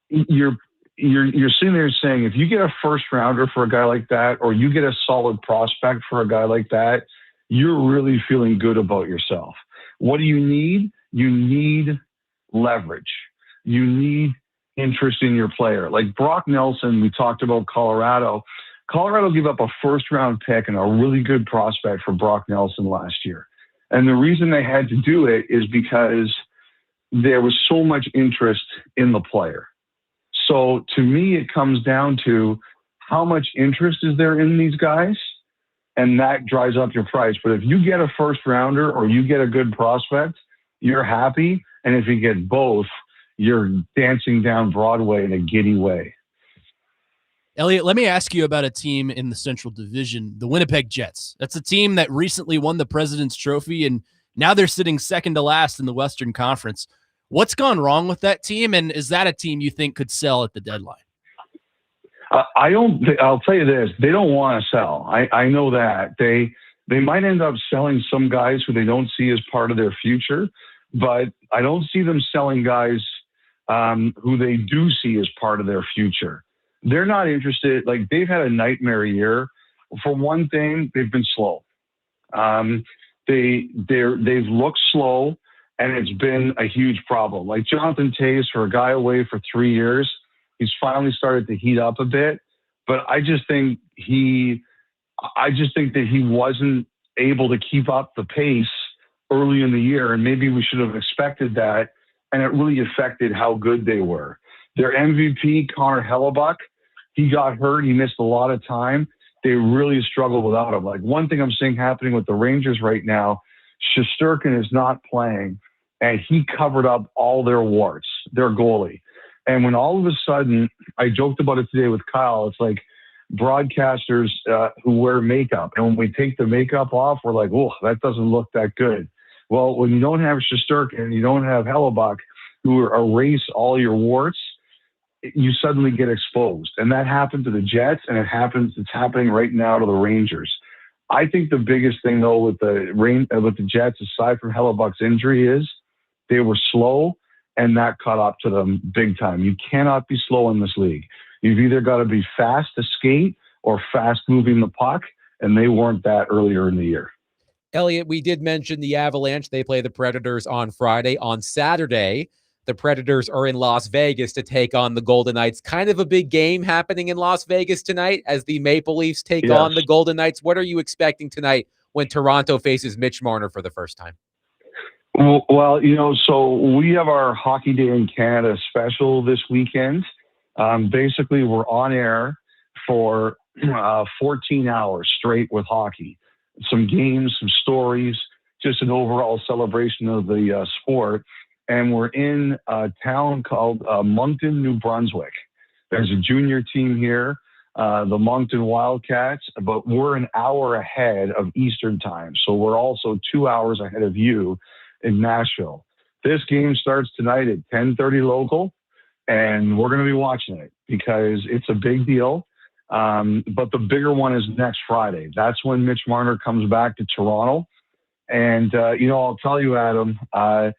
you're sitting there saying, if you get a first rounder for a guy like that, or you get a solid prospect for a guy like that, you're really feeling good about yourself. What do you need? You need leverage. You need interest in your player. Like Brock Nelson, we talked about Colorado. Colorado gave up a first round pick and a really good prospect for Brock Nelson last year. And the reason they had to do it is because there was so much interest in the player. So to me, it comes down to how much interest is there in these guys, and that drives up your price. But if you get a first rounder or you get a good prospect, you're happy. And if you get both, you're dancing down Broadway in a giddy way. Elliotte, let me ask you about a team in the Central Division, the Winnipeg Jets. That's a team that recently won the President's Trophy, and now they're sitting second to last in the Western Conference. What's gone wrong with that team, and is that a team you think could sell at the deadline? I'll tell you this. They don't want to sell. I know that. They might end up selling some guys who they don't see as part of their future, but I don't see them selling guys who they do see as part of their future. They're not interested. Like, they've had a nightmare year. For one thing, they've been slow. They've looked slow, and it's been a huge problem. Like Jonathan Toews, for a guy away for 3 years, he's finally started to heat up a bit. But I just think that he wasn't able to keep up the pace early in the year, and maybe we should have expected that, and it really affected how good they were. Their MVP, Connor Hellebuyck, he got hurt. He missed a lot of time. They really struggled without him. Like, one thing I'm seeing happening with the Rangers right now, Shesterkin is not playing, and he covered up all their warts, their goalie. And when all of a sudden, I joked about it today with Kyle, it's like broadcasters who wear makeup. And when we take the makeup off, we're like, oh, that doesn't look that good. Well, when you don't have Shesterkin, you don't have Hellebuyck, who erase all your warts, you suddenly get exposed. And that happened to the Jets, and it's happening right now to the Rangers. I think the biggest thing, though, with the Jets, aside from Hellebuck's injury, is they were slow, and that caught up to them big time. You cannot be slow in this league. You've either got to be fast to skate or fast moving the puck, and they weren't that earlier in the year. Elliotte, we did mention the Avalanche. They play the Predators on Friday. On Saturday, the Predators are in Las Vegas to take on the Golden Knights. Kind of a big game happening in Las Vegas tonight as the Maple Leafs take on the Golden Knights. What are you expecting tonight when Toronto faces Mitch Marner for the first time? Well, so we have our Hockey Day in Canada special this weekend. Basically, we're on air for 14 hours straight with hockey. Some games, some stories, just an overall celebration of the sport. And we're in a town called Moncton, New Brunswick. There's a junior team here, the Moncton Wildcats, but we're an hour ahead of Eastern time. So we're also 2 hours ahead of you in Nashville. This game starts tonight at 10:30 local, and we're going to be watching it because it's a big deal. But the bigger one is next Friday. That's when Mitch Marner comes back to Toronto. And, I'll tell you, Adam, a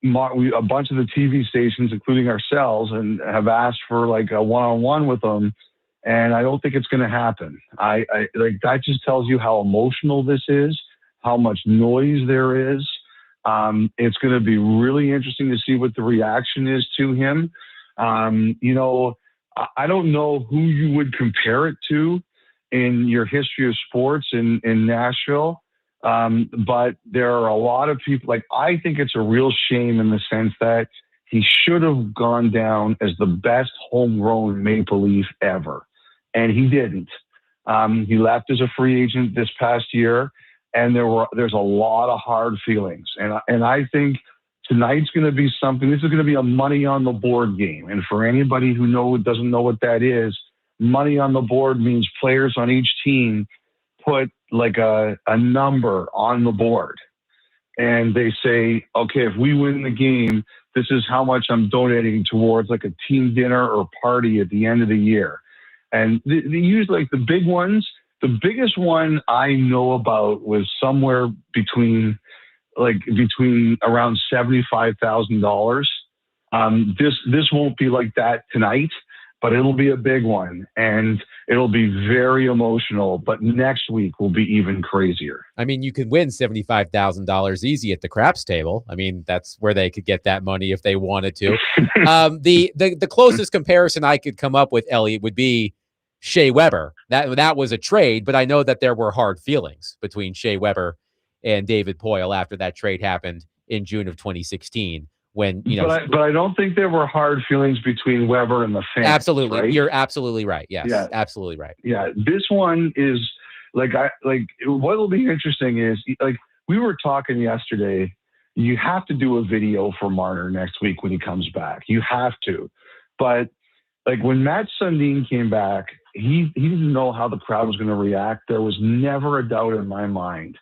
bunch of the TV stations, including ourselves, and have asked for like a one-on-one with them. And I don't think it's going to happen. I that just tells you how emotional this is, how much noise there is. It's going to be really interesting to see what the reaction is to him. I don't know who you would compare it to in your history of sports in Nashville. But there are a lot of people, like, I think it's a real shame in the sense that he should have gone down as the best homegrown Maple Leaf ever. And he didn't. He left as a free agent this past year, and there's a lot of hard feelings. And I think tonight's going to be something. This is going to be a money on the board game. And for anybody who doesn't know what that is, money on the board means players on each team put like a number on the board. And they say, okay, if we win the game, this is how much I'm donating towards like a team dinner or party at the end of the year. And they use like the big ones. The biggest one I know about was somewhere between around $75,000. This won't be like that tonight, but it'll be a big one, and it'll be very emotional. But next week will be even crazier. I mean, you could win $75,000 easy at the craps table. I mean, that's where they could get that money if they wanted to. The closest comparison I could come up with, Elliotte, would be Shea Weber. That was a trade, but I know that there were hard feelings between Shea Weber and David Poile after that trade happened in June of 2016. When but I don't think there were hard feelings between Weber and the fans. Absolutely, right? You're absolutely right. Yes, Yeah. Absolutely right. Yeah, this one is what will be interesting is like we were talking yesterday. You have to do a video for Marner next week when he comes back. You have to, but like when Matt Sundin came back, he didn't know how the crowd was going to react. There was never a doubt in my mind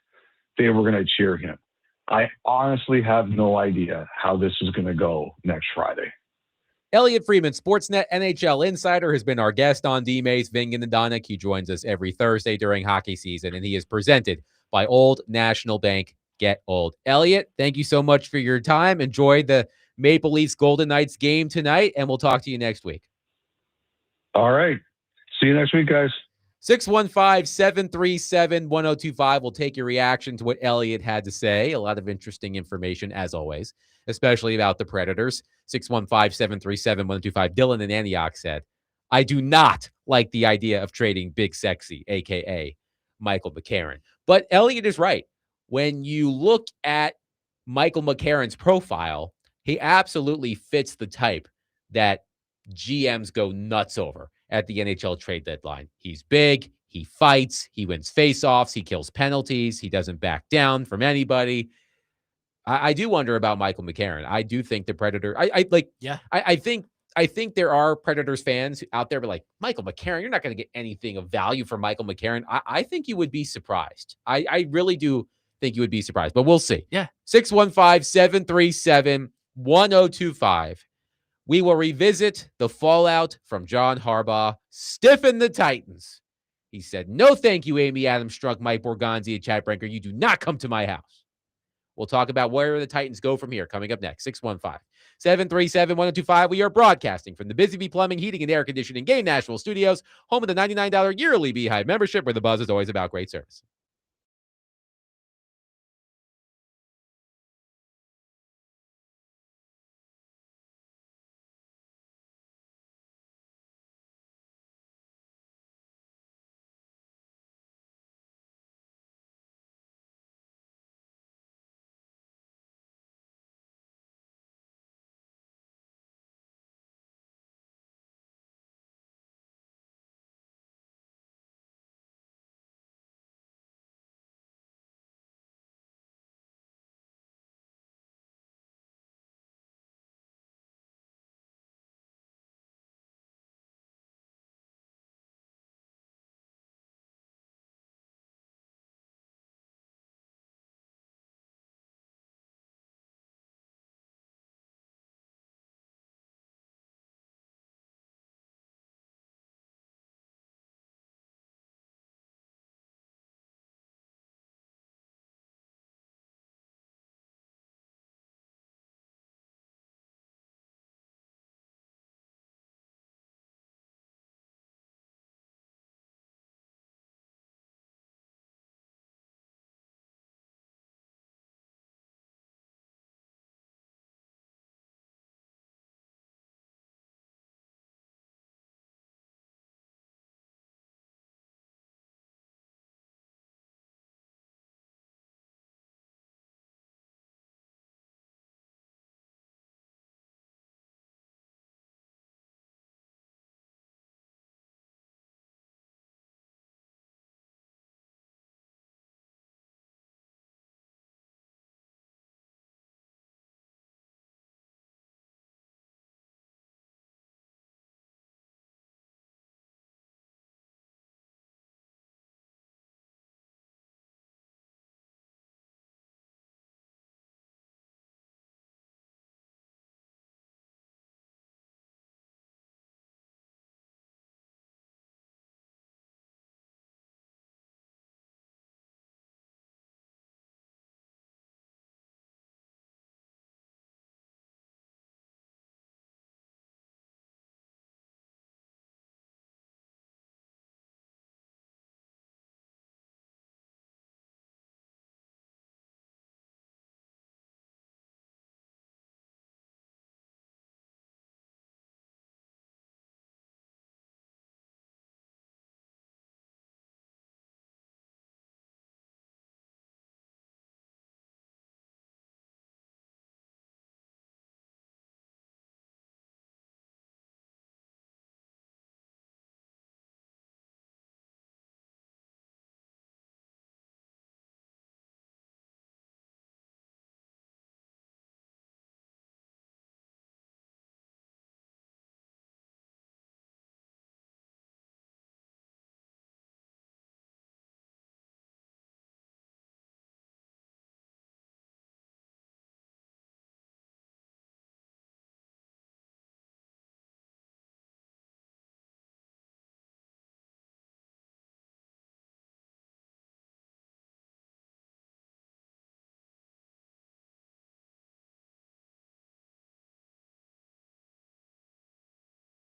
they were going to cheer him. I honestly have no idea how this is going to go next Friday. Elliotte Friedman, Sportsnet NHL insider, has been our guest on D-Mace, Vingan and Donick. He joins us every Thursday during hockey season, and he is presented by Old National Bank. Get old. Elliotte, thank you so much for your time. Enjoy the Maple Leafs Golden Knights game tonight, and we'll talk to you next week. All right. See you next week, guys. 615-737-1025. We'll take your reaction to what Elliotte had to say. A lot of interesting information, as always, especially about the Predators. 615-737-1025. Dylan in Antioch said, I do not like the idea of trading Big Sexy, a.k.a. Michael McCarron. But Elliotte is right. When you look at Michael McCarron's profile, he absolutely fits the type that GMs go nuts over at the NHL trade deadline. He's big, he fights, he wins faceoffs, he kills penalties, he doesn't back down from anybody. I do wonder about Michael McCarron. I do think the Predator. I think there are Predators fans out there, but like Michael McCarron, you're not going to get anything of value from Michael McCarron. I think you would be surprised. I really do think you would be surprised, but we'll see. Yeah. 615-737-1025. We will revisit the fallout from John Harbaugh. Stiffen the Titans. He said, no, thank you, Amy Adams, struck Mike Borgonzi and Chad Brinker. You do not come to my house. We'll talk about where the Titans go from here coming up next. 615-737-1025. We are broadcasting from the Busy Bee Plumbing, Heating, and Air Conditioning Game Nashville Studios, home of the $99 yearly Beehive membership, where the buzz is always about great service.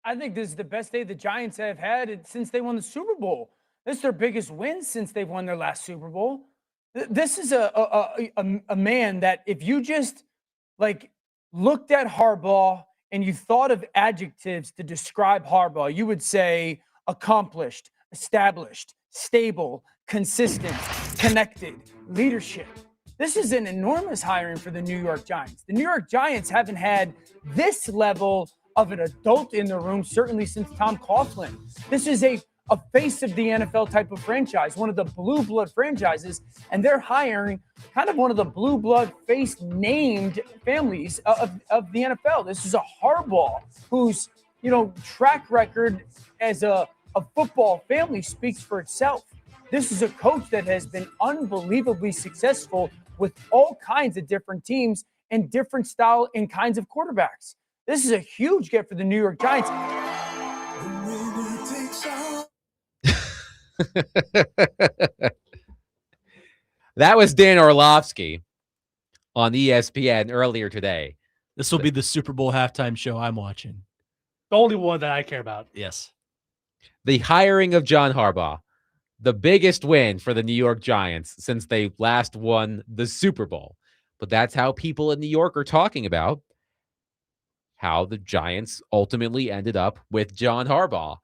I think this is the best day the Giants have had since they won the Super Bowl. This is their biggest win since they've won their last Super Bowl. This is a man that if you just like looked at Harbaugh and you thought of adjectives to describe Harbaugh, you would say accomplished, established, stable, consistent, connected, leadership. This is an enormous hiring for the New York Giants. The New York Giants haven't had this level of an adult in the room, certainly since Tom Coughlin. This is a face of the NFL type of franchise, one of the blue blood franchises, and they're hiring kind of one of the blue blood face named families of the NFL. This is a Harbaugh whose, track record as a football family speaks for itself. This is a coach that has been unbelievably successful with all kinds of different teams and different style and kinds of quarterbacks. This is a huge get for the New York Giants. That was Dan Orlovsky on ESPN earlier today. This will be the Super Bowl halftime show I'm watching. The only one that I care about. Yes. The hiring of John Harbaugh, the biggest win for the New York Giants since they last won the Super Bowl. But that's how people in New York are talking about how the Giants ultimately ended up with John Harbaugh.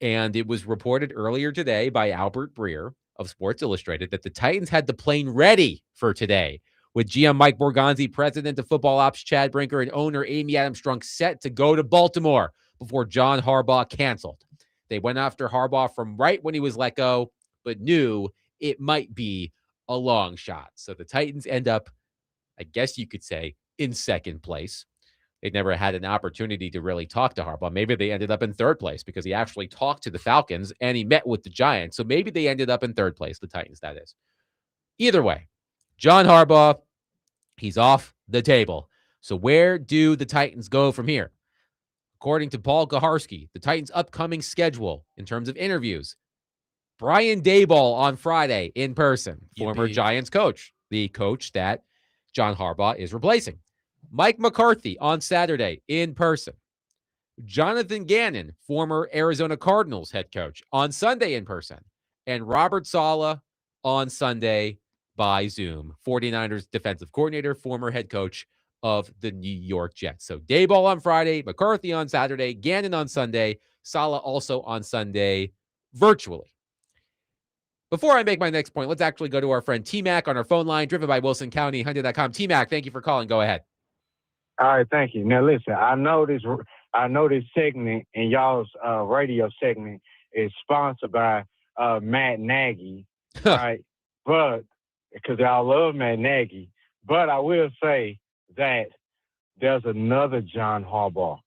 And it was reported earlier today by Albert Breer of Sports Illustrated that the Titans had the plane ready for today, with GM Mike Borgonzi, president of football ops Chad Brinker, and owner Amy Adams Strunk set to go to Baltimore before John Harbaugh canceled. They went after Harbaugh from right when he was let go, but knew it might be a long shot. So the Titans end up, I guess you could say, in second place. They never had an opportunity to really talk to Harbaugh. Maybe they ended up in third place because he actually talked to the Falcons and he met with the Giants. So maybe they ended up in third place, the Titans, that is. Either way, John Harbaugh, he's off the table. So where do the Titans go from here? According to Paul Gaharski, the Titans' upcoming schedule in terms of interviews, Brian Daboll on Friday in person, former Giants coach, the coach that John Harbaugh is replacing. Mike McCarthy on Saturday in person. Jonathan Gannon, former Arizona Cardinals head coach, on Sunday in person. And Robert Saleh on Sunday by Zoom, 49ers defensive coordinator, former head coach of the New York Jets. So Daboll on Friday, McCarthy on Saturday, Gannon on Sunday, Saleh also on Sunday virtually. Before I make my next point, let's actually go to our friend T-Mac on our phone line, driven by Wilson County, Hyundai.com. T-Mac, thank you for calling. Go ahead. All right, thank you. Now listen, I know this segment and y'all's radio segment is sponsored by Matt Nagy, right? But because I love Matt Nagy, but I will say that there's another John Harbaugh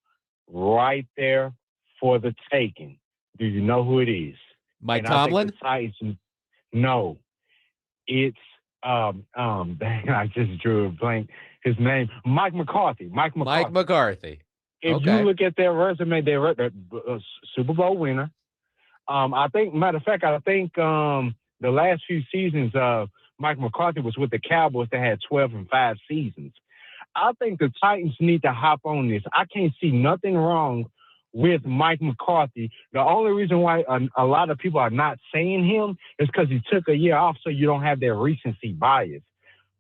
right there for the taking. Do you know who it is? Mike Tomlin? No, it's dang, I just drew a blank. His name, Mike McCarthy. Mike McCarthy. If you look at their resume, they're a Super Bowl winner. I think, matter of fact, the last few seasons Mike McCarthy was with the Cowboys that had 12-5 seasons. I think the Titans need to hop on this. I can't see nothing wrong with Mike McCarthy. The only reason why a lot of people are not saying him is because he took a year off so you don't have that recency bias.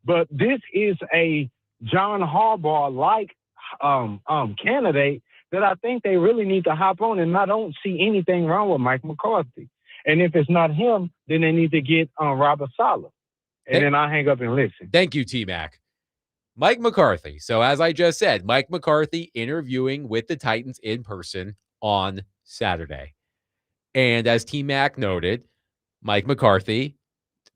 But this is a John Harbaugh-like candidate that I think they really need to hop on, and I don't see anything wrong with Mike McCarthy. And if it's not him, then they need to get Robert Saleh. And then I'll hang up and listen. Thank you, T-Mac. Mike McCarthy. So as I just said, Mike McCarthy interviewing with the Titans in person on Saturday. And as T-Mac noted, Mike McCarthy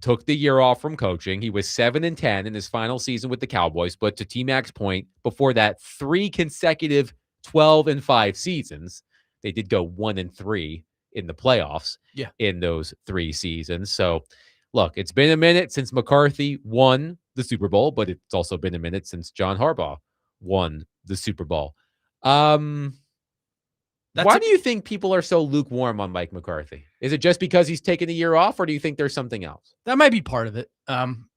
took the year off from coaching. He was 7-10 in his final season with the Cowboys. But to T-Mac's point, before that, 3 consecutive 12-5 seasons. They did go 1-3 in the playoffs in those 3 seasons. So look, it's been a minute since McCarthy won the Super Bowl, but it's also been a minute since John Harbaugh won the Super Bowl. Why do you think people are so lukewarm on Mike McCarthy? Is it just because he's taken a year off, or do you think there's something else? That might be part of it.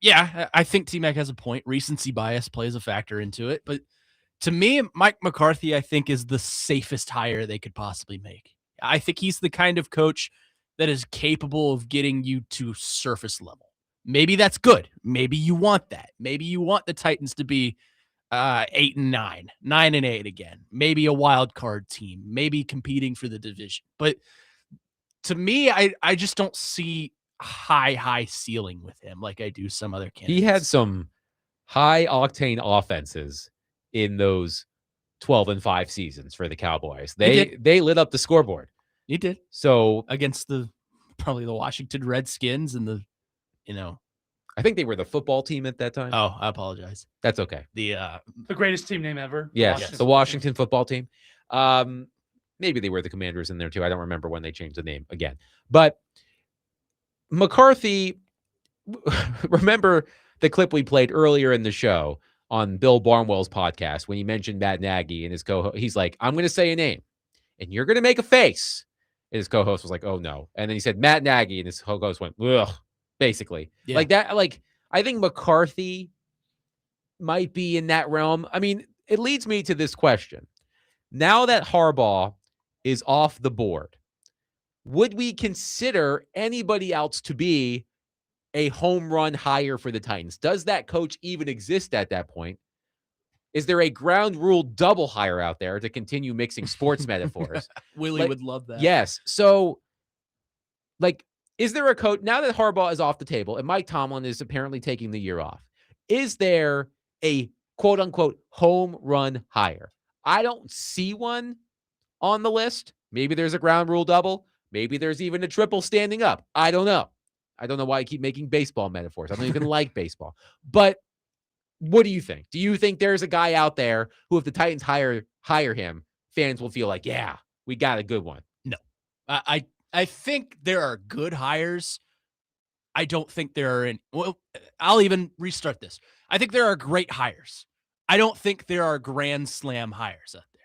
Yeah, I think T-Mac has a point. Recency bias plays a factor into it. But To me, Mike McCarthy, I think, is the safest hire they could possibly make. I think he's the kind of coach that is capable of getting you to surface level. Maybe that's good. Maybe you want that. Maybe you want the Titans to be 8-9, 9-8 again. Maybe a wild card team. Maybe competing for the division. But to me, I just don't see high ceiling with him like I do some other candidates. He had some high octane offenses in those 12-5 seasons for the Cowboys. They lit up the scoreboard. He did. So against probably the Washington Redskins and I think they were the football team at that time. Oh, I apologize. That's okay. The greatest team name ever. Yes, the Washington football team. Maybe they were the Commanders in there too. I don't remember when they changed the name again. But McCarthy, remember the clip we played earlier in the show on Bill Barnwell's podcast when he mentioned Matt Nagy and his co-host. He's like, I'm going to say a name and you're going to make a face. And his co-host was like, oh no. And then he said Matt Nagy and his co-host went, ugh, basically. Yeah. Like that. Like, I think McCarthy might be in that realm. I mean, it leads me to this question. Now that Harbaugh is off the board, would we consider anybody else to be a home run hire for the Titans? Does that coach even exist at that point? Is there a ground rule double hire out there to continue mixing sports metaphors? Willie would love that. Yes. So, is there a coach, now that Harbaugh is off the table and Mike Tomlin is apparently taking the year off, is there a quote-unquote home run hire? I don't see one on the list. Maybe there's a ground rule double. Maybe there's even a triple standing up. I don't know. I don't know why I keep making baseball metaphors. I don't even like baseball. But what do you think? Do you think there's a guy out there who, if the Titans hire him, fans will feel like, yeah, we got a good one? No. I think there are good hires. I don't think there are any. Well, I'll even restart this. I think there are great hires. I don't think there are grand slam hires out there.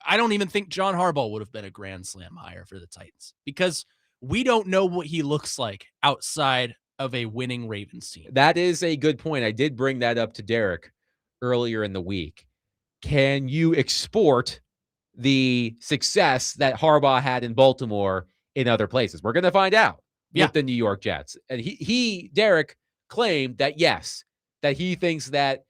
I don't even think John Harbaugh would have been a grand slam hire for the Titans because we don't know what he looks like outside of a winning Ravens team. That is a good point. I did bring that up to Derek earlier in the week. Can you export the success that Harbaugh had in Baltimore in other places? We're going to find out with the New York Jets. And Derek claimed that, yes, that he thinks that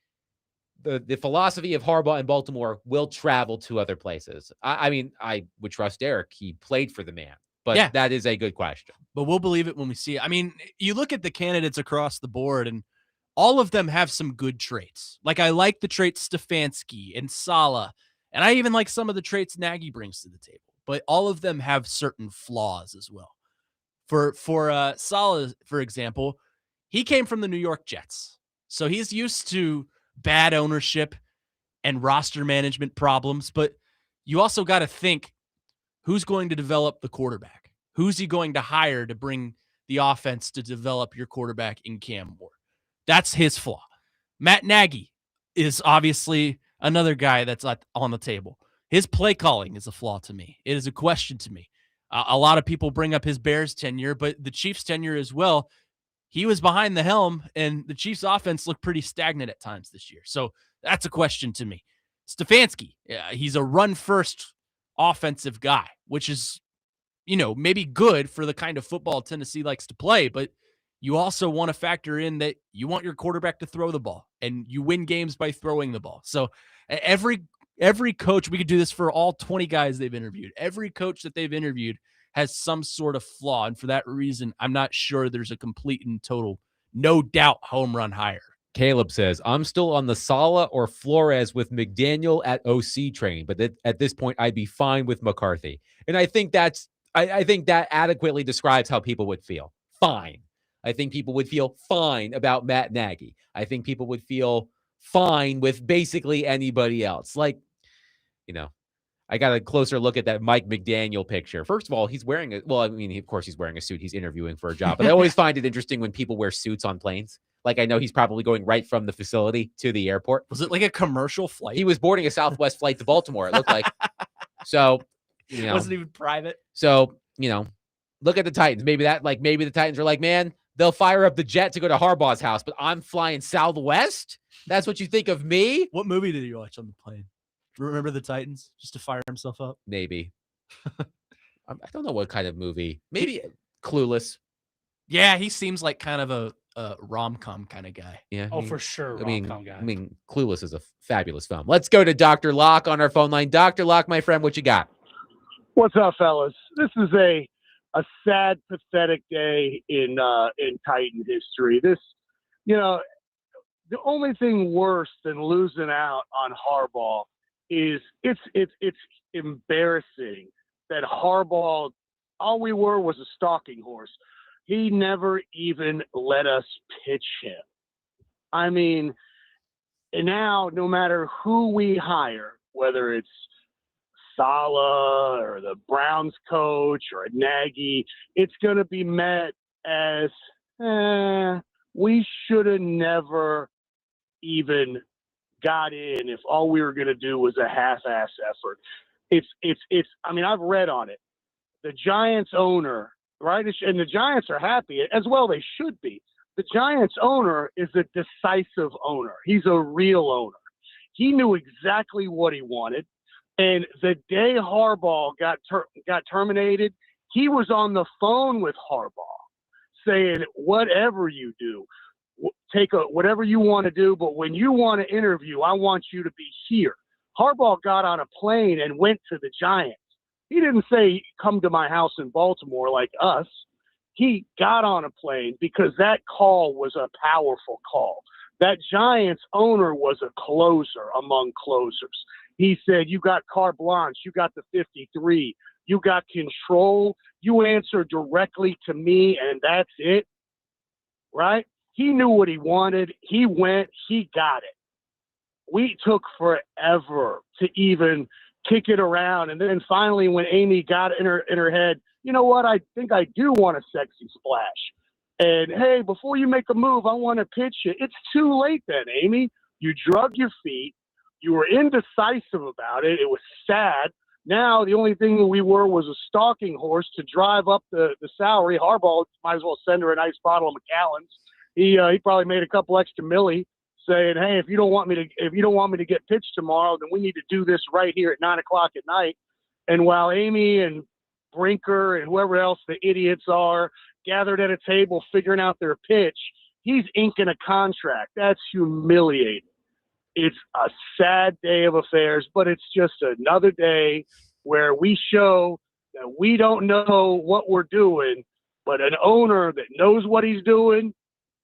the philosophy of Harbaugh in Baltimore will travel to other places. I mean, I would trust Derek. He played for the man. But that is a good question. But we'll believe it when we see it. I mean, you look at the candidates across the board, and all of them have some good traits. Like, I like the traits Stefanski and Saleh, and I even like some of the traits Nagy brings to the table. But all of them have certain flaws as well. For Saleh, for example, he came from the New York Jets. So he's used to bad ownership and roster management problems. But you also got to think, who's going to develop the quarterback? Who's he going to hire to bring the offense to develop your quarterback in Cam Ward? That's his flaw. Matt Nagy is obviously another guy that's on the table. His play calling is a flaw to me. It is a question to me. A lot of people bring up his Bears tenure, but the Chiefs tenure as well. He was behind the helm, and the Chiefs offense looked pretty stagnant at times this year. So that's a question to me. Stefanski, he's a run-first offensive guy, which is, maybe good for the kind of football Tennessee likes to play, but you also want to factor in that you want your quarterback to throw the ball, and you win games by throwing the ball. So every coach, we could do this for all 20 guys they've interviewed. Every coach that they've interviewed has some sort of flaw, and for that reason, I'm not sure there's a complete and total, no doubt, home run hire. Caleb says, I'm still on the Saleh or Flores with McDaniel at OC training, but at this point, I'd be fine with McCarthy. And I think I think that adequately describes how people would feel. Fine. I think people would feel fine about Matt Nagy. I think people would feel fine with basically anybody else. Like, I got a closer look at that Mike McDaniel picture. First of all, he's wearing of course he's wearing a suit. He's interviewing for a job. But I always find it interesting when people wear suits on planes. Like, I know he's probably going right from the facility to the airport. Was it like a commercial flight? He was boarding a Southwest flight to Baltimore, it looked like. So, It wasn't even private. So, look at the Titans. Maybe the Titans are like, man, they'll fire up the jet to go to Harbaugh's house, but I'm flying Southwest? That's what you think of me? What movie did you watch on the plane? remember the Titans just to fire himself up? Maybe. I don't know what kind of movie. Maybe Clueless. Yeah, he seems like kind of a rom-com kind of guy. Yeah. Oh, for sure. Rom-com guy. I mean, Clueless is a fabulous film. Let's go to Dr. Locke on our phone line. Dr. Locke, my friend, what you got? What's up, fellas? This is a sad, pathetic day in Titan history. This, the only thing worse than losing out on Harbaugh is it's embarrassing that Harbaugh, all we were was a stalking horse. He never even let us pitch him. I mean, and now no matter who we hire, whether it's Saleh or the Browns coach or a Nagy, it's going to be met as, we should have never even got in if all we were going to do was a half-ass effort. I mean, I've read on it. The Giants owner, right? And the Giants are happy, as well they should be. The Giants owner is a decisive owner. He's a real owner. He knew exactly what he wanted. And the day Harbaugh got terminated, he was on the phone with Harbaugh saying, whatever you do, whatever you want to do, but when you want to interview, I want you to be here. Harbaugh got on a plane and went to the Giants. He didn't say, come to my house in Baltimore like us. He got on a plane because that call was a powerful call. That Giants owner was a closer among closers. He said, you got carte blanche, you got the 53, you got control, you answer directly to me, and that's it, right? He knew what he wanted. He went, he got it. We took forever to even kick it around. And then finally, when Amy got in her head, you know what, I think I do want a sexy splash. And, hey, before you make a move, I want to pitch you. It's too late then, Amy. You drug your feet. You were indecisive about it. It was sad. Now the only thing that we were was a stalking horse to drive up the salary. Harbaugh might as well send her a nice bottle of Macallan's. He probably made a couple extra milli saying, hey, if you don't want me to get pitched tomorrow, then we need to do this right here at 9:00 at night. And while Amy and Brinker and whoever else the idiots are gathered at a table figuring out their pitch, he's inking a contract. That's humiliating. It's a sad day of affairs, but it's just another day where we show that we don't know what we're doing, but an owner that knows what he's doing,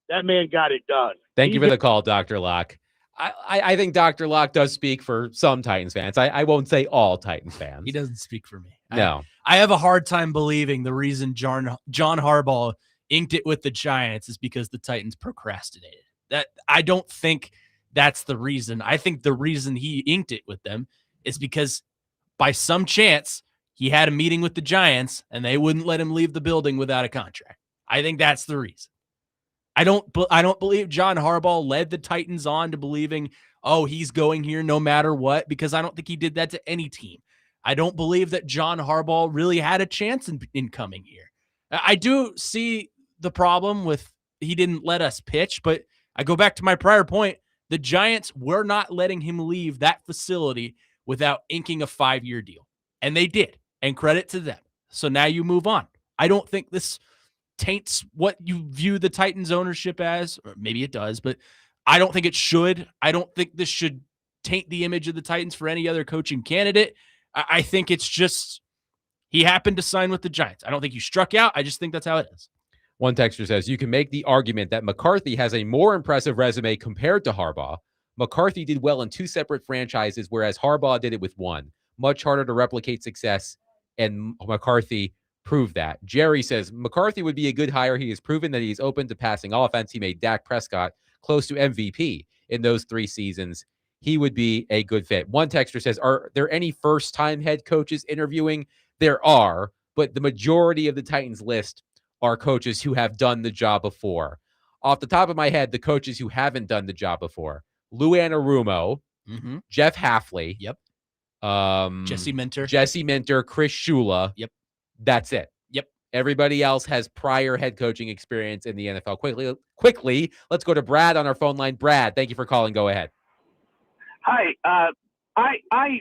that man got it done. Thank you for the call, Dr. Locke. I think Dr. Locke does speak for some Titans fans. I won't say all Titans fans. He doesn't speak for me. No. I have a hard time believing the reason John Harbaugh inked it with the Giants is because the Titans procrastinated. That I don't think that's the reason. I think the reason he inked it with them is because by some chance he had a meeting with the Giants and they wouldn't let him leave the building without a contract. I think that's the reason. I don't believe John Harbaugh led the Titans on to believing, oh, he's going here no matter what, because I don't think he did that to any team. I don't believe that John Harbaugh really had a chance in coming here. I do see the problem with he didn't let us pitch, but I go back to my prior point. The Giants were not letting him leave that facility without inking a 5-year deal. And they did. And credit to them. So now you move on. I don't think this taints what you view the Titans ownership as, or maybe it does, but I don't think it should. I don't think this should taint the image of the Titans for any other coaching candidate. I think it's just he happened to sign with the Giants. I don't think you struck out. I just think that's how it is. One texter says, you can make the argument that McCarthy has a more impressive resume compared to Harbaugh. McCarthy did well in 2 separate franchises, whereas Harbaugh did it with 1. Much harder to replicate success, and McCarthy proved that. Jerry says, McCarthy would be a good hire. He has proven that he's open to passing offense. He made Dak Prescott close to MVP in those 3 seasons. He would be a good fit. One texter says, are there any first-time head coaches interviewing? There are, but the majority of the Titans list are coaches who have done the job before. Off the top of my head, the coaches who haven't done the job before: Lou Anarumo, Jeff Hafley, Jesse Minter, Chris Shula. Yep. That's it. Yep. Everybody else has prior head coaching experience in the NFL. Quickly, let's go to Brad on our phone line. Brad, thank you for calling. Go ahead. Hi. I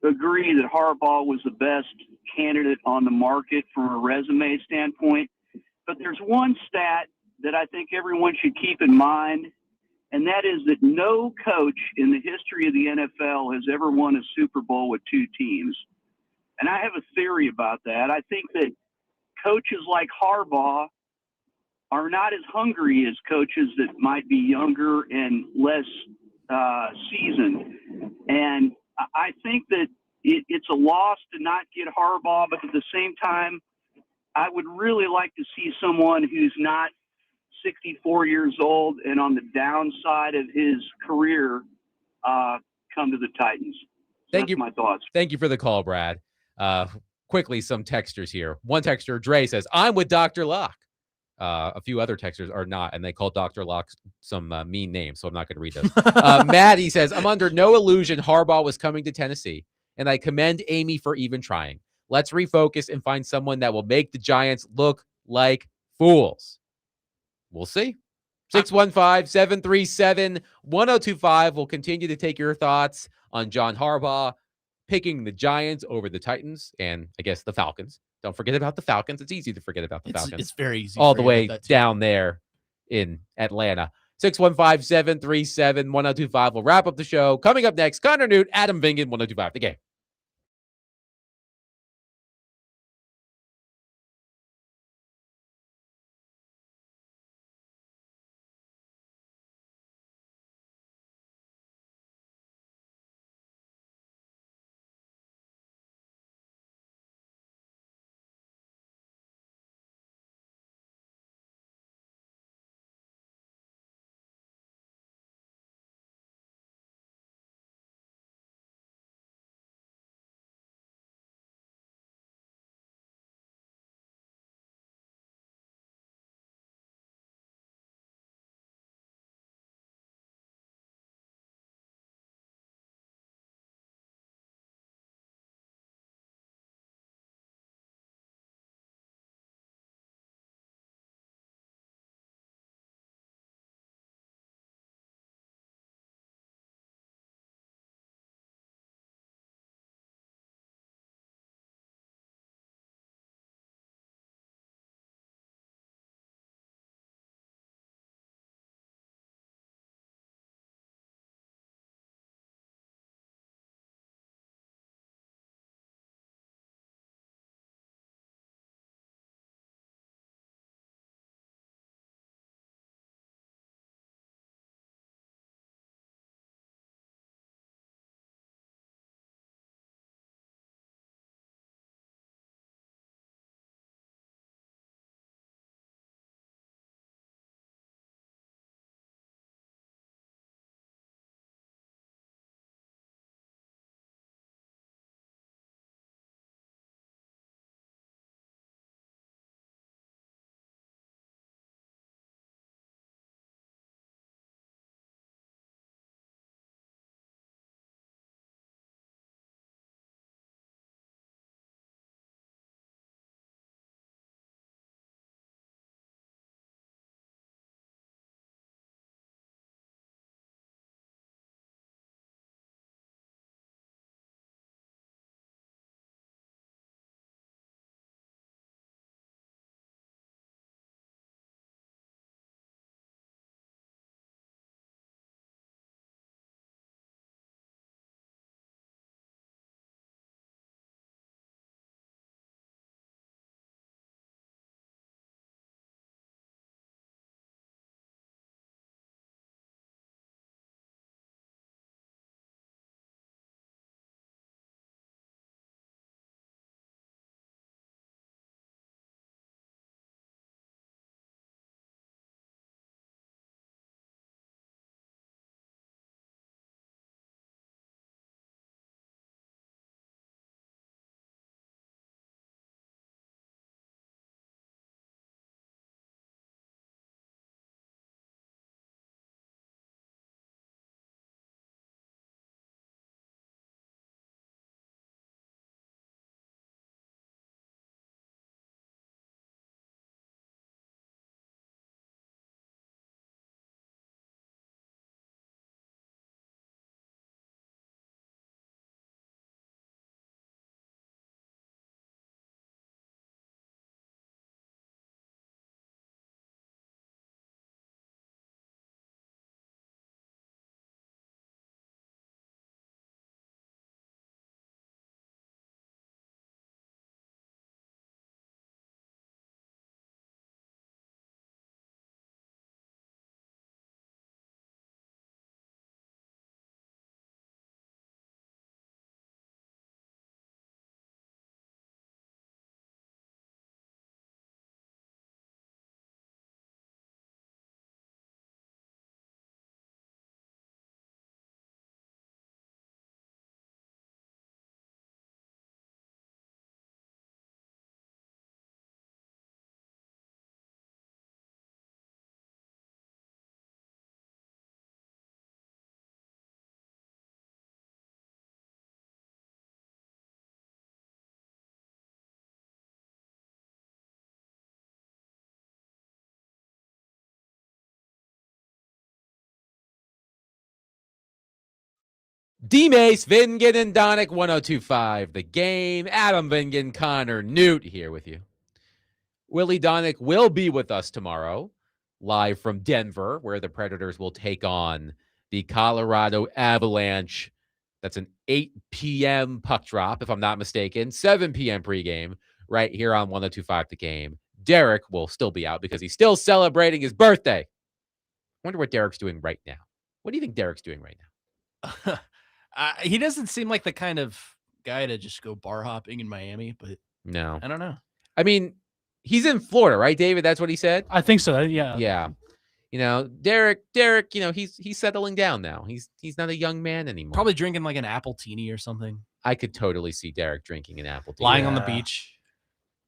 agree that Harbaugh was the best candidate on the market from a resume standpoint, but there's one stat that I think everyone should keep in mind, and that is that no coach in the history of the NFL has ever won a Super Bowl with two teams. And I have a theory about that. I think that coaches like Harbaugh are not as hungry as coaches that might be younger and less seasoned. And I think that it's a loss to not get Harbaugh, but at the same time, I would really like to see someone who's not 64 years old and on the downside of his career come to the Titans. So Thank you. My thoughts. Thank you for the call, Brad. Quickly, some texters here. One texter, Dre, says, I'm with Dr. Locke. A few other texters are not, and they call Dr. Locke some mean names, so I'm not going to read those. Maddie says, I'm under no illusion Harbaugh was coming to Tennessee, and I commend Amy for even trying. Let's refocus and find someone that will make the Giants look like fools. We'll see. 615-737-1025. We'll continue to take your thoughts on John Harbaugh picking the Giants over the Titans and, I guess, the Falcons. Don't forget about the Falcons. It's easy to forget about the Falcons. It's very easy. All the way down there in Atlanta. 615-737-1025. We'll wrap up the show. Coming up next, Connor Newt, Adam Vingan, 1025. The Game. D-Mace, Vingen, and Donick, 102.5 The Game. Adam Vingen, Connor Newt here with you. Willie Donick will be with us tomorrow, live from Denver, where the Predators will take on the Colorado Avalanche. That's an 8 p.m. puck drop, if I'm not mistaken. 7 p.m. pregame, right here on 102.5 The Game. Derek will still be out because he's still celebrating his birthday. I wonder what Derek's doing right now. What do you think Derek's doing right now? He doesn't seem like the kind of guy to just go bar hopping in Miami, but No. I don't know. I mean, he's in Florida, right, David? That's what he said? I think so, yeah. Yeah. You know, Derek, you know, he's settling down now. He's not a young man anymore. Probably drinking like an Appletini or something. I could totally see Derek drinking an Appletini. Lying on the beach.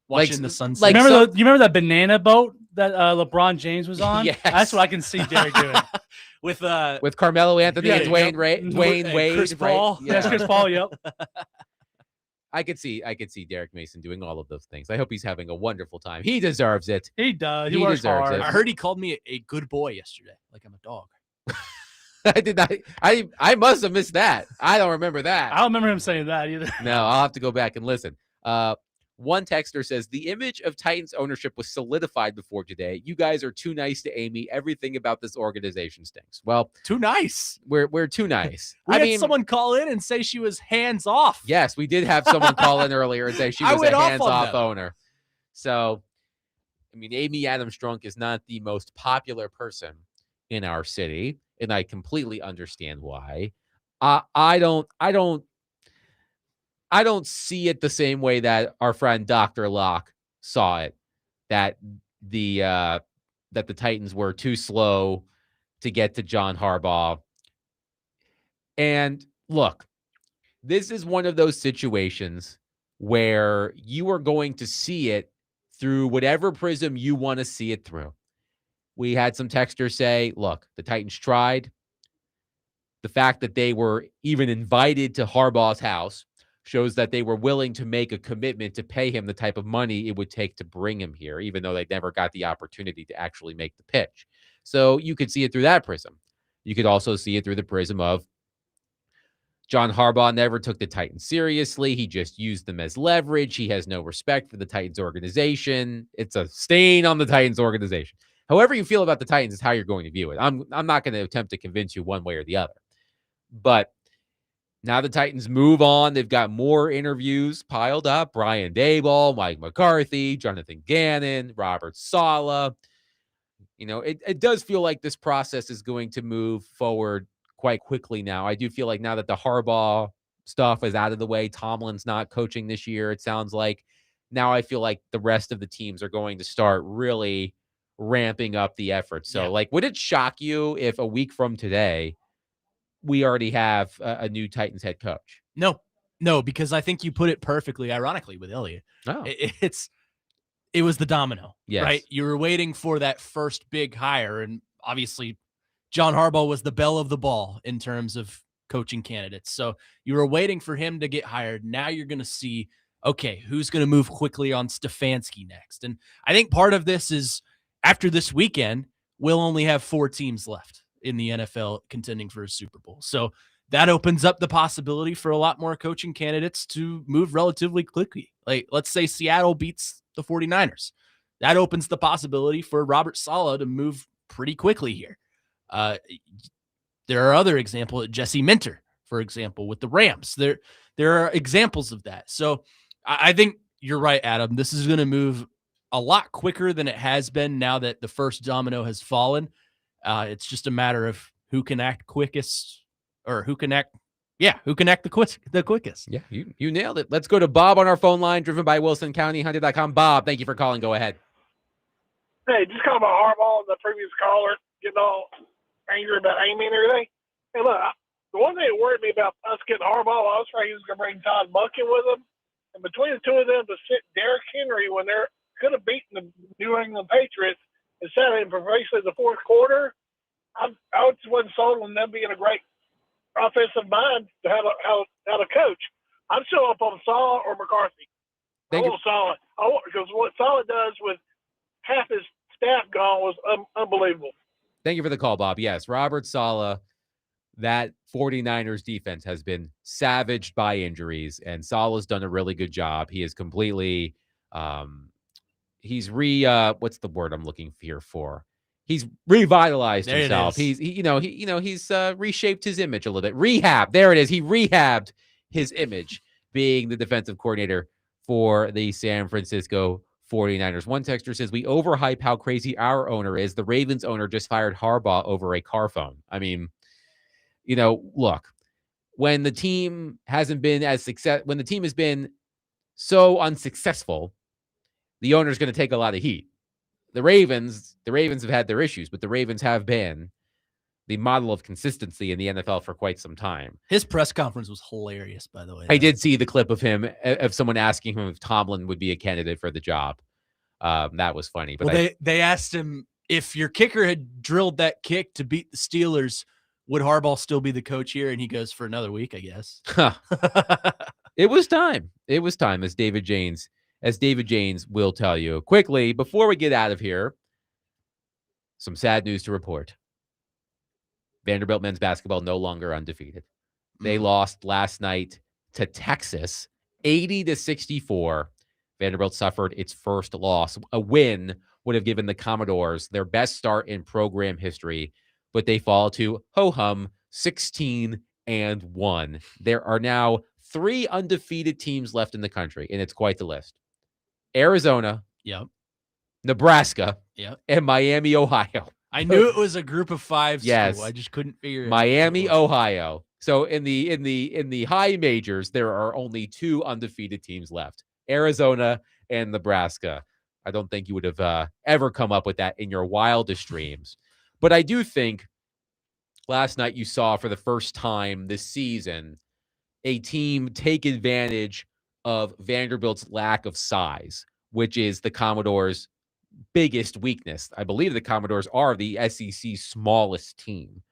Watching the sunset. You remember that banana boat that LeBron James was on? Yes. That's what I can see Derek doing. With Carmelo Anthony and Dwayne Yep. Wade, Chris Paul. right? Yes, Chris Paul, yep. I could see Derek Mason doing all of those things. I hope he's having a wonderful time. He deserves it. He does. He works deserves hard. it. I heard he called me a good boy yesterday, like I'm a dog. I did not. I must have missed that. I don't remember that. I don't remember him saying that either. No, I'll have to go back and listen. One texter says, the image of Titans ownership was solidified before today. You guys are too nice to Amy. Everything about this organization stinks. Well, too nice. We're too nice. We had someone call in and say she was hands off. Yes, we did have someone call in earlier and say she was a hands-off owner. So, I mean, Amy Adams Strunk is not the most popular person in our city, and I completely understand why. I don't see it the same way that our friend Dr. Locke saw it, that the Titans were too slow to get to John Harbaugh. And look, this is one of those situations where you are going to see it through whatever prism you want to see it through. We had some texters say, look, the Titans tried. The fact that they were even invited to Harbaugh's house shows that they were willing to make a commitment to pay him the type of money it would take to bring him here, even though they never got the opportunity to actually make the pitch. So you could see it through that prism. You could also see it through the prism of John Harbaugh never took the Titans seriously. He just used them as leverage. He has no respect for the Titans organization. It's a stain on the Titans organization. However you feel about the Titans is how you're going to view it. I'm not going to attempt to convince you one way or the other. But now the Titans move on. They've got more interviews piled up. Brian Daboll, Mike McCarthy, Jonathan Gannon, Robert Saleh. You know, it does feel like this process is going to move forward quite quickly now. I do feel like now that the Harbaugh stuff is out of the way, Tomlin's not coaching this year, it sounds like. Now I feel like the rest of the teams are going to start really ramping up the effort. So, like, would it shock you if a week from today we already have a new Titans head coach? No, because I think you put it perfectly, ironically, with Elliotte. Oh. It was the domino, yes. Right? You were waiting for that first big hire, and obviously John Harbaugh was the belle of the ball in terms of coaching candidates. So you were waiting for him to get hired. Now you're going to see, okay, who's going to move quickly on Stefanski next? And I think part of this is after this weekend, we'll only have 4 teams left in the NFL contending for a Super Bowl. So that opens up the possibility for a lot more coaching candidates to move relatively quickly. Like, let's say Seattle beats the 49ers. That opens the possibility for Robert Saleh to move pretty quickly here. There are other examples, Jesse Minter, for example, with the Rams. There are examples of that. So I think you're right, Adam. This is going to move a lot quicker than it has been now that the first domino has fallen. It's just a matter of who can act quickest, or who can act the quickest. Yeah, you nailed it. Let's go to Bob on our phone line, driven by WilsonCountyHunter.com. Bob, thank you for calling. Go ahead. Hey, just call about Harbaugh and the previous caller getting all angry about Amy and everything. Hey, look, the one thing that worried me about us getting Harbaugh, I was afraid he was going to bring Todd Monken with him. And between the two of them to sit Derrick Henry when they could have beaten the New England Patriots and sat in for basically the fourth quarter, I just wasn't sold on them being a great offensive mind to how to coach. I'm still up on Saleh or McCarthy. I want Saleh. Because what Saleh does with half his staff gone was unbelievable. Thank you for the call, Bob. Yes, Robert Saleh, that 49ers defense has been savaged by injuries, and Saleh's done a really good job. He is completely, he's what's the word I'm looking here for? He's revitalized There himself. it is. He's reshaped his image a little bit. Rehab. There it is. He rehabbed his image being the defensive coordinator for the San Francisco 49ers. One texter says, we overhype how crazy our owner is. The Ravens owner just fired Harbaugh over a car phone. I mean, look, when the team hasn't been when the team has been so unsuccessful, the owner's going to take a lot of heat. The Ravens have had their issues, but the Ravens have been the model of consistency in the NFL for quite some time. His press conference was hilarious, by the way. I did see the clip of him, of someone asking him if Tomlin would be a candidate for the job. That was funny. But they asked him, if your kicker had drilled that kick to beat the Steelers, would Harbaugh still be the coach here? And he goes, for another week, I guess. It was time. It was time, as David Janes will tell you. Quickly, before we get out of here, some sad news to report. Vanderbilt men's basketball no longer undefeated. They lost last night to Texas, 80-64. Vanderbilt suffered its first loss. A win would have given the Commodores their best start in program history, but they fall to ho-hum 16-1. There are now 3 undefeated teams left in the country, and it's quite the list. Arizona, Nebraska, and Miami, Ohio. I knew it was a group of 5 Yes. school. I just couldn't figure it out. Miami, Ohio. So in the high majors, there are only 2 undefeated teams left. Arizona and Nebraska. I don't think you would have ever come up with that in your wildest dreams. But I do think last night you saw for the first time this season a team take advantage of Vanderbilt's lack of size, which is the Commodores' biggest weakness. I believe the Commodores are the SEC's smallest team.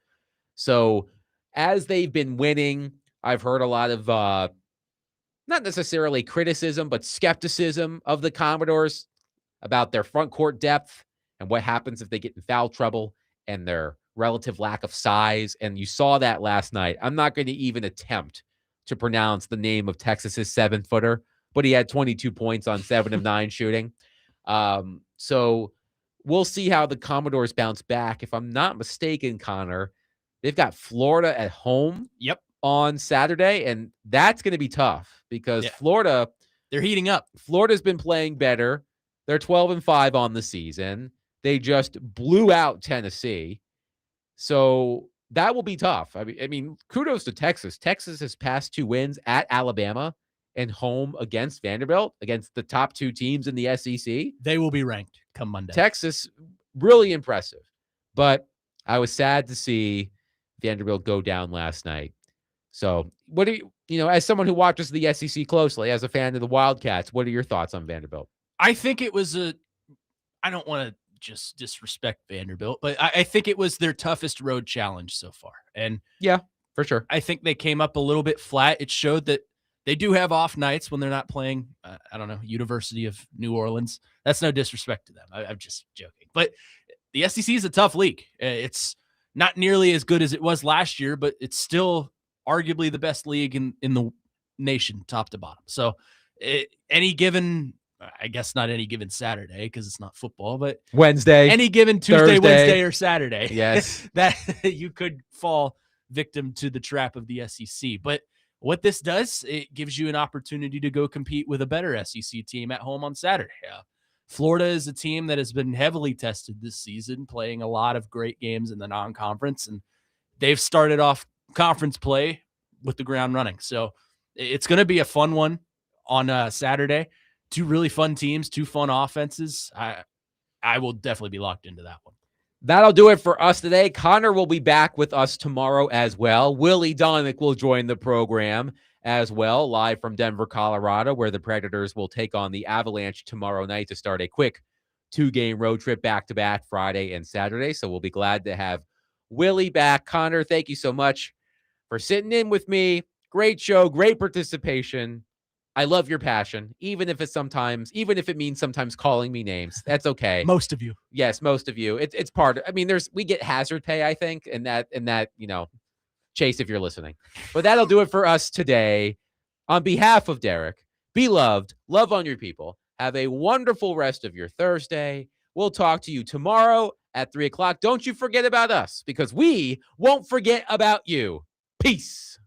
So as they've been winning, I've heard a lot of not necessarily criticism, but skepticism of the Commodores about their front court depth and what happens if they get in foul trouble and their relative lack of size. And you saw that last night. I'm not going to even attempt to pronounce the name of Texas's 7-footer, but he had 22 points on 7 of 9 shooting. So we'll see how the Commodores bounce back. If I'm not mistaken, Connor, they've got Florida at home on Saturday, and that's going to be tough because Florida, they're heating up. Florida's been playing better. They're 12-5 on the season. They just blew out Tennessee. So that will be tough. I mean, kudos to Texas. Texas has passed 2 wins at Alabama and home against Vanderbilt, against the top 2 teams in the SEC. They will be ranked come Monday. Texas, really impressive. But I was sad to see Vanderbilt go down last night. So what do you, as someone who watches the SEC closely, as a fan of the Wildcats, what are your thoughts on Vanderbilt? I think it was I don't want to just disrespect Vanderbilt, but I think it was their toughest road challenge so far. And yeah, for sure. I think they came up a little bit flat. It showed that they do have off nights when they're not playing, University of New Orleans. That's no disrespect to them. I'm just joking. But the SEC is a tough league. It's not nearly as good as it was last year, but it's still arguably the best league in the nation, top to bottom. So any given, I guess not any given Saturday because it's not football, but Wednesday, any given Tuesday, Thursday, Wednesday, or Saturday, yes, that you could fall victim to the trap of the SEC. But what this does, it gives you an opportunity to go compete with a better SEC team at home on Saturday. Florida is a team that has been heavily tested this season, playing a lot of great games in the non-conference, and they've started off conference play with the ground running. So it's going to be a fun one on Saturday. 2 really fun teams, 2 fun offenses. I will definitely be locked into that one. That'll do it for us today. Connor will be back with us tomorrow as well. Willie Domick will join the program as well, live from Denver, Colorado, where the Predators will take on the Avalanche tomorrow night to start a quick 2-game road trip back-to-back Friday and Saturday. So we'll be glad to have Willie back. Connor, thank you so much for sitting in with me. Great show, great participation. I love your passion, even if it means sometimes calling me names. That's okay. Most of you. Yes, most of you. It's part of, we get hazard pay, I think, and that, Chase, if you're listening. But that'll do it for us today. On behalf of Derek, be loved, love on your people. Have a wonderful rest of your Thursday. We'll talk to you tomorrow at 3 o'clock. Don't you forget about us, because we won't forget about you. Peace.